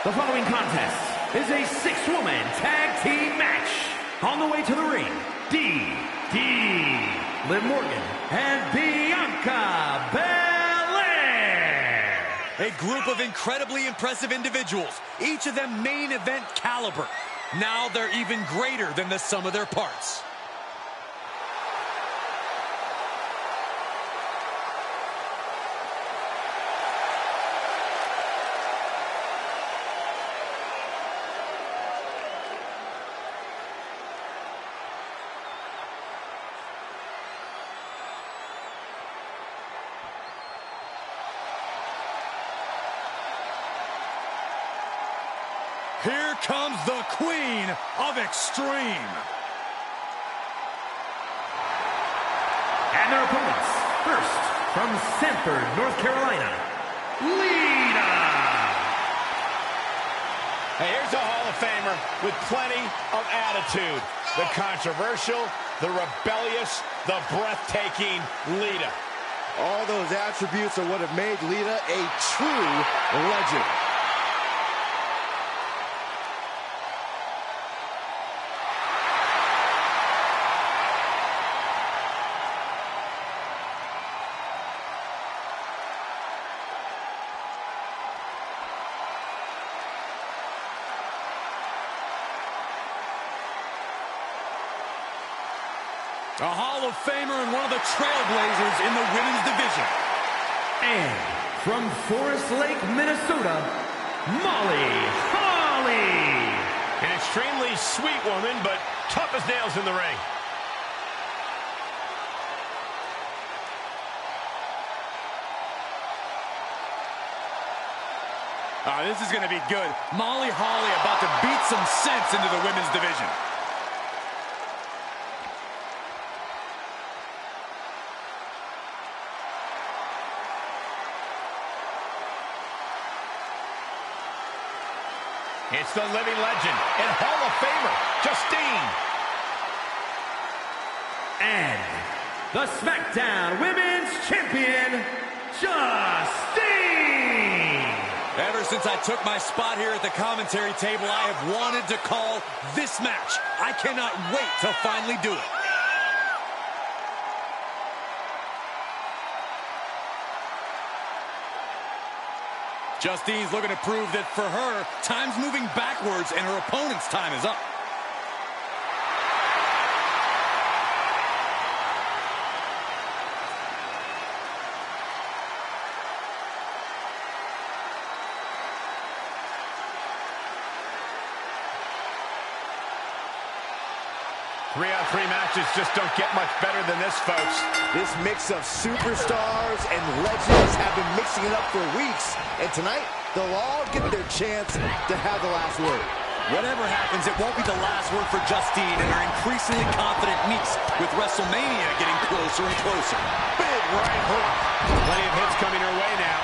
The following contest is a six-woman tag team match. On the way to the ring, Liv Morgan and Bianca Belair. A group of incredibly impressive individuals, each of them main event caliber. Now they're even greater than the sum of their parts. Here comes the Queen of Extreme. And their opponents, first, from Sanford, North Carolina, Lita. Hey, here's a Hall of Famer with plenty of attitude. The controversial, the rebellious, the breathtaking Lita. All those attributes are what have made Lita a true legend. A Hall of Famer and one of the trailblazers in the women's division. And from Forest Lake, Minnesota, Molly Holly. An extremely sweet woman, but tough as nails in the ring. This is going to be good. Molly Holly about to beat some sense into the women's division. It's the living legend and Hall of Famer, Justine. And the SmackDown Women's Champion, Justine! Ever since I took my spot here at the commentary table, I have wanted to call this match. I cannot wait to finally do it. Justine's looking to prove that for her, time's moving backwards and her opponent's time is up. Three-on-three matches just don't get much better than this, folks. This mix of superstars and legends have been mixing it up for weeks. And tonight, they'll all get their chance to have the last word. Whatever happens, it won't be the last word for Justine and her increasingly confident niece, with WrestleMania getting closer and closer. Big right hook. Plenty of hits coming her way now.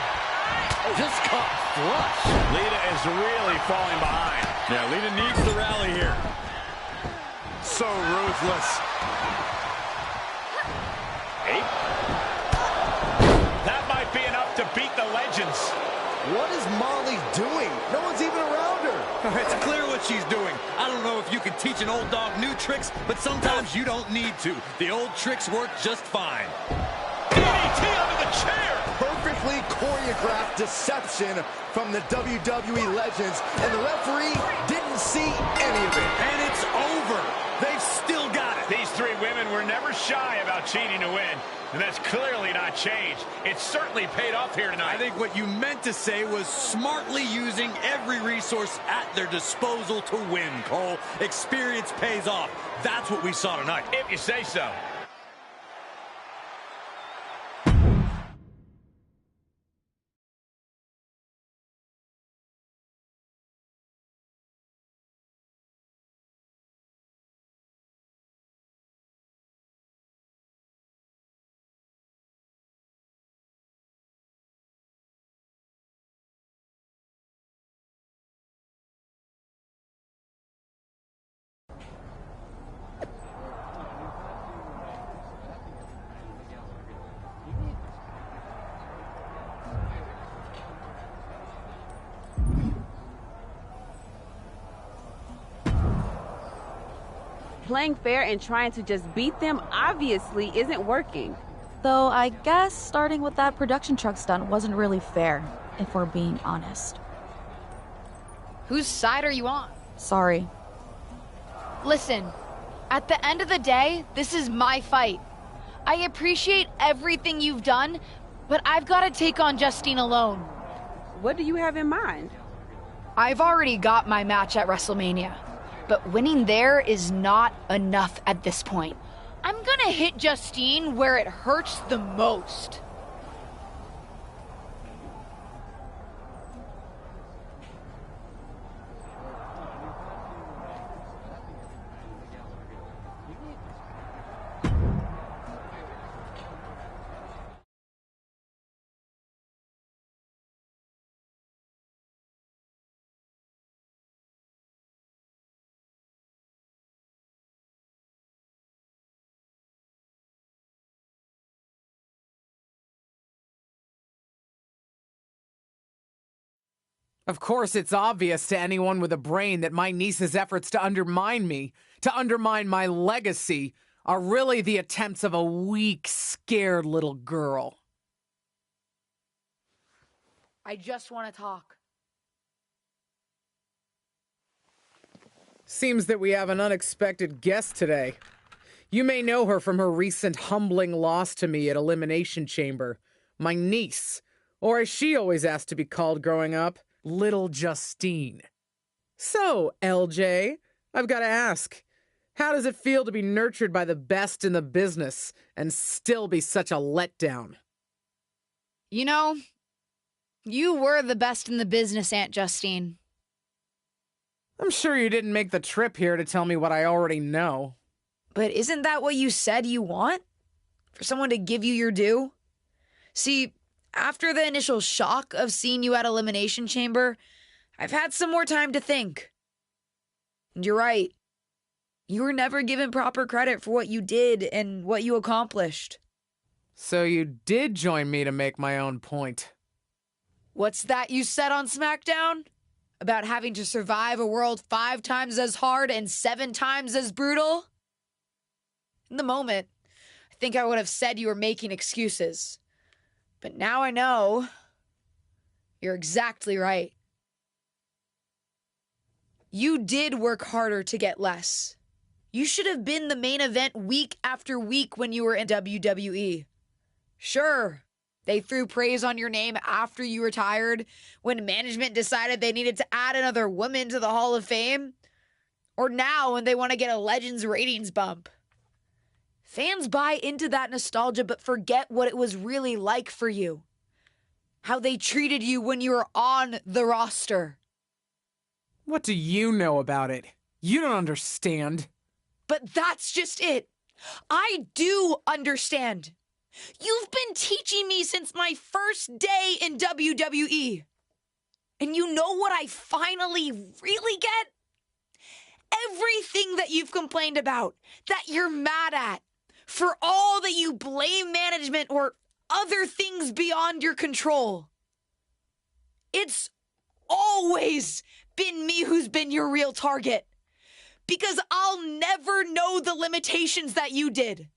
Oh, just caught flush. Lita is really falling behind. Yeah, Lita needs the rally here. So ruthless. 8. That might be enough to beat the legends. What is Molly doing? No one's even around her. It's clear what she's doing. I don't know if you can teach an old dog new tricks, but sometimes you don't need to. The old tricks work just fine. DDT under the chair. Perfectly choreographed deception from the WWE legends, and the referee didn't see any of it. And it's over. They've still got it. These three women were never shy about cheating to win, and that's clearly not changed. It's certainly paid off here tonight. I think what you meant to say was smartly using every resource at their disposal to win, Cole. Experience pays off. That's what we saw tonight. If you say so. Playing fair and trying to just beat them obviously isn't working. Though I guess starting with that production truck stunt wasn't really fair, if we're being honest. Whose side are you on? Sorry. Listen, at the end of the day, this is my fight. I appreciate everything you've done, but I've got to take on Justine alone. What do you have in mind? I've already got my match at WrestleMania, but winning there is not enough at this point. I'm gonna hit Justine where it hurts the most. Of course, it's obvious to anyone with a brain that my niece's efforts to undermine me, to undermine my legacy, are really the attempts of a weak, scared little girl. I just want to talk. Seems that we have an unexpected guest today. You may know her from her recent humbling loss to me at Elimination Chamber. My niece, or as she always asked to be called growing up, Little Justine. So, LJ, I've got to ask, how does it feel to be nurtured by the best in the business and still be such a letdown? You know, you were the best in the business, Aunt Justine. I'm sure you didn't make the trip here to tell me what I already know. But isn't that what you said you want? For someone to give you your due? See, after the initial shock of seeing you at Elimination Chamber, I've had some more time to think. And you're right. You were never given proper credit for what you did and what you accomplished. So you did join me to make my own point. What's that you said on SmackDown? About having to survive a world 5 times as hard and 7 times as brutal? In the moment, I think I would have said you were making excuses. But now I know. You're exactly right. You did work harder to get less. You should have been the main event week after week when you were in WWE. Sure, they threw praise on your name after you retired when management decided they needed to add another woman to the Hall of Fame. Or now when they want to get a Legends ratings bump. Fans buy into that nostalgia but forget what it was really like for you. How they treated you when you were on the roster. What do you know about it? You don't understand. But that's just it. I do understand. You've been teaching me since my first day in WWE. And you know what I finally really get? Everything that you've complained about, that you're mad at, for all that you blame management or other things beyond your control. It's always been me who's been your real target. Because I'll never know the limitations that you did.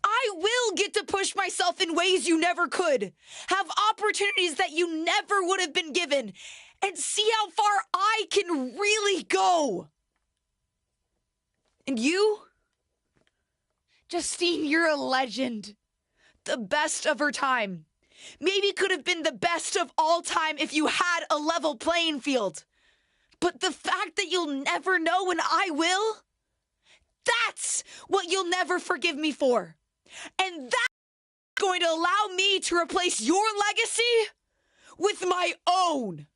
I will get to push myself in ways you never could, have opportunities that you never would have been given, and see how far I can really go. And you? Justine, you're a legend. The best of her time. Maybe could have been the best of all time if you had a level playing field. But the fact that you'll never know and I will, that's what you'll never forgive me for. And that's going to allow me to replace your legacy with my own.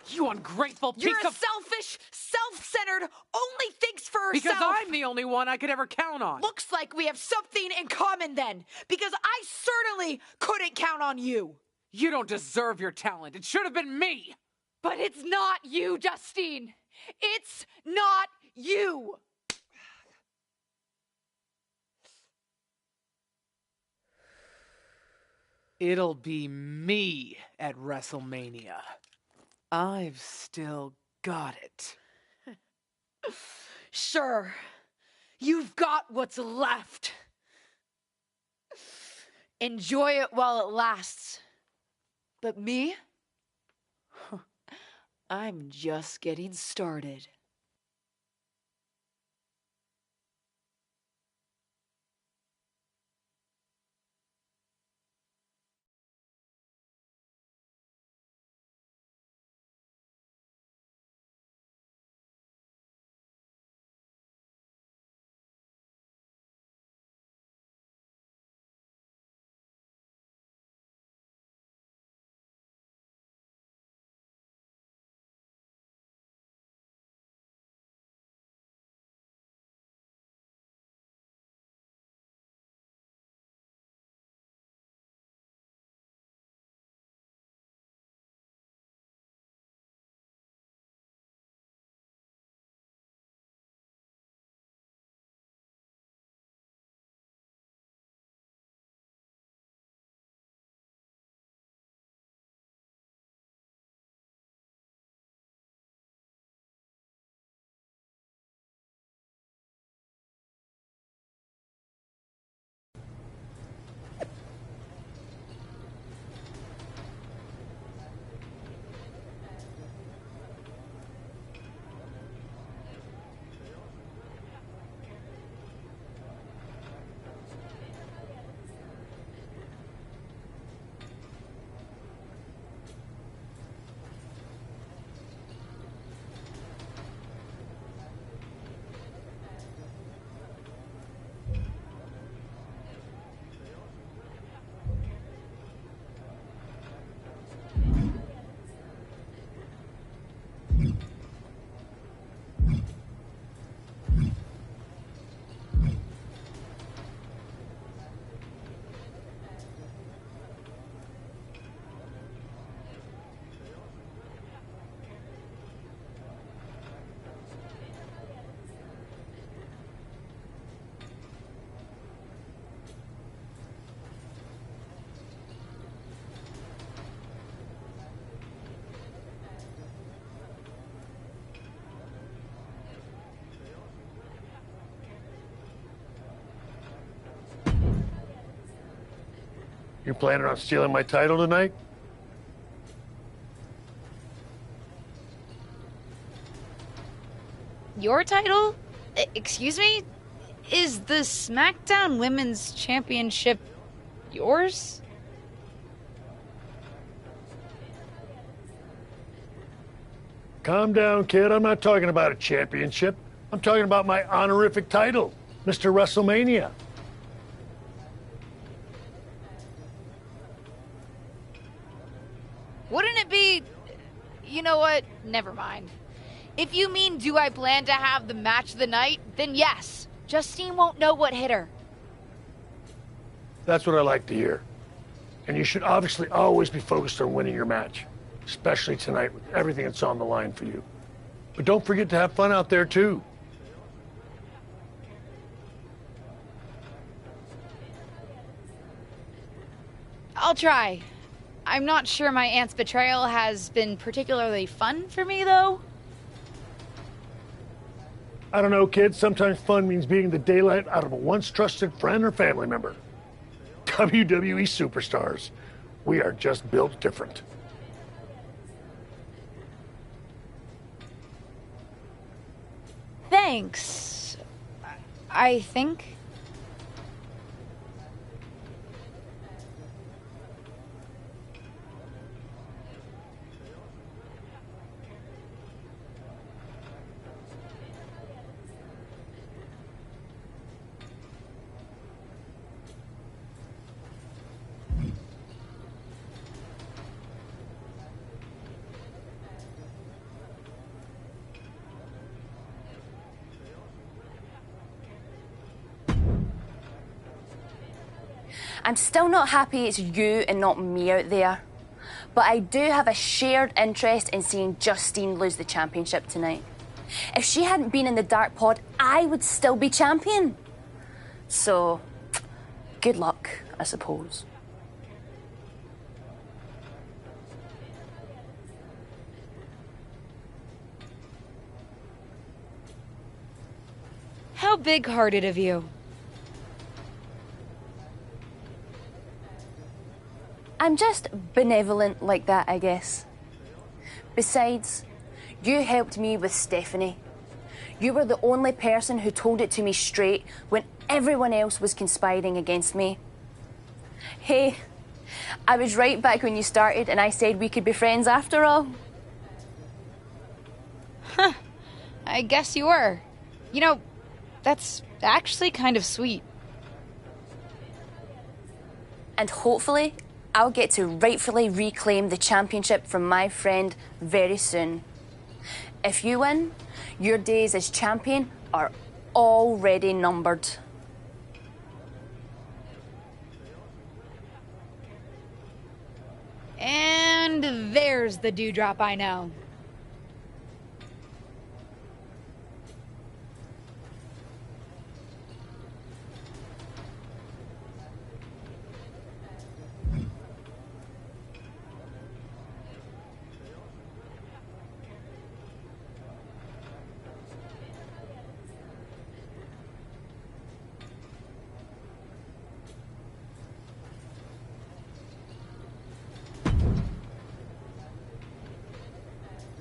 You ungrateful piece You're a of... selfish, self-centered, only thinks for herself. Because I'm the only one I could ever count on. Looks like we have something in common then, because I certainly couldn't count on you. You don't deserve your talent. It should have been me. But it's not you, Justine. It's not you. It'll be me at WrestleMania. I've still got it. Sure, you've got what's left. Enjoy it while it lasts. But me? I'm just getting started. You planning on stealing my title tonight? Your title? Excuse me? Is the SmackDown Women's Championship yours? Calm down, kid. I'm not talking about a championship. I'm talking about my honorific title, Mr. WrestleMania. Wouldn't it be... You know what? Never mind. If you mean do I plan to have the match of the night, then yes. Justine won't know what hit her. That's what I like to hear. And you should obviously always be focused on winning your match, especially tonight with everything that's on the line for you. But don't forget to have fun out there, too. I'll try. I'm not sure my aunt's betrayal has been particularly fun for me, though. I don't know, kids. Sometimes fun means beating the daylight out of a once trusted friend or family member. WWE superstars. We are just built different. Thanks. I think. I'm still not happy it's you and not me out there. But I do have a shared interest in seeing Justine lose the championship tonight. If she hadn't been in the dark pod, I would still be champion. So, good luck, I suppose. How big-hearted of you. I'm just benevolent like that, I guess. Besides, you helped me with Stephanie. You were the only person who told it to me straight when everyone else was conspiring against me. Hey, I was right back when you started and I said we could be friends after all. Huh. I guess you were. You know, that's actually kind of sweet. And hopefully, I'll get to rightfully reclaim the championship from my friend very soon. If you win, your days as champion are already numbered. And there's the dewdrop I know.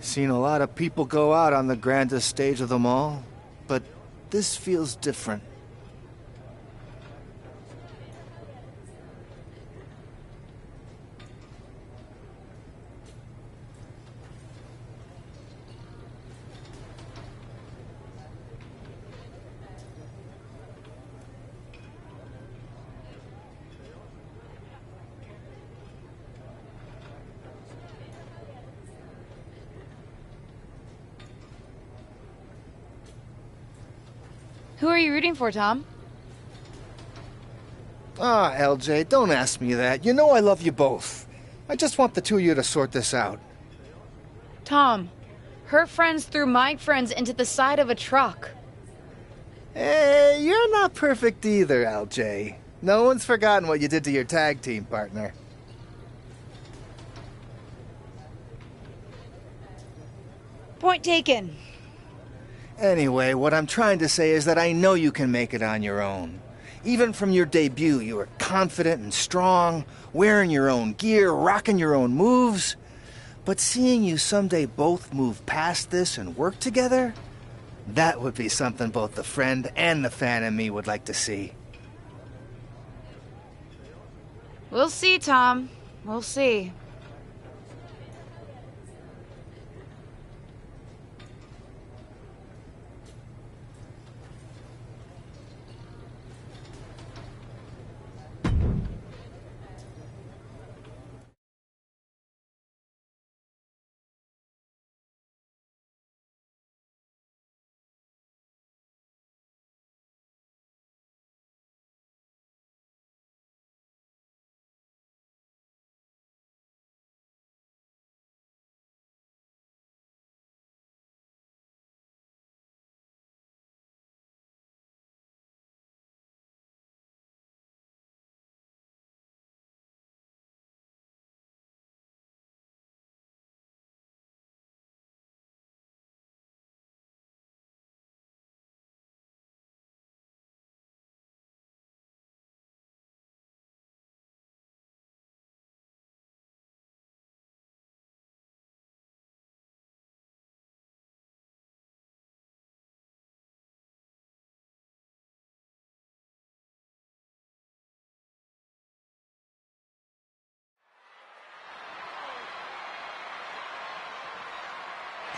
Seen a lot of people go out on the grandest stage of them all, but this feels different. Who are you rooting for, Tom? Ah, LJ, don't ask me that. You know I love you both. I just want the two of you to sort this out. Tom, her friends threw my friends into the side of a truck. Hey, you're not perfect either, LJ. No one's forgotten what you did to your tag team partner. Point taken. Anyway, what I'm trying to say is that I know you can make it on your own. Even from your debut, you were confident and strong, wearing your own gear, rocking your own moves. But seeing you someday both move past this and work together, that would be something both the friend and the fan in me would like to see. We'll see, Tom. We'll see.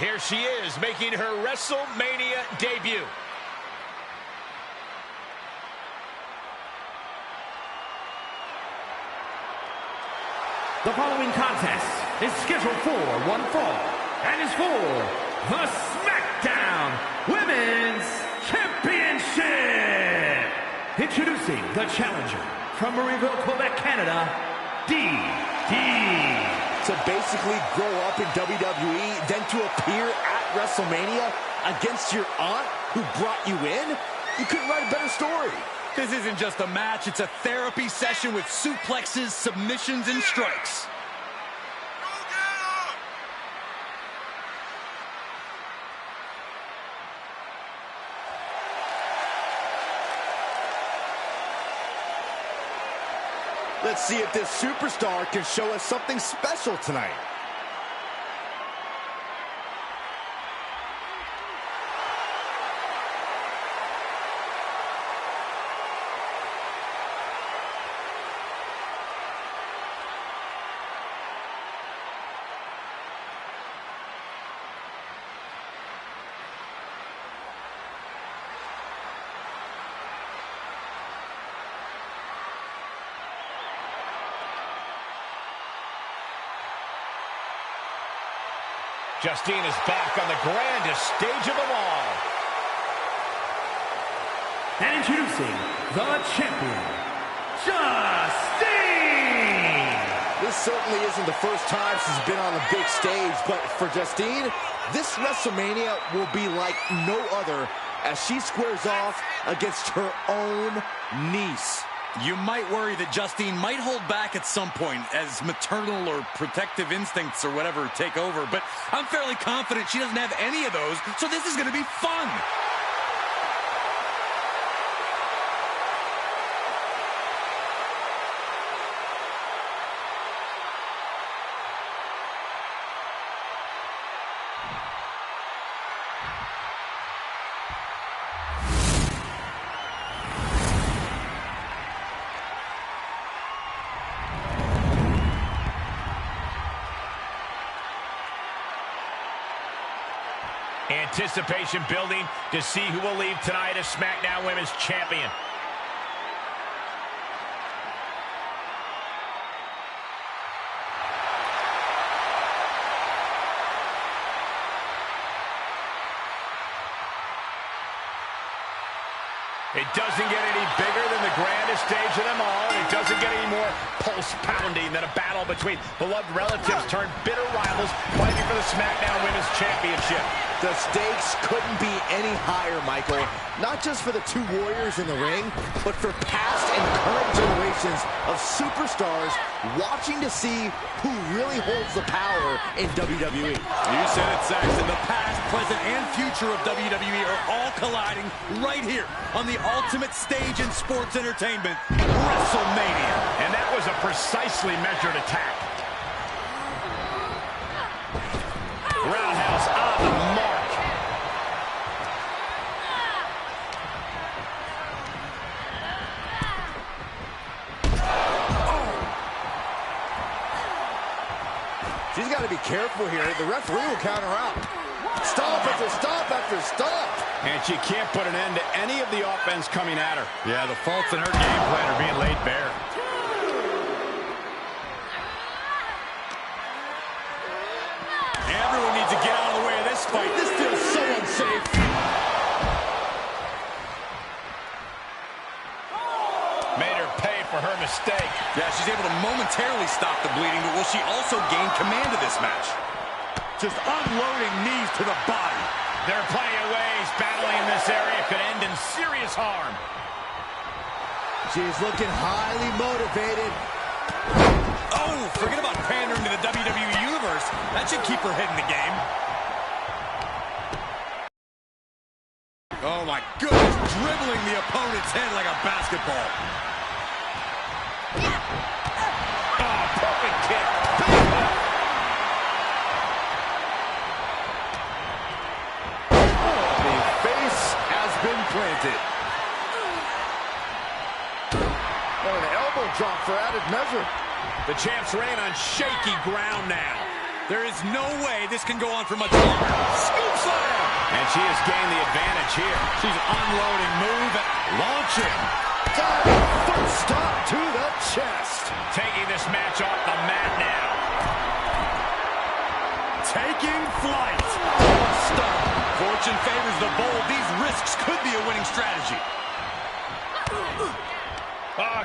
Here she is, making her WrestleMania debut. The following contest is scheduled for one fall and is for the SmackDown Women's Championship. Introducing the challenger from Marieville, Quebec, Canada, DD. To basically grow up in WWE, then to appear at WrestleMania against your aunt who brought you in? You couldn't write a better story. This isn't just a match, it's a therapy session with suplexes, submissions, and strikes. Let's see if this superstar can show us something special tonight. Justine is back on the grandest stage of them all. And introducing the champion, Justine! This certainly isn't the first time she's been on the big stage, but for Justine, this WrestleMania will be like no other as she squares off against her own niece. You might worry that Justine might hold back at some point as maternal or protective instincts or whatever take over, but I'm fairly confident she doesn't have any of those, so this is going to be fun. Anticipation building to see who will leave tonight as SmackDown Women's Champion. It doesn't get any bigger than the grandest stage of them all, and it doesn't get any more pulse-pounding than a battle between beloved relatives turned bitter rivals fighting for the SmackDown Women's Championship. The stakes couldn't be any higher, Michael. Not just for the two warriors in the ring, but for past and current generations of superstars watching to see who really holds the power in WWE. You said it, Saxton. The past, present, and future of WWE are all colliding right here on the ultimate stage in sports entertainment, WrestleMania. And that was a precisely measured attack. Roundhouse on the mark. She's got to be careful here. The referee will count her out. Stomp after stomp after stomp. And she can't put an end to any of the offense coming at her. Yeah, the faults in her game plan are being laid bare. Everyone needs to get out of the way of this fight. This feels so unsafe. Made her pay for her mistake. Yeah, she's able to momentarily stop the bleeding, but will she also gain command of this match? Just unloading knees to the body. There are plenty of ways battling in this area could end in serious harm. She's looking highly motivated. Oh, forget about pandering to the WWE Universe. That should keep her head in the game. Oh, my goodness. Dribbling the opponent's head like a basketball. Oh, perfect kick. The face has been planted. Oh, an elbow drop for added measure. The champ's reign on shaky ground now. There is no way this can go on for much longer. Scoop slam! And she has gained the advantage here. She's unloading, move, and launching. Foot stop to the chest. Taking this match off the mat now. Taking flight. Stop. Fortune favors the bold. These risks could be a winning strategy.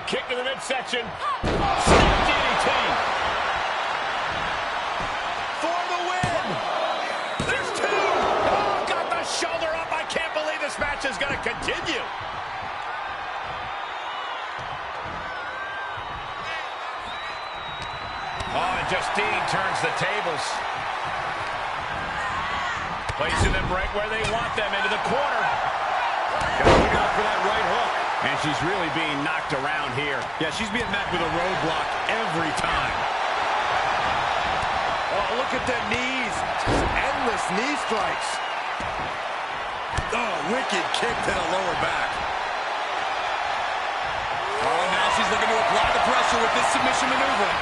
Kick to the midsection. Snap DDT. For the win. There's two. Oh, got the shoulder up. I can't believe this match is going to continue. Oh, and Justine turns the tables. Placing them right where they want them, into the corner. Gotta look out for that right hook. And she's really being knocked around here. Yeah, she's being met with a roadblock every time. Oh, look at the knees. Just endless knee strikes. Oh, wicked kick to the lower back. Oh, now she's looking to apply the pressure with this submission maneuver.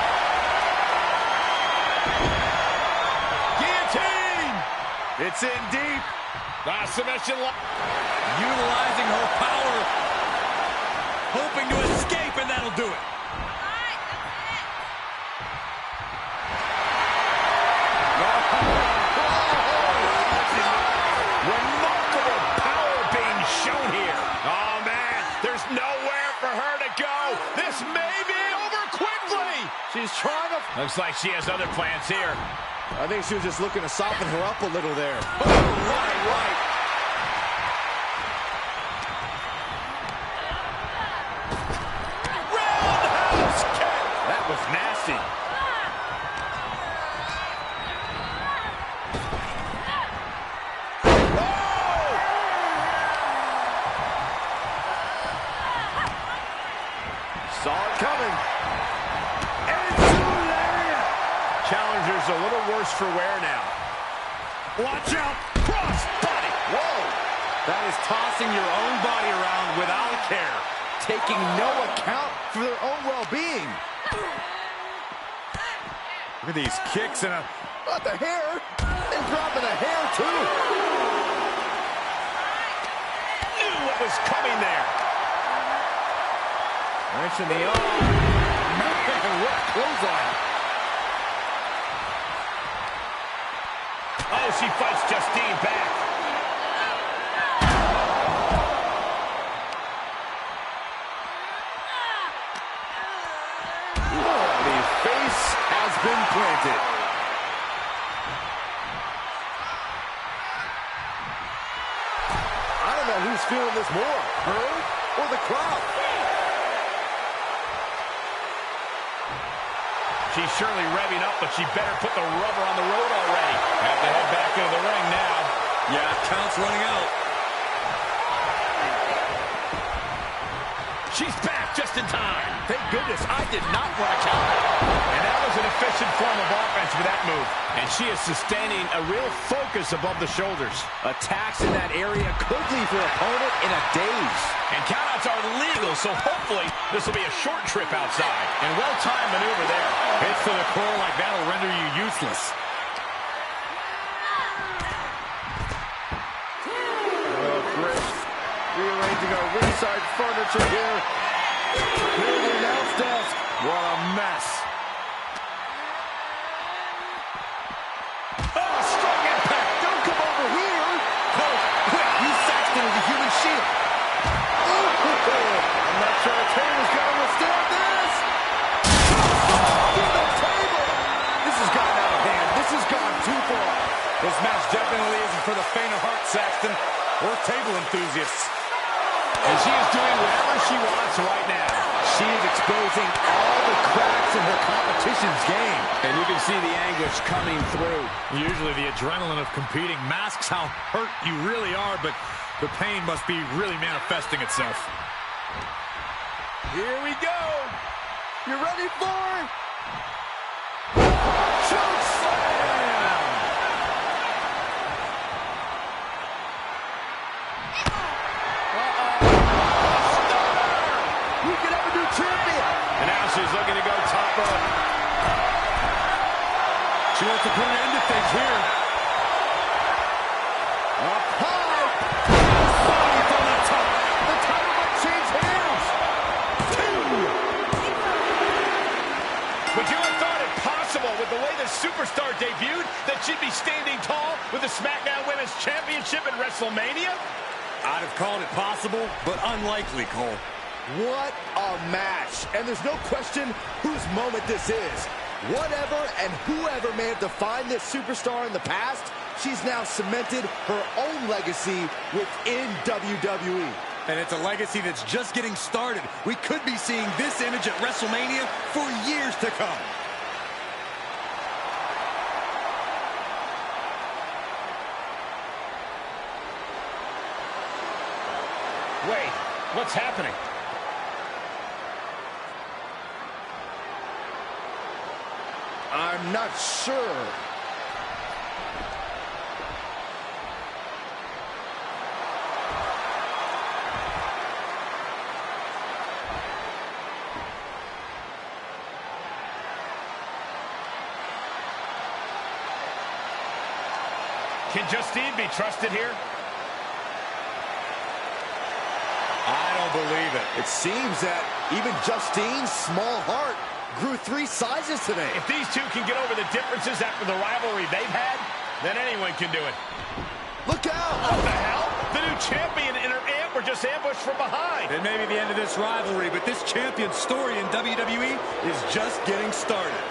Guillotine! It's in deep. Submission. Utilizing her power. Hoping to escape, and that'll do it. Remarkable power being shown here. Oh, man, there's nowhere for her to go. This may be over quickly. She's trying to... Looks like she has other plans here. I think she was just looking to soften her up a little there. Oh, right. Nasty. Saw it coming. Challenger's a little worse for wear now. Watch out. Cross body. Whoa. That is tossing your own body around without a care. Taking no account for their own well-being. Look at these kicks and the hair. And dropping a hair, too. Knew what was coming there. Wrench in the arm. Man, what clothesline. Oh, she fights Justine back. The face has been planted. Who's feeling this more, her or the crowd? She's surely revving up, but she better put the rubber on the road already. Have to head back into the ring now. Yeah, count's running out. She's back just in time. Thank goodness I did not want to count her. And that was an efficient form of offense with that move. And she is sustaining a real focus above the shoulders. Attacks in that area could leave her opponent in a daze. And countouts are legal, so hopefully this will be a short trip outside. And well-timed maneuver there. Hits to the core like that'll render you useless. Oh, Chris. Rearranging our ringside furniture here. Clear the announce desk. What a mess. Oh, strong impact. Don't come over here. Oh, quick, use Saxton as a human shield. I'm not sure our table's going to withstand this. Through the table. This has gone out of hand. This has gone too far. This match definitely isn't for the faint of heart, Saxton. We're table enthusiasts. And she is doing whatever she wants right now. She is exposing all the cracks in her competition's game. And you can see the anguish coming through. Usually the adrenaline of competing masks how hurt you really are, but the pain must be really manifesting itself. Here we go. You ready for choke slam? We could have a new champion. And now she's looking to go top rope. She wants to put an end to things here. Up high. Body from the top. The title might change hands. Would you have thought it possible with the way the superstar debuted that she'd be standing tall with the SmackDown Women's Championship at WrestleMania? I'd have called it possible, but unlikely, Cole. What a match. And there's no question whose moment this is. Whatever and whoever may have defined this superstar in the past, she's now cemented her own legacy within WWE. And it's a legacy that's just getting started. We could be seeing this image at WrestleMania for years to come. Wait, what's happening? I'm not sure. Can Justine be trusted here? I don't believe it. It seems that even Justine's small heart grew 3 sizes today. If these two can get over the differences after the rivalry they've had, then anyone can do it. Look out! What the hell? The new champion and her aunt were just ambushed from behind. It may be the end of this rivalry, but this champion's story in WWE is just getting started.